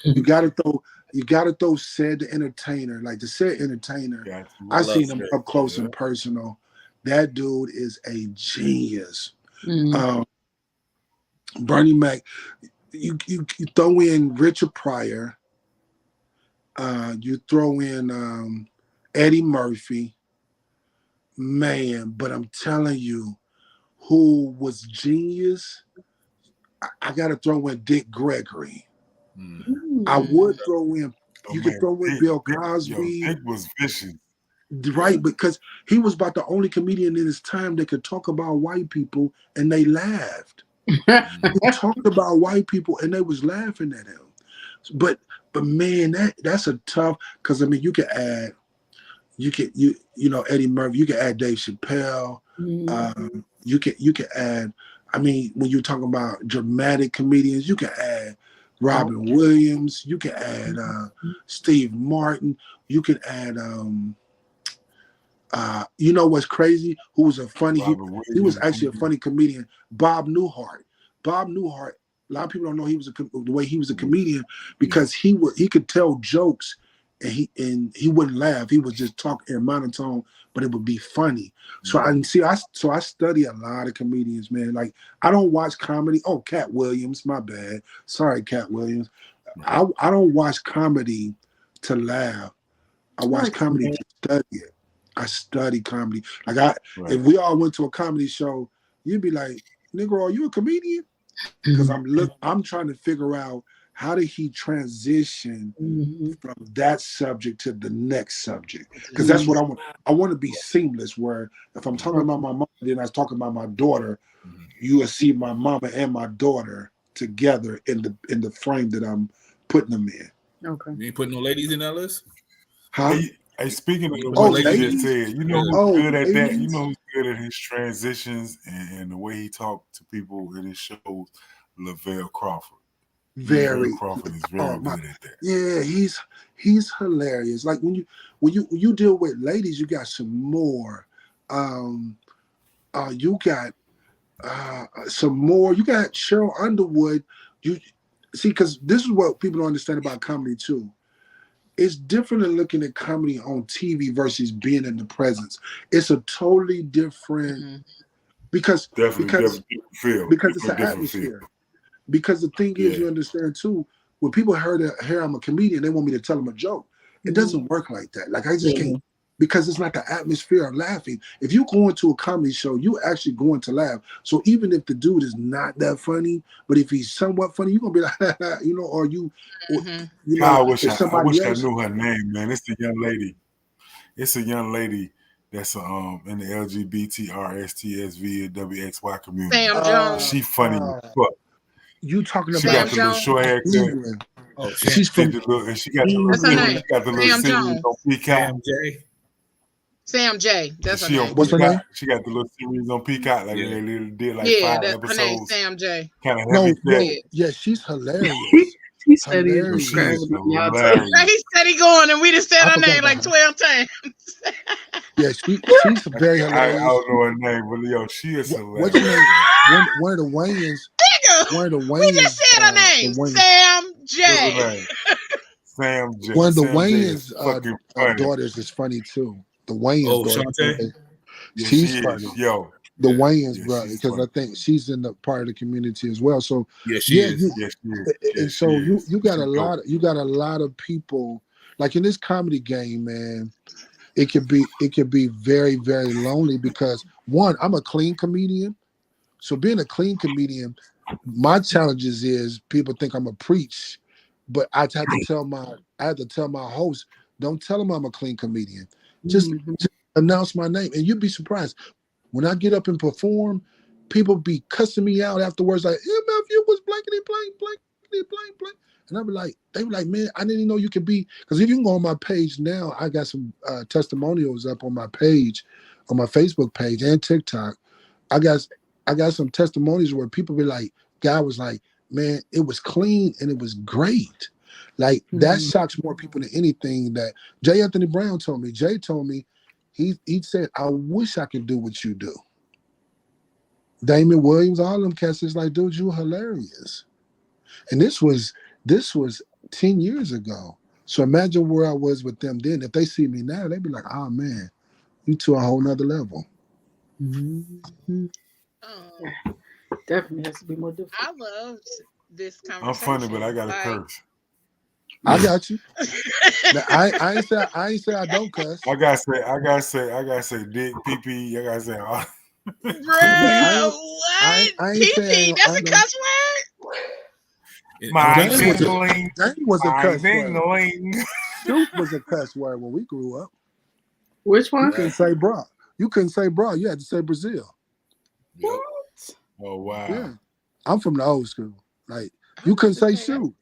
Speaker 8: You gotta throw Ced the Entertainer. Like the Ced Entertainer.
Speaker 4: Yeah,
Speaker 8: I seen him up close and personal. That dude is a genius. Bernie Mac. You throw in Richard Pryor. You throw in Eddie Murphy. Man, but I'm telling you, who was genius? I gotta throw in Dick Gregory. I would throw in. You could throw in Bill Cosby.
Speaker 4: Dick was vicious,
Speaker 8: right? Because he was about the only comedian in his time that could talk about white people and they laughed. He talked about white people and they was laughing at him. But man, that's a tough. Because I mean, you could add. You know Eddie Murphy. You could add Dave Chappelle. You could add. I mean, when you're talking about dramatic comedians, you can add Robin Williams. You can add Steve Martin. You can add. You know what's crazy? Who was a funny? He was actually a funny comedian. Bob Newhart. Bob Newhart. A lot of people don't know the way he was a comedian because he could tell jokes and he wouldn't laugh. He would just talk in monotone, but it would be funny. So I study a lot of comedians, man. Like I don't watch comedy. Oh, Cat Williams, my bad. Sorry, Cat Williams. I don't watch comedy to laugh. I watch comedy to study it. I study comedy. Like if we all went to a comedy show, you'd be like, "Negro, are you a comedian?" Because I'm trying to figure out how did he transition from that subject to the next subject? Because that's what I want. I want to be seamless. Where if I'm talking about my mom, then I was talking about my daughter, you will see my mama and my daughter together in the frame that I'm putting them in.
Speaker 3: Okay.
Speaker 5: You ain't putting no ladies in that list?
Speaker 8: Huh?
Speaker 4: Hey, speaking of
Speaker 5: Oh,
Speaker 4: what you
Speaker 8: ladies?
Speaker 4: just said, you know who's good at that?
Speaker 8: ladies?
Speaker 4: You know who's good at his transitions and the way he talked to people in his shows? Lavelle Crawford. Lavelle Crawford is very good at that.
Speaker 8: Yeah, he's hilarious. Like when you deal with ladies, you got some more. You got some more. You got Cheryl Underwood. You see, because this is what people don't understand about comedy too. It's different than looking at comedy on TV versus being in the presence. It's a totally different because it's an atmosphere. Because the thing is, you understand too, when people hear I'm a comedian, they want me to tell them a joke. It doesn't work like that. Like I just can't, because it's not the atmosphere of laughing. If you go into a comedy show, you actually going to laugh. So even if the dude is not that funny, but if he's somewhat funny, you're gonna be like, you know, or you, you know,
Speaker 4: I wish
Speaker 8: else,
Speaker 4: I knew her name, man. It's a young lady. It's a young lady that's in the LGBTRSTSVWXY community.
Speaker 2: Sam Jones.
Speaker 4: She funny as fuck.
Speaker 8: You talking
Speaker 4: She
Speaker 8: about
Speaker 4: got the little short haircut.
Speaker 5: Oh,
Speaker 8: she's from
Speaker 4: and she got the little series on Peacock.
Speaker 2: Sam J. That's her name.
Speaker 8: What's her name?
Speaker 4: She got the little series on Peacock. Like they did like 5 episodes.
Speaker 2: Her name Sam J.
Speaker 4: Kind of heavy.
Speaker 8: Yeah, she's hilarious.
Speaker 3: He said he's
Speaker 8: Hilarious.
Speaker 3: hilarious.
Speaker 2: He said he going, and we just said her name like 12 times.
Speaker 8: Yeah, she's very hilarious.
Speaker 4: I don't know her name, but yo, she is hilarious.
Speaker 8: What's her name? One of the Wayans.
Speaker 2: We just said her name. Sam J.
Speaker 4: Sam J.
Speaker 8: One of the Wayans daughters is funny too. The Wayans daughter. She's funny.
Speaker 4: Yo.
Speaker 8: The Wayans brother, because I think she's in the part of the community as well. So
Speaker 5: she is.
Speaker 8: And so you got a lot of people, like in this comedy game, man, it could be very, very lonely because one, I'm a clean comedian. So being a clean comedian, my challenges is people think I'm a preach, but I have to tell my host, don't tell them I'm a clean comedian. Just announce my name, and you'd be surprised when I get up and perform. People be cussing me out afterwards, like, "MF, you was blankety blank, blankety blank, blank," and they were like, "Man, I didn't even know you could be." Because if you can go on my page now, I got some testimonials up on my page, on my Facebook page and TikTok. I got some testimonies where people be like, guy was like, "Man, it was clean and it was great." Like that shocks more people than anything. That J. Anthony Brown told me. Jay told me, he said, "I wish I could do what you do." Damon Williams, all them cats is like, "Dude, you hilarious." And this was 10 years ago. So imagine where I was with them then. If they see me now, they'd be like, "Oh man, you to a whole nother level."
Speaker 3: Definitely has to be more difficult.
Speaker 2: I loved this conversation.
Speaker 4: I'm funny, but I got a curse.
Speaker 8: I got you. Now, I ain't say I don't cuss.
Speaker 4: I gotta say dick, pee. I gotta say
Speaker 2: Bro, what? Pee, that's a cuss word?
Speaker 4: My
Speaker 8: dingling. That was a cuss
Speaker 4: dingling.
Speaker 8: word. Shoot was a cuss word when we grew up.
Speaker 3: Which one?
Speaker 8: You couldn't say bra. You couldn't say bra. You had to say Brazil.
Speaker 4: What? Oh wow.
Speaker 8: Yeah. I'm from the old school. Like you couldn't say shoot.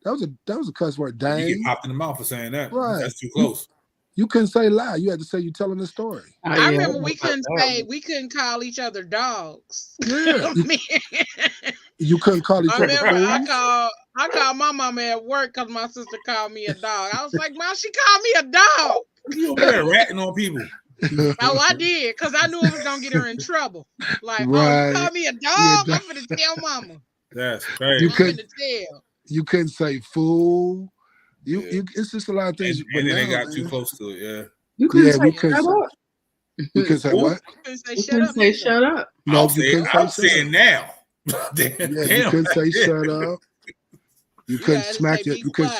Speaker 8: That was a cuss word. Dang.
Speaker 5: You get popped in the mouth for saying that.
Speaker 8: Right.
Speaker 5: That's too close.
Speaker 8: You couldn't say lie. You had to say you telling the story.
Speaker 2: I remember we couldn't call each other dogs.
Speaker 8: Yeah. You couldn't call each other.
Speaker 2: I called my mama at work because my sister called me a dog. I was like, "Mom, she called me a dog."
Speaker 5: You over there ratting on people.
Speaker 2: Oh, I did, because I knew it was gonna get her in trouble. Like,
Speaker 8: right.
Speaker 2: "Oh, you call me a dog? I'm gonna tell mama."
Speaker 5: That's crazy.
Speaker 8: You couldn't say fool. It's just a lot of things.
Speaker 5: And then they got too close to it. Yeah.
Speaker 3: You couldn't say shut up.
Speaker 8: You couldn't say what?
Speaker 2: You couldn't say shut up.
Speaker 8: No,
Speaker 5: I'm saying now.
Speaker 8: Damn. You couldn't say shut up. You couldn't smack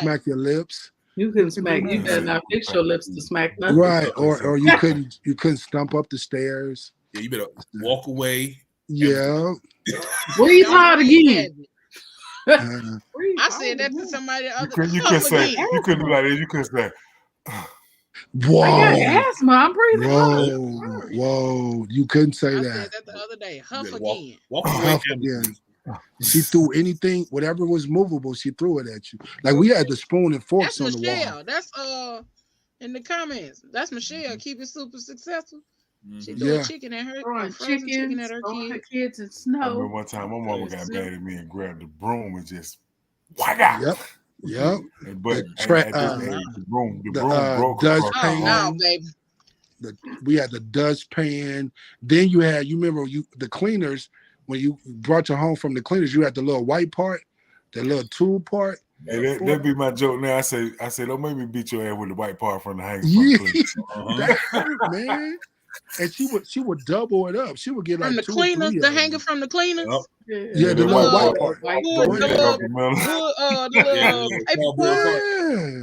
Speaker 8: smack your lips.
Speaker 3: You couldn't smack. You better not fix your lips to smack nothing.
Speaker 8: Right, or you couldn't stump up the stairs.
Speaker 5: Yeah, you better walk away.
Speaker 8: Yeah.
Speaker 3: Breathe hard again.
Speaker 2: I said that to somebody the other day.
Speaker 4: You couldn't do like this. You couldn't say.
Speaker 8: Whoa.
Speaker 3: I got asthma. I'm breathing hard.
Speaker 8: Whoa. You couldn't say
Speaker 2: I
Speaker 8: that.
Speaker 2: said that the other day. Huff again.
Speaker 5: Huff again.
Speaker 8: She threw anything, whatever was movable, she threw it at you. Like we had the spoon and forks on the wall.
Speaker 2: That's in the comments. That's Michelle. Keep it super successful. She threw chicken at her. Chicken at her
Speaker 3: kids in snow.
Speaker 4: I remember one time my mama got mad at me and grabbed the broom and just whack out.
Speaker 8: Yep.
Speaker 4: But the broom broke.
Speaker 8: Dutch pan.
Speaker 2: Oh, no, baby.
Speaker 8: We had the Dutch pan. Then you remember the cleaners. When you brought your home from the cleaners, you had the little white part, the little tool part.
Speaker 4: Hey, that'd be my joke now. I say, don't make me beat your ass with the white part from the hanger.
Speaker 8: That hurt, man. And she would double it up. She would get like
Speaker 2: from the cleaners, the hanger from the cleaners.
Speaker 8: Yeah, the white part.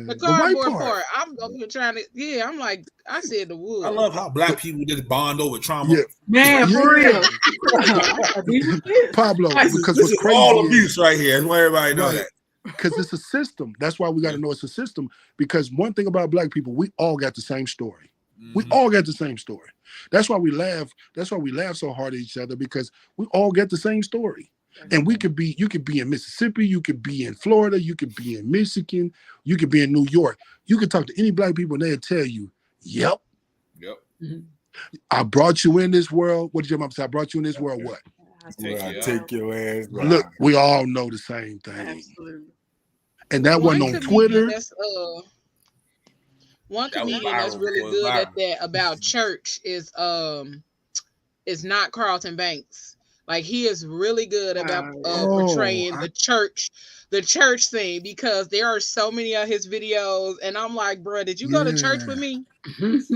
Speaker 2: The cardboard part. I'm up here trying to. Yeah, I'm like, I said the wood.
Speaker 5: I love how black people just bond over trauma.
Speaker 8: Yeah.
Speaker 3: Man, for real.
Speaker 8: Pablo, because
Speaker 5: this is all abuse right here. That's why everybody knows that.
Speaker 8: Because it's a system. That's why we got to know it's a system. Because one thing about black people, we all got the same story. We all got the same story. That's why we laugh. That's why we laugh so hard at each other, because we all get the same story. And you could be in Mississippi, you could be in Florida, you could be in Michigan, you could be in New York. You could talk to any black people and they'll tell you, yep. I brought you in this world. What did your mom say? I brought you in this world. What?
Speaker 4: Take your ass.
Speaker 8: Look, we all know the same thing. Absolutely. And that wasn't on Twitter.
Speaker 2: One comedian that's really good at that about church is not Carlton Banks. Like, he is really good about portraying the church scene, because there are so many of his videos, and I'm like, bro, did you go to church with me?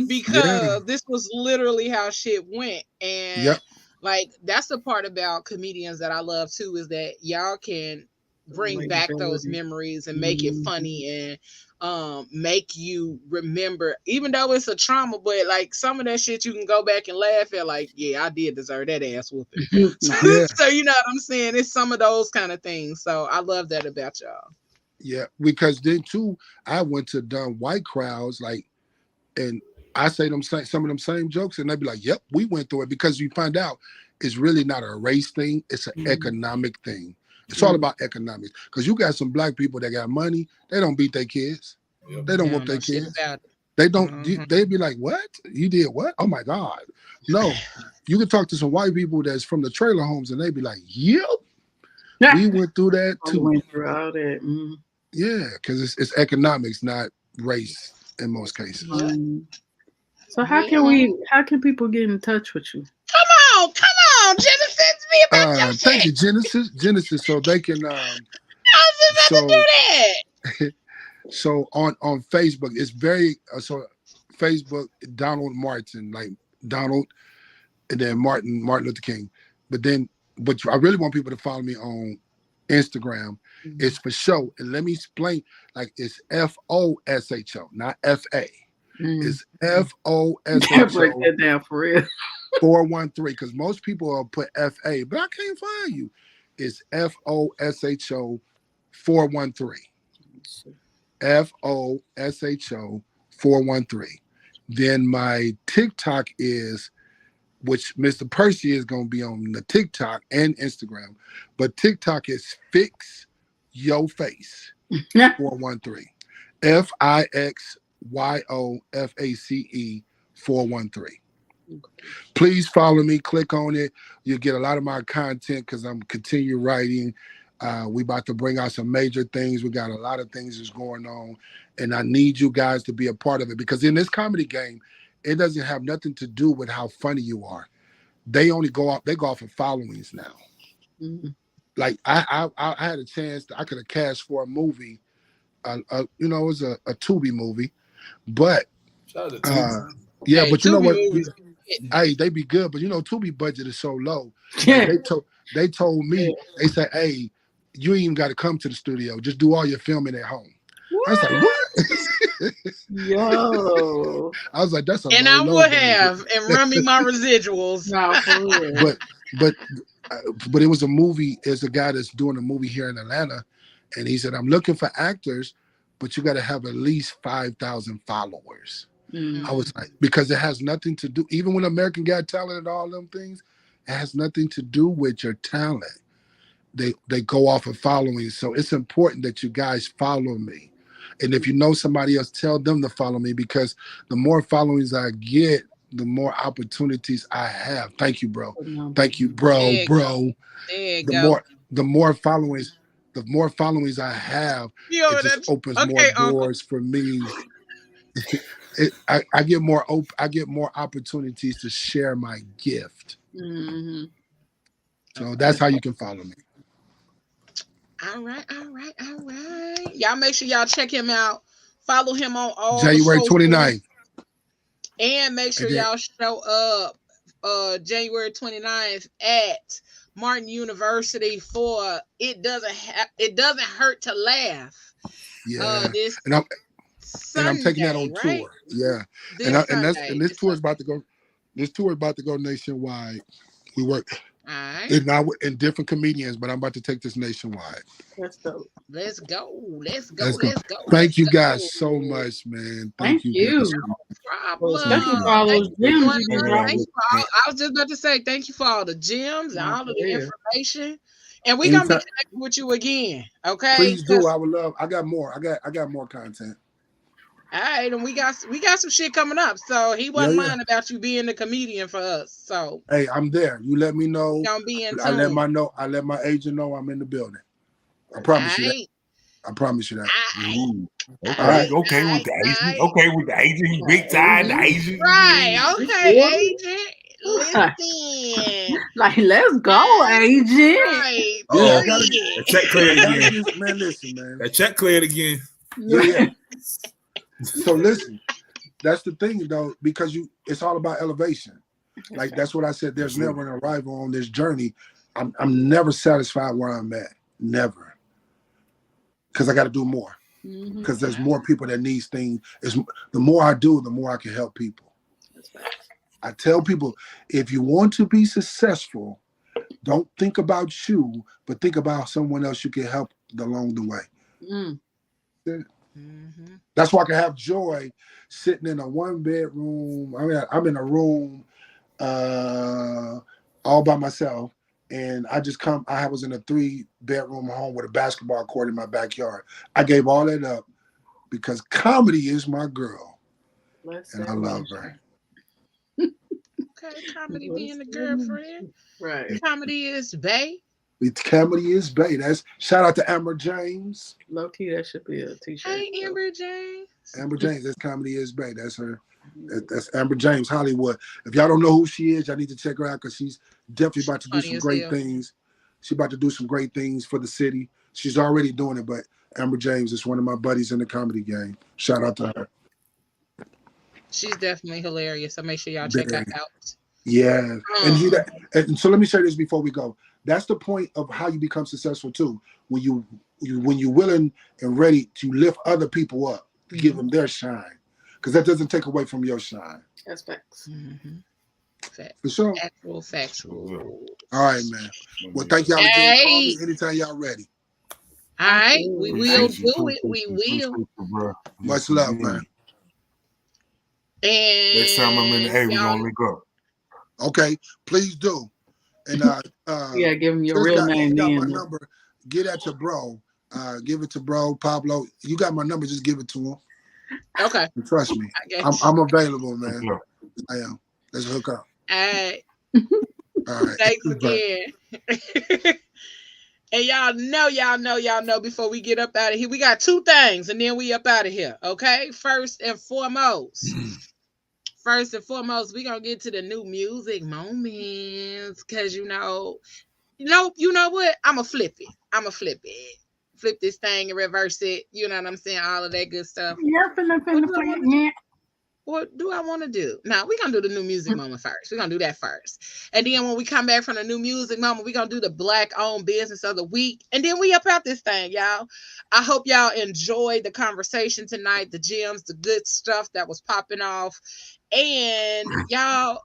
Speaker 2: Because this was literally how shit went. And like, that's the part about comedians that I love too, is that y'all can bring back those memories and make it funny. And make you remember, even though it's a trauma, but like some of that shit you can go back and laugh at, like, yeah, I did deserve that ass whooping. So you know what I'm saying? It's some of those kind of things. So I love that about y'all.
Speaker 8: Yeah, because then too, I went to dumb white crowds, like, and I say some of them same jokes, and they'd be like, "Yep, we went through it," because you find out it's really not a race thing; it's an economic thing. It's all about economics. Because you got some black people that got money, they don't beat their kids, they don't whoop their kids, they don't. They'd be like, "What? You did what? Oh my God!" No, you can talk to some white people that's from the trailer homes, and they'd be like, "Yep, we went through that too."
Speaker 3: Went through all that.
Speaker 8: Yeah, because it's economics, not race in most cases.
Speaker 3: So how can people get in touch with you?
Speaker 2: Come on, Genesis, be about your
Speaker 8: Thank you, Genesis, so they can.
Speaker 2: I was about to do
Speaker 8: that. So on Facebook, it's very Facebook Donald Martin, like Donald, and then Martin Luther King. But I really want people to follow me on Instagram. It's for show, and let me explain. Like, it's FOSHO, not FA. It's FOSHO.
Speaker 3: Break that down for real.
Speaker 8: 413, because most people will put FA, but I can't find you. It's FOSHO 413. FOSHO 413. Then my TikTok is, which Mr. Percy is going to be on the TikTok and Instagram, but TikTok is Fix Yo Face 413. FIXYOFACE 413. Please follow me. Click on it. You'll get a lot of my content because I'm continue writing. We about to bring out some major things. We got a lot of things that's going on, and I need you guys to be a part of it, because in this comedy game, it doesn't have nothing to do with how funny you are. They only go off. They go off of followings now. Like I had a chance. I could have cast for a movie. It was a Tubi movie, but yeah, but you know what? Hey, they be good, but Tubi budget is so low. Like, they told me, they said, "Hey, you ain't even got to come to the studio. Just do all your filming at home." What? I was like, "What?"
Speaker 3: Yo,
Speaker 8: I was like, "That's a."
Speaker 2: And I would have, and run me my residuals.
Speaker 8: But it was a movie. There's a guy that's doing a movie here in Atlanta, and he said, "I'm looking for actors, but you got to have at least 5,000 followers." I was like, because it has nothing to do, even with American Got Talent and all them things, it has nothing to do with your talent. They go off of following. So it's important that you guys follow me. And if you know somebody else, tell them to follow me, because the more followings I get, the more opportunities I have. Thank you, bro. Thank you, bro. The more followings I have, it just opens more doors for me. I get more opportunities to share my gift. So that's how you can follow me.
Speaker 2: All right. Y'all make sure y'all check him out. Follow him on all
Speaker 8: January 29th.
Speaker 2: And make sure y'all show up January 29th at Martin University for It Doesn't Hurt to Laugh.
Speaker 8: Yeah.
Speaker 2: Sunday,
Speaker 8: I'm taking that on tour. Yeah. This tour is about to go. This tour is about to go nationwide. We work in different comedians, but I'm about to take this nationwide.
Speaker 3: Let's go.
Speaker 2: Let's go.
Speaker 8: Thank you guys so much, man. Thank you.
Speaker 3: Thank you for all those gems.
Speaker 2: I was just about to say thank you for all the gems and all of the information. And we're gonna be connecting with you again. Okay.
Speaker 8: Please do. I would love. I got more. I got more content.
Speaker 2: All right, and we got some shit coming up. So he wasn't lying about you being the comedian for us. So
Speaker 8: hey, I'm there. You let me know.
Speaker 2: Gonna be in
Speaker 8: I let my agent know I'm in the building. I promise you that. I promise you that.
Speaker 5: Okay with the agent. Okay with the agent. He big time the agent.
Speaker 2: Right. Okay, agent. Listen.
Speaker 3: Like, let's go, agent.
Speaker 2: Right.
Speaker 5: That check cleared again.
Speaker 8: Man, listen, man.
Speaker 5: That check cleared again.
Speaker 8: Yeah. So listen, that's the thing though, because it's all about elevation. Like that's what I said. There's never an arrival on this journey. I'm never satisfied where I'm at. Never. Because I got to do more. because there's more people that needs things. The more I do, the more I can help people.
Speaker 3: That's right.
Speaker 8: I tell people, if you want to be successful, don't think about you, but think about someone else you can help along the way. That's why I can have Joy sitting in a 1-bedroom. I mean, I'm in a room all by myself, and I was in a 3-bedroom home with a basketball court in my backyard. I gave all that up because comedy is my girl, and I love her.
Speaker 2: Okay, comedy being the girlfriend. Right. Comedy is bae.
Speaker 8: Comedy is bae. That's shout out to Amber James.
Speaker 3: Low key, that should be a t-shirt.
Speaker 2: Hey, Amber James.
Speaker 8: Amber James. That's comedy is bae. That's her. That's Amber James, Hollywood. If y'all don't know who she is, y'all need to check her out because she's definitely about to do some great things. She's about to do some great things for the city. She's already doing it, but Amber James is one of my buddies in the comedy game. Shout out to her.
Speaker 2: She's definitely hilarious. So make sure y'all check her out.
Speaker 8: Yeah. And so let me say this before we go. That's the point of how you become successful too. When you're willing and ready to lift other people up, give them their shine. Because that doesn't take away from your shine.
Speaker 3: That's facts.
Speaker 8: For sure.
Speaker 2: Factual.
Speaker 8: All right, man. Well, thank y'all again. Call me anytime y'all ready.
Speaker 2: All right. We will do it. We will.
Speaker 8: Much love, man.
Speaker 2: And
Speaker 4: next time I'm in the A, we're gonna link up.
Speaker 8: Okay, please do. And
Speaker 3: yeah, give him your real name.
Speaker 8: Got my number. Get at your bro. Give it to bro Pablo. You got my number. Just give it to him.
Speaker 2: Okay.
Speaker 8: And trust me, I'm available, man. I am. Let's hook up.
Speaker 2: All right.
Speaker 8: All right.
Speaker 2: Thanks again. And y'all know before we get up out of here, we got 2 things and then we up out of here. Okay. First and foremost, we gonna get to the new music moments. Cause you know what? I'ma flip it. Flip this thing and reverse it. You know what I'm saying? All of that good stuff. What do I want to do? Now, we're going to do the new music moment first. We're going to do that first. And then when we come back from the new music moment, we're going to do the Black-owned business of the week. And then we up out this thing, y'all. I hope y'all enjoyed the conversation tonight, the gems, the good stuff that was popping off. And y'all,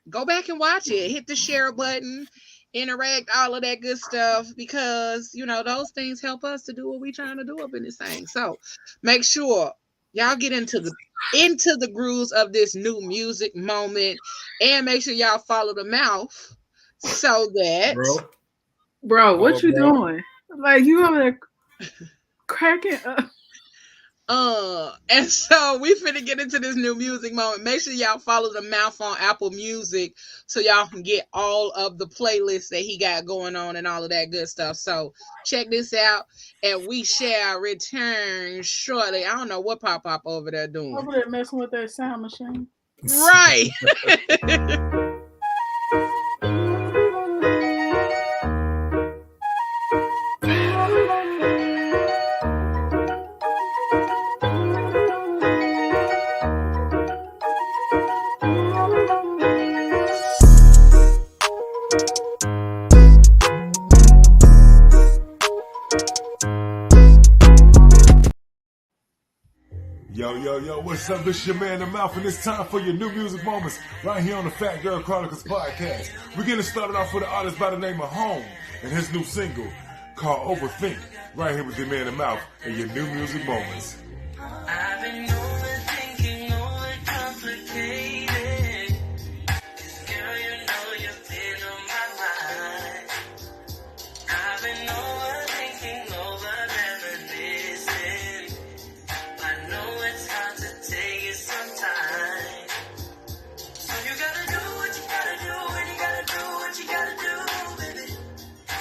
Speaker 2: go back and watch it. Hit the share button. Interact, all of that good stuff, because those things help us to do what we're trying to do up in this thing. So make sure y'all get into the grooves of this new music moment, and make sure y'all follow the mouth so that
Speaker 3: bro, what you doing? Like, you over there cracking up.
Speaker 2: And so we finna get into this new music moment. Make sure y'all follow the mouth on Apple Music so y'all can get all of the playlists that he got going on and all of that good stuff. So check this out, and we shall return shortly. I don't know what Pop over there doing.
Speaker 3: Over there messing with that sound machine.
Speaker 2: Right.
Speaker 4: Yo, what's up? It's your man, The Mouth, and it's time for your new music moments right here on the Phat Girl Chronicles podcast. We're getting started off with an artist by the name of Home and his new single called Overthink, right here with your man, The Mouth, and your new music moments.
Speaker 9: I've been overthinking, overcomplicated. Girl, you know you've been on my mind. I've been overthinking, over-reminiscing. I know it's hard to take it sometime. So you gotta do what you gotta do, and you gotta do what you gotta do, baby.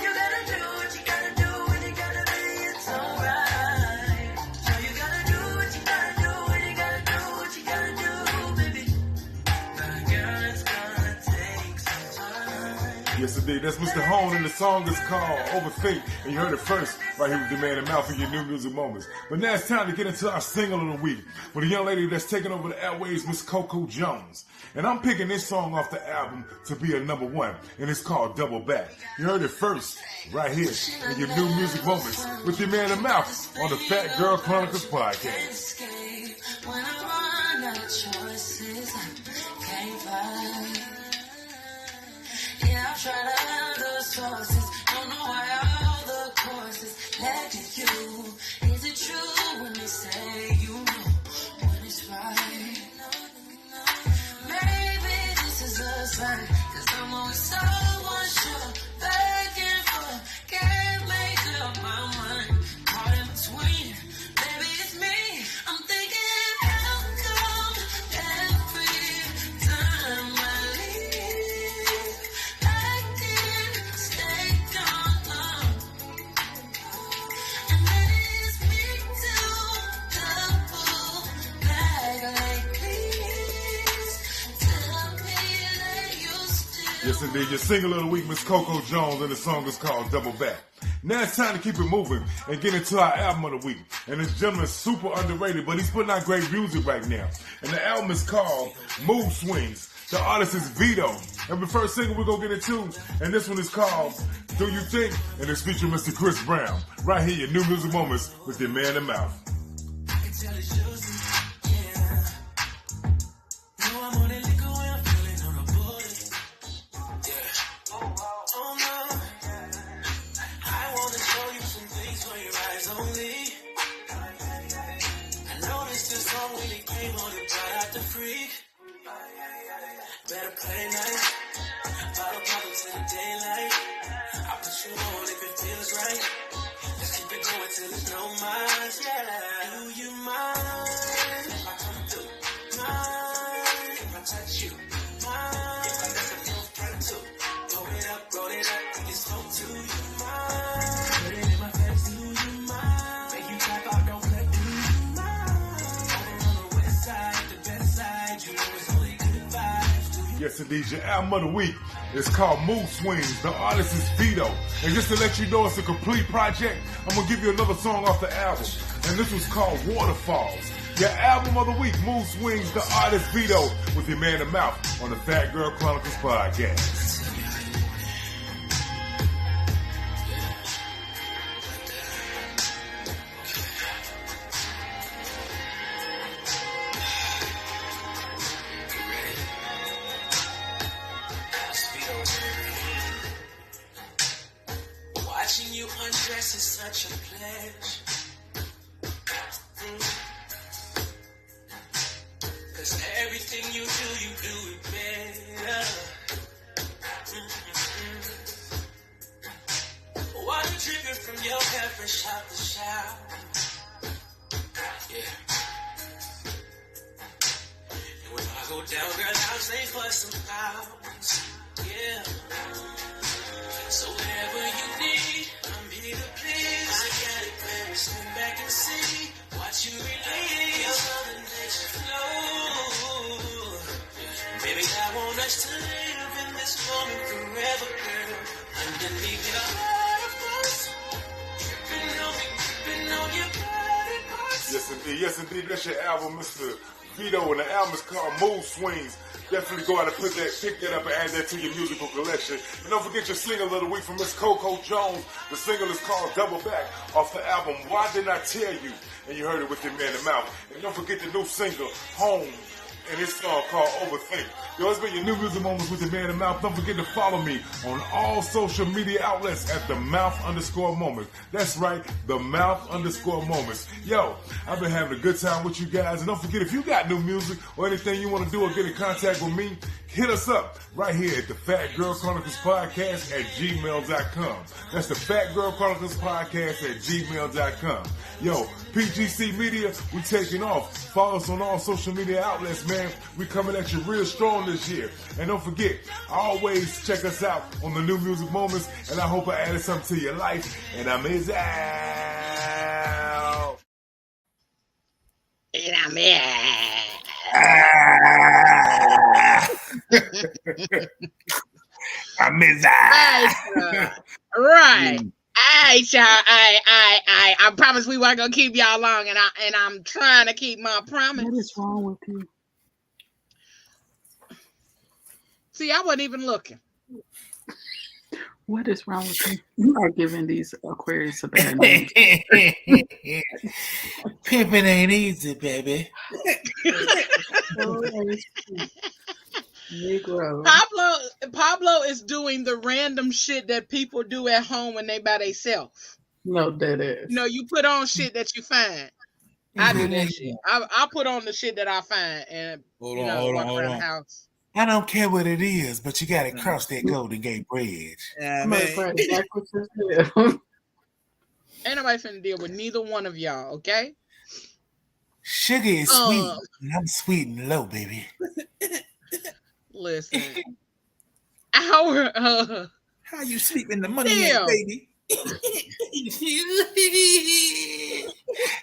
Speaker 9: You gotta do what you gotta do, and you gotta be, it's alright. So you gotta do
Speaker 4: Yes, indeed. That's Mr. Hone, and the song is called Overthink. And you heard it first right here with the Man and Mouth for your new music moments. But now it's time to get into our single of the week with a young lady that's taking over the airwaves, Miss Coco Jones. And I'm picking this song off the album to be a number one, and it's called Double Back. You heard it first right here in your new music moments with your Man and Mouth on the Phat Girl Chronicles podcast.
Speaker 9: When I run out of choices, I can't find. Yeah, I've tried other sources. Don't know why all the courses led to you. Is it true when they say you know when it's right? Maybe this is a sign, 'cause I'm always so unsure, back and forth, can't make up my mind. Caught in between, maybe it's me. I'm thinking, how come every time I leave, I can't stay gone? And then it's me too, double back lately. Tell me that you still.
Speaker 4: Yes, indeed. Your single of the week, Miss Coco Jones, and the song is called Double Back. Now it's time to keep it moving and get into our album of the week. And this gentleman is super underrated, but he's putting out great music right now. And the album is called Mood Swings. The artist is Vito. And the first single we're going to get into, and this one is called Do You Think? And it's featuring Mr. Chris Brown. Right here, your new music moments with your Man and Mouth.
Speaker 9: I can tell it's juicy, yeah. No, I'm on that liquor when I'm feeling on the booty. Yeah. Oh no. I wanna show you some things for your eyes only. I noticed this song when it came on and brought out the freak. Better play nice. Bottle pop until the daylight. I put you on if it feels right. Let's keep it going till it's no minds, yeah. Do you mind if I come through? Mind if I touch you? Mind if I let the feel front too? Roll it up, think it's so to you mind. Put it in my face, do you mind? Make you tap out, don't play, do you mind? Over on the west side, the best side, you know it's only good vibes, do you?
Speaker 4: Yes, indeed. Your album of the week is called Mood Swings. The artist is Vito. And just to let you know it's a complete project, I'm going to give you another song off the album. And this was called Waterfalls. Your album of the week, Mood Swings, the artist Vito, with your Man and Mouth on the Phat Girl Chronicles podcast.
Speaker 9: Watching you undress is such a pleasure. 'Cause everything you do it better. Water dripping from your hair fresh out the shower. Yeah. And when I go down, girl, I'll stay for some hours. Yeah. So whatever you need, I'm here to please. I got it, baby. Stand back and see what you release. Your southern nature flow. Baby, I want us to live in this moment forever, girl. Underneath your butterflies, dripping on your body parts.
Speaker 4: Yes, indeed. Yes, indeed. That's your album, Mr. Vito, and the album is called Mood Swings. Definitely go out and pick that up and add that to your musical collection. And don't forget your single of the week from Miss Coco Jones. The single is called Double Back off the album Why Didn't I Tell You? And you heard it with your Man and Mouth. And don't forget the new single, Home, and his song called Overthink. Yo, it's been your new music moments with your Man and Mouth. Don't forget to follow me on all social media outlets at the Mouth_moments. That's right, the Mouth_moments. Yo, I've been having a good time with you guys. And don't forget, if you got new music or anything you want to do or get in contact with me, hit us up right here at the Phat Girl Chronicles podcast at gmail.com. That's the Phat Girl Chronicles podcast at gmail.com. Yo, PGC Media, we taking off. Follow us on all social media outlets, man. We coming at you real strong this year. And don't forget, always check us out on the new music moments. And I hope I added something to your life. And I'm out.
Speaker 2: And I'm out.
Speaker 4: I miss that.
Speaker 2: Right. All right, y'all. I promise we weren't gonna keep y'all long, and I'm trying to keep my promise.
Speaker 3: What is wrong with you?
Speaker 2: See, I wasn't even looking.
Speaker 3: What is wrong with you? You are giving these Aquarius a bad name.
Speaker 9: Pimping ain't easy, baby.
Speaker 3: Negro.
Speaker 2: Pablo is doing the random shit that people do at home when they by themselves.
Speaker 3: No, that is.
Speaker 2: No, you put on shit that you find. I do that shit. I put on the shit that I find and walk around the house.
Speaker 9: I don't care what it is, but you gotta cross that Golden Gate Bridge.
Speaker 2: Yeah,
Speaker 3: I'm
Speaker 2: man.
Speaker 3: gonna try backwards.
Speaker 2: Ain't nobody finna deal with neither one of y'all, okay?
Speaker 9: Sugar is sweet, and I'm sweet and low, baby.
Speaker 2: Listen. How
Speaker 5: you sleep in the money, baby?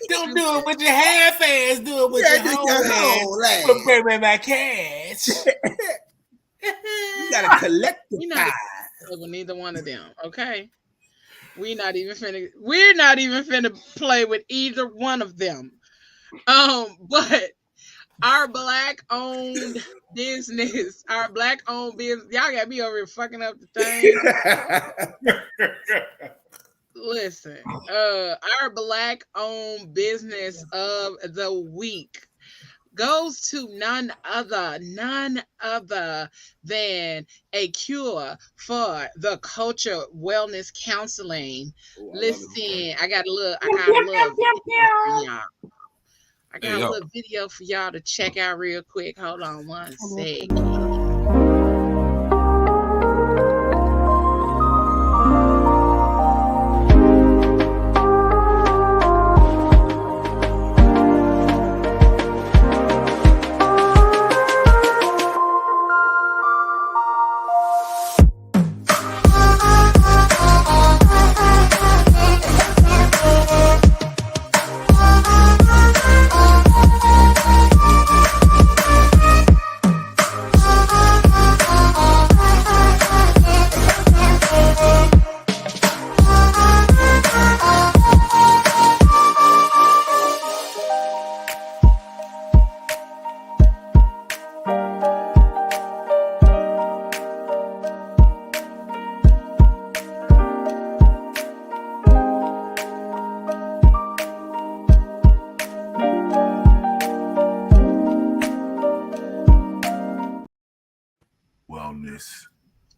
Speaker 9: Don't do it with your half ass. Do it with your whole ass. But baby, my cash.
Speaker 5: You gotta collect the
Speaker 2: not with neither one of them, okay? We're not even finna play with either one of them. But our black-owned business, y'all got me over here fucking up the thing. Listen, our black-owned business of the week goes to none other than A Cure for the Culture Wellness Counseling. Listen, I got a little video for y'all to check out real quick. Hold on one second.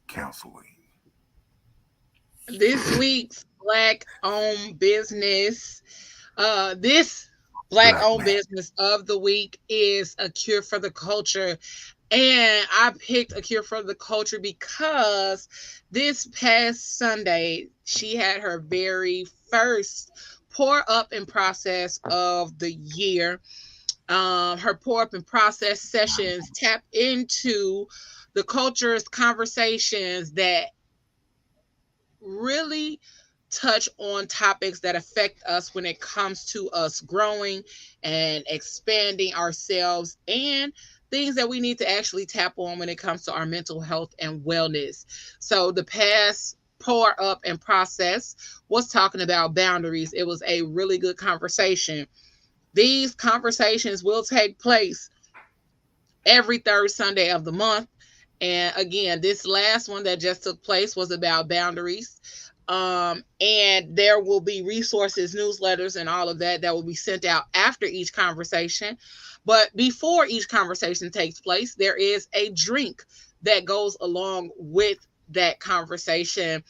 Speaker 4: Counseling.
Speaker 2: This week's black-owned business, this black-owned business of the week is A Cure for the Culture. And I picked A Cure for the Culture because this past Sunday, she had her very first pour up and process of the year. Her pour up and process sessions tap into the culture's conversations that really touch on topics that affect us when it comes to us growing and expanding ourselves and things that we need to actually tap on when it comes to our mental health and wellness. So the past pour up and process was talking about boundaries. It was a really good conversation. These conversations will take place every third Sunday of the month. And again, this last one that just took place was about boundaries. And there will be resources, newsletters, and all of that will be sent out after each conversation. But before each conversation takes place, there is a drink that goes along with that conversation.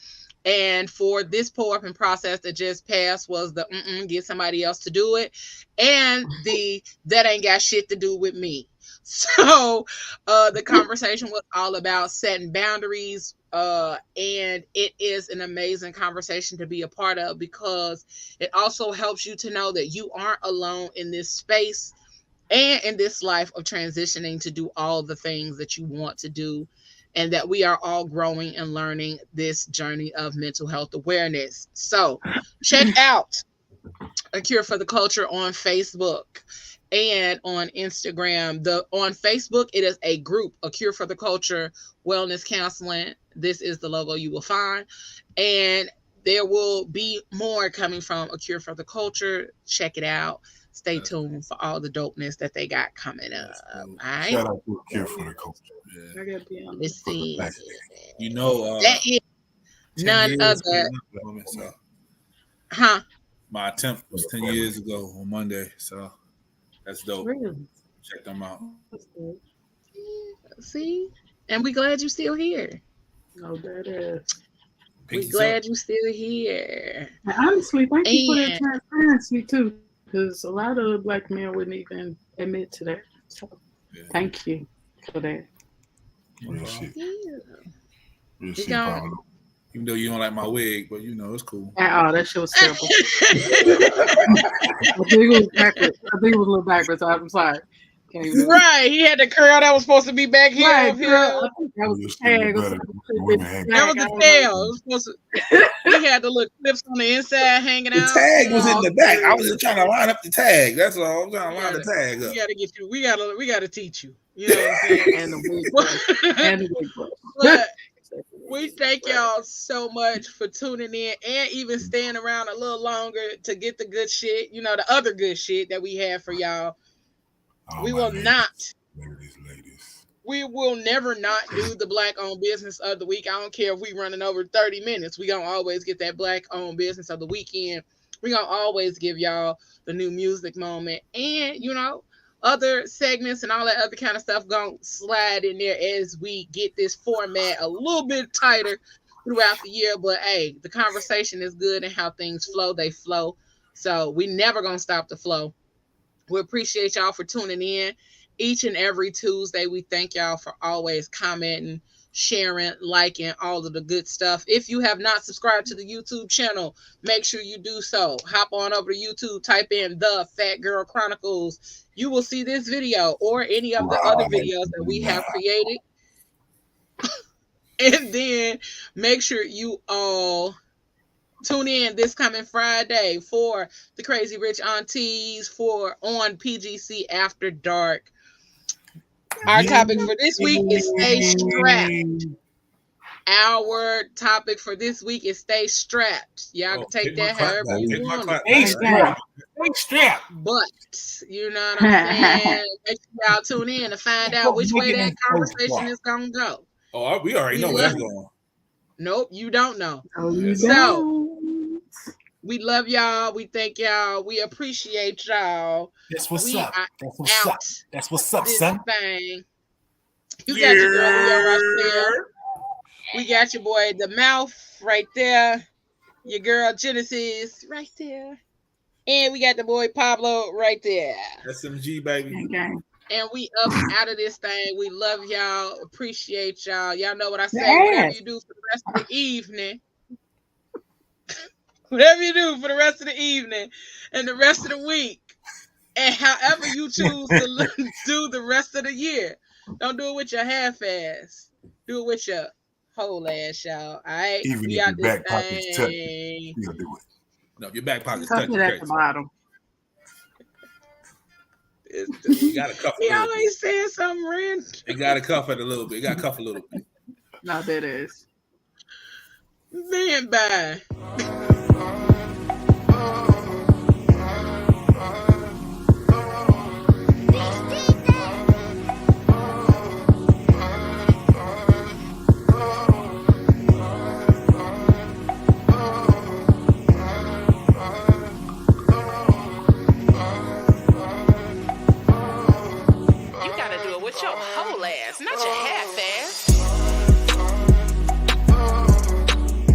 Speaker 2: And for this pour up and process that just passed was the get somebody else to do it, and the that ain't got shit to do with me. So the conversation was all about setting boundaries, and it is an amazing conversation to be a part of because it also helps you to know that you aren't alone in this space and in this life of transitioning to do all the things that you want to do, and that we are all growing and learning this journey of mental health awareness. So check out A Cure for the Culture on Facebook. And on Instagram, on Facebook, it is a group, A Cure for the Culture Wellness Counseling. This is the logo you will find. And there will be more coming from A Cure for the Culture. Check it out. Stay tuned for all the dopeness that they got coming up. All right?
Speaker 4: Shout out to A Cure for the Culture.
Speaker 3: I gotta be on
Speaker 2: Let's see.
Speaker 5: You know,
Speaker 2: that is none other. Huh?
Speaker 5: My attempt was 10 years ago on Monday, so that's dope.
Speaker 3: Really?
Speaker 5: Check them out.
Speaker 2: See? And we glad you're still here.
Speaker 3: No, that is.
Speaker 2: We glad you're still here.
Speaker 3: And honestly, thank you for that transparency too, because a lot of Black men wouldn't even admit to that. So thank you for that.
Speaker 4: Real shit. Real shit,
Speaker 5: Paolo. Even though you don't like my wig, but you know it's cool.
Speaker 3: Oh, that shit was terrible. I think it was backwards. I think it was a little backwards. I'm sorry.
Speaker 2: Right, he had the curl that was supposed to be back here.
Speaker 3: Right,
Speaker 2: up here.
Speaker 3: I think that was the tag.
Speaker 2: That was the tail. It was supposed to, he had the little clips on the inside hanging out.
Speaker 5: The tag was in the back. I was just trying to line up the tag. That's all. I'm trying to line the tag up.
Speaker 2: We gotta get you. We gotta teach you. You know what I'm saying?
Speaker 3: And the wig brush.
Speaker 2: But we thank y'all so much for tuning in and even staying around a little longer to get the good shit. You know, the other good shit that we have for y'all. We will not. We will never not do the Black-owned business of the week. I don't care if we running over 30 minutes. We gonna always get that Black-owned business of the weekend. We gonna always give y'all the new music moment, and you know, other segments and all that other kind of stuff gonna slide in there as we get this format a little bit tighter throughout the year. But hey, the conversation is good, and how things flow, they flow. So we never gonna stop the flow. We appreciate y'all for tuning in each and every Tuesday. We thank y'all for always commenting, sharing, liking, all of the good stuff. If you have not subscribed to the YouTube channel, make sure you do so. Hop on over to YouTube, type in the Phat Girl Chronicles. You will see this video or any of the other videos that we have created. And then make sure you all tune in this coming Friday for the Crazy Rich Aunties on PGC After Dark. Our topic for this week is Stay Strapped. Our topic for this week is Stay Strapped. Y'all can take that however you want.
Speaker 5: Stay strapped. Stay strapped.
Speaker 2: But you know what I'm saying? Make sure y'all tune in to find out which way that conversation is gonna go.
Speaker 5: Oh, we already know where that's going.
Speaker 2: Nope, you don't know.
Speaker 3: Oh, you
Speaker 2: so
Speaker 3: don't.
Speaker 2: We love y'all. We thank y'all. We appreciate y'all.
Speaker 5: That's what's up.
Speaker 2: That's what's up.
Speaker 5: That's what's up, son.
Speaker 2: Thing. You got your girl right there. We got your boy the Mouth right there. Your girl Genesis right there. And we got the boy Pablo right there.
Speaker 5: SMG, baby.
Speaker 3: Okay.
Speaker 2: And we up out of this thing. We love y'all. Appreciate y'all. Y'all know what I say. Whatever you do for the rest of the evening. Whatever you do for the rest of the evening and the rest of the week. And however you choose to do the rest of the year. Don't do it with your half-ass. Do it with your whole ass, y'all. All right?
Speaker 4: Even if your back pocket's touching, you gotta do it.
Speaker 5: No, if your back pocket's
Speaker 3: Tuck
Speaker 5: touching,
Speaker 3: it at the bottom.
Speaker 5: you gotta cuff it.
Speaker 2: He always saying something random.
Speaker 5: You gotta cuff it a little bit. You gotta cuff a little bit.
Speaker 3: No, that is.
Speaker 2: Man, bye. You gotta do it with your whole ass, not your half ass.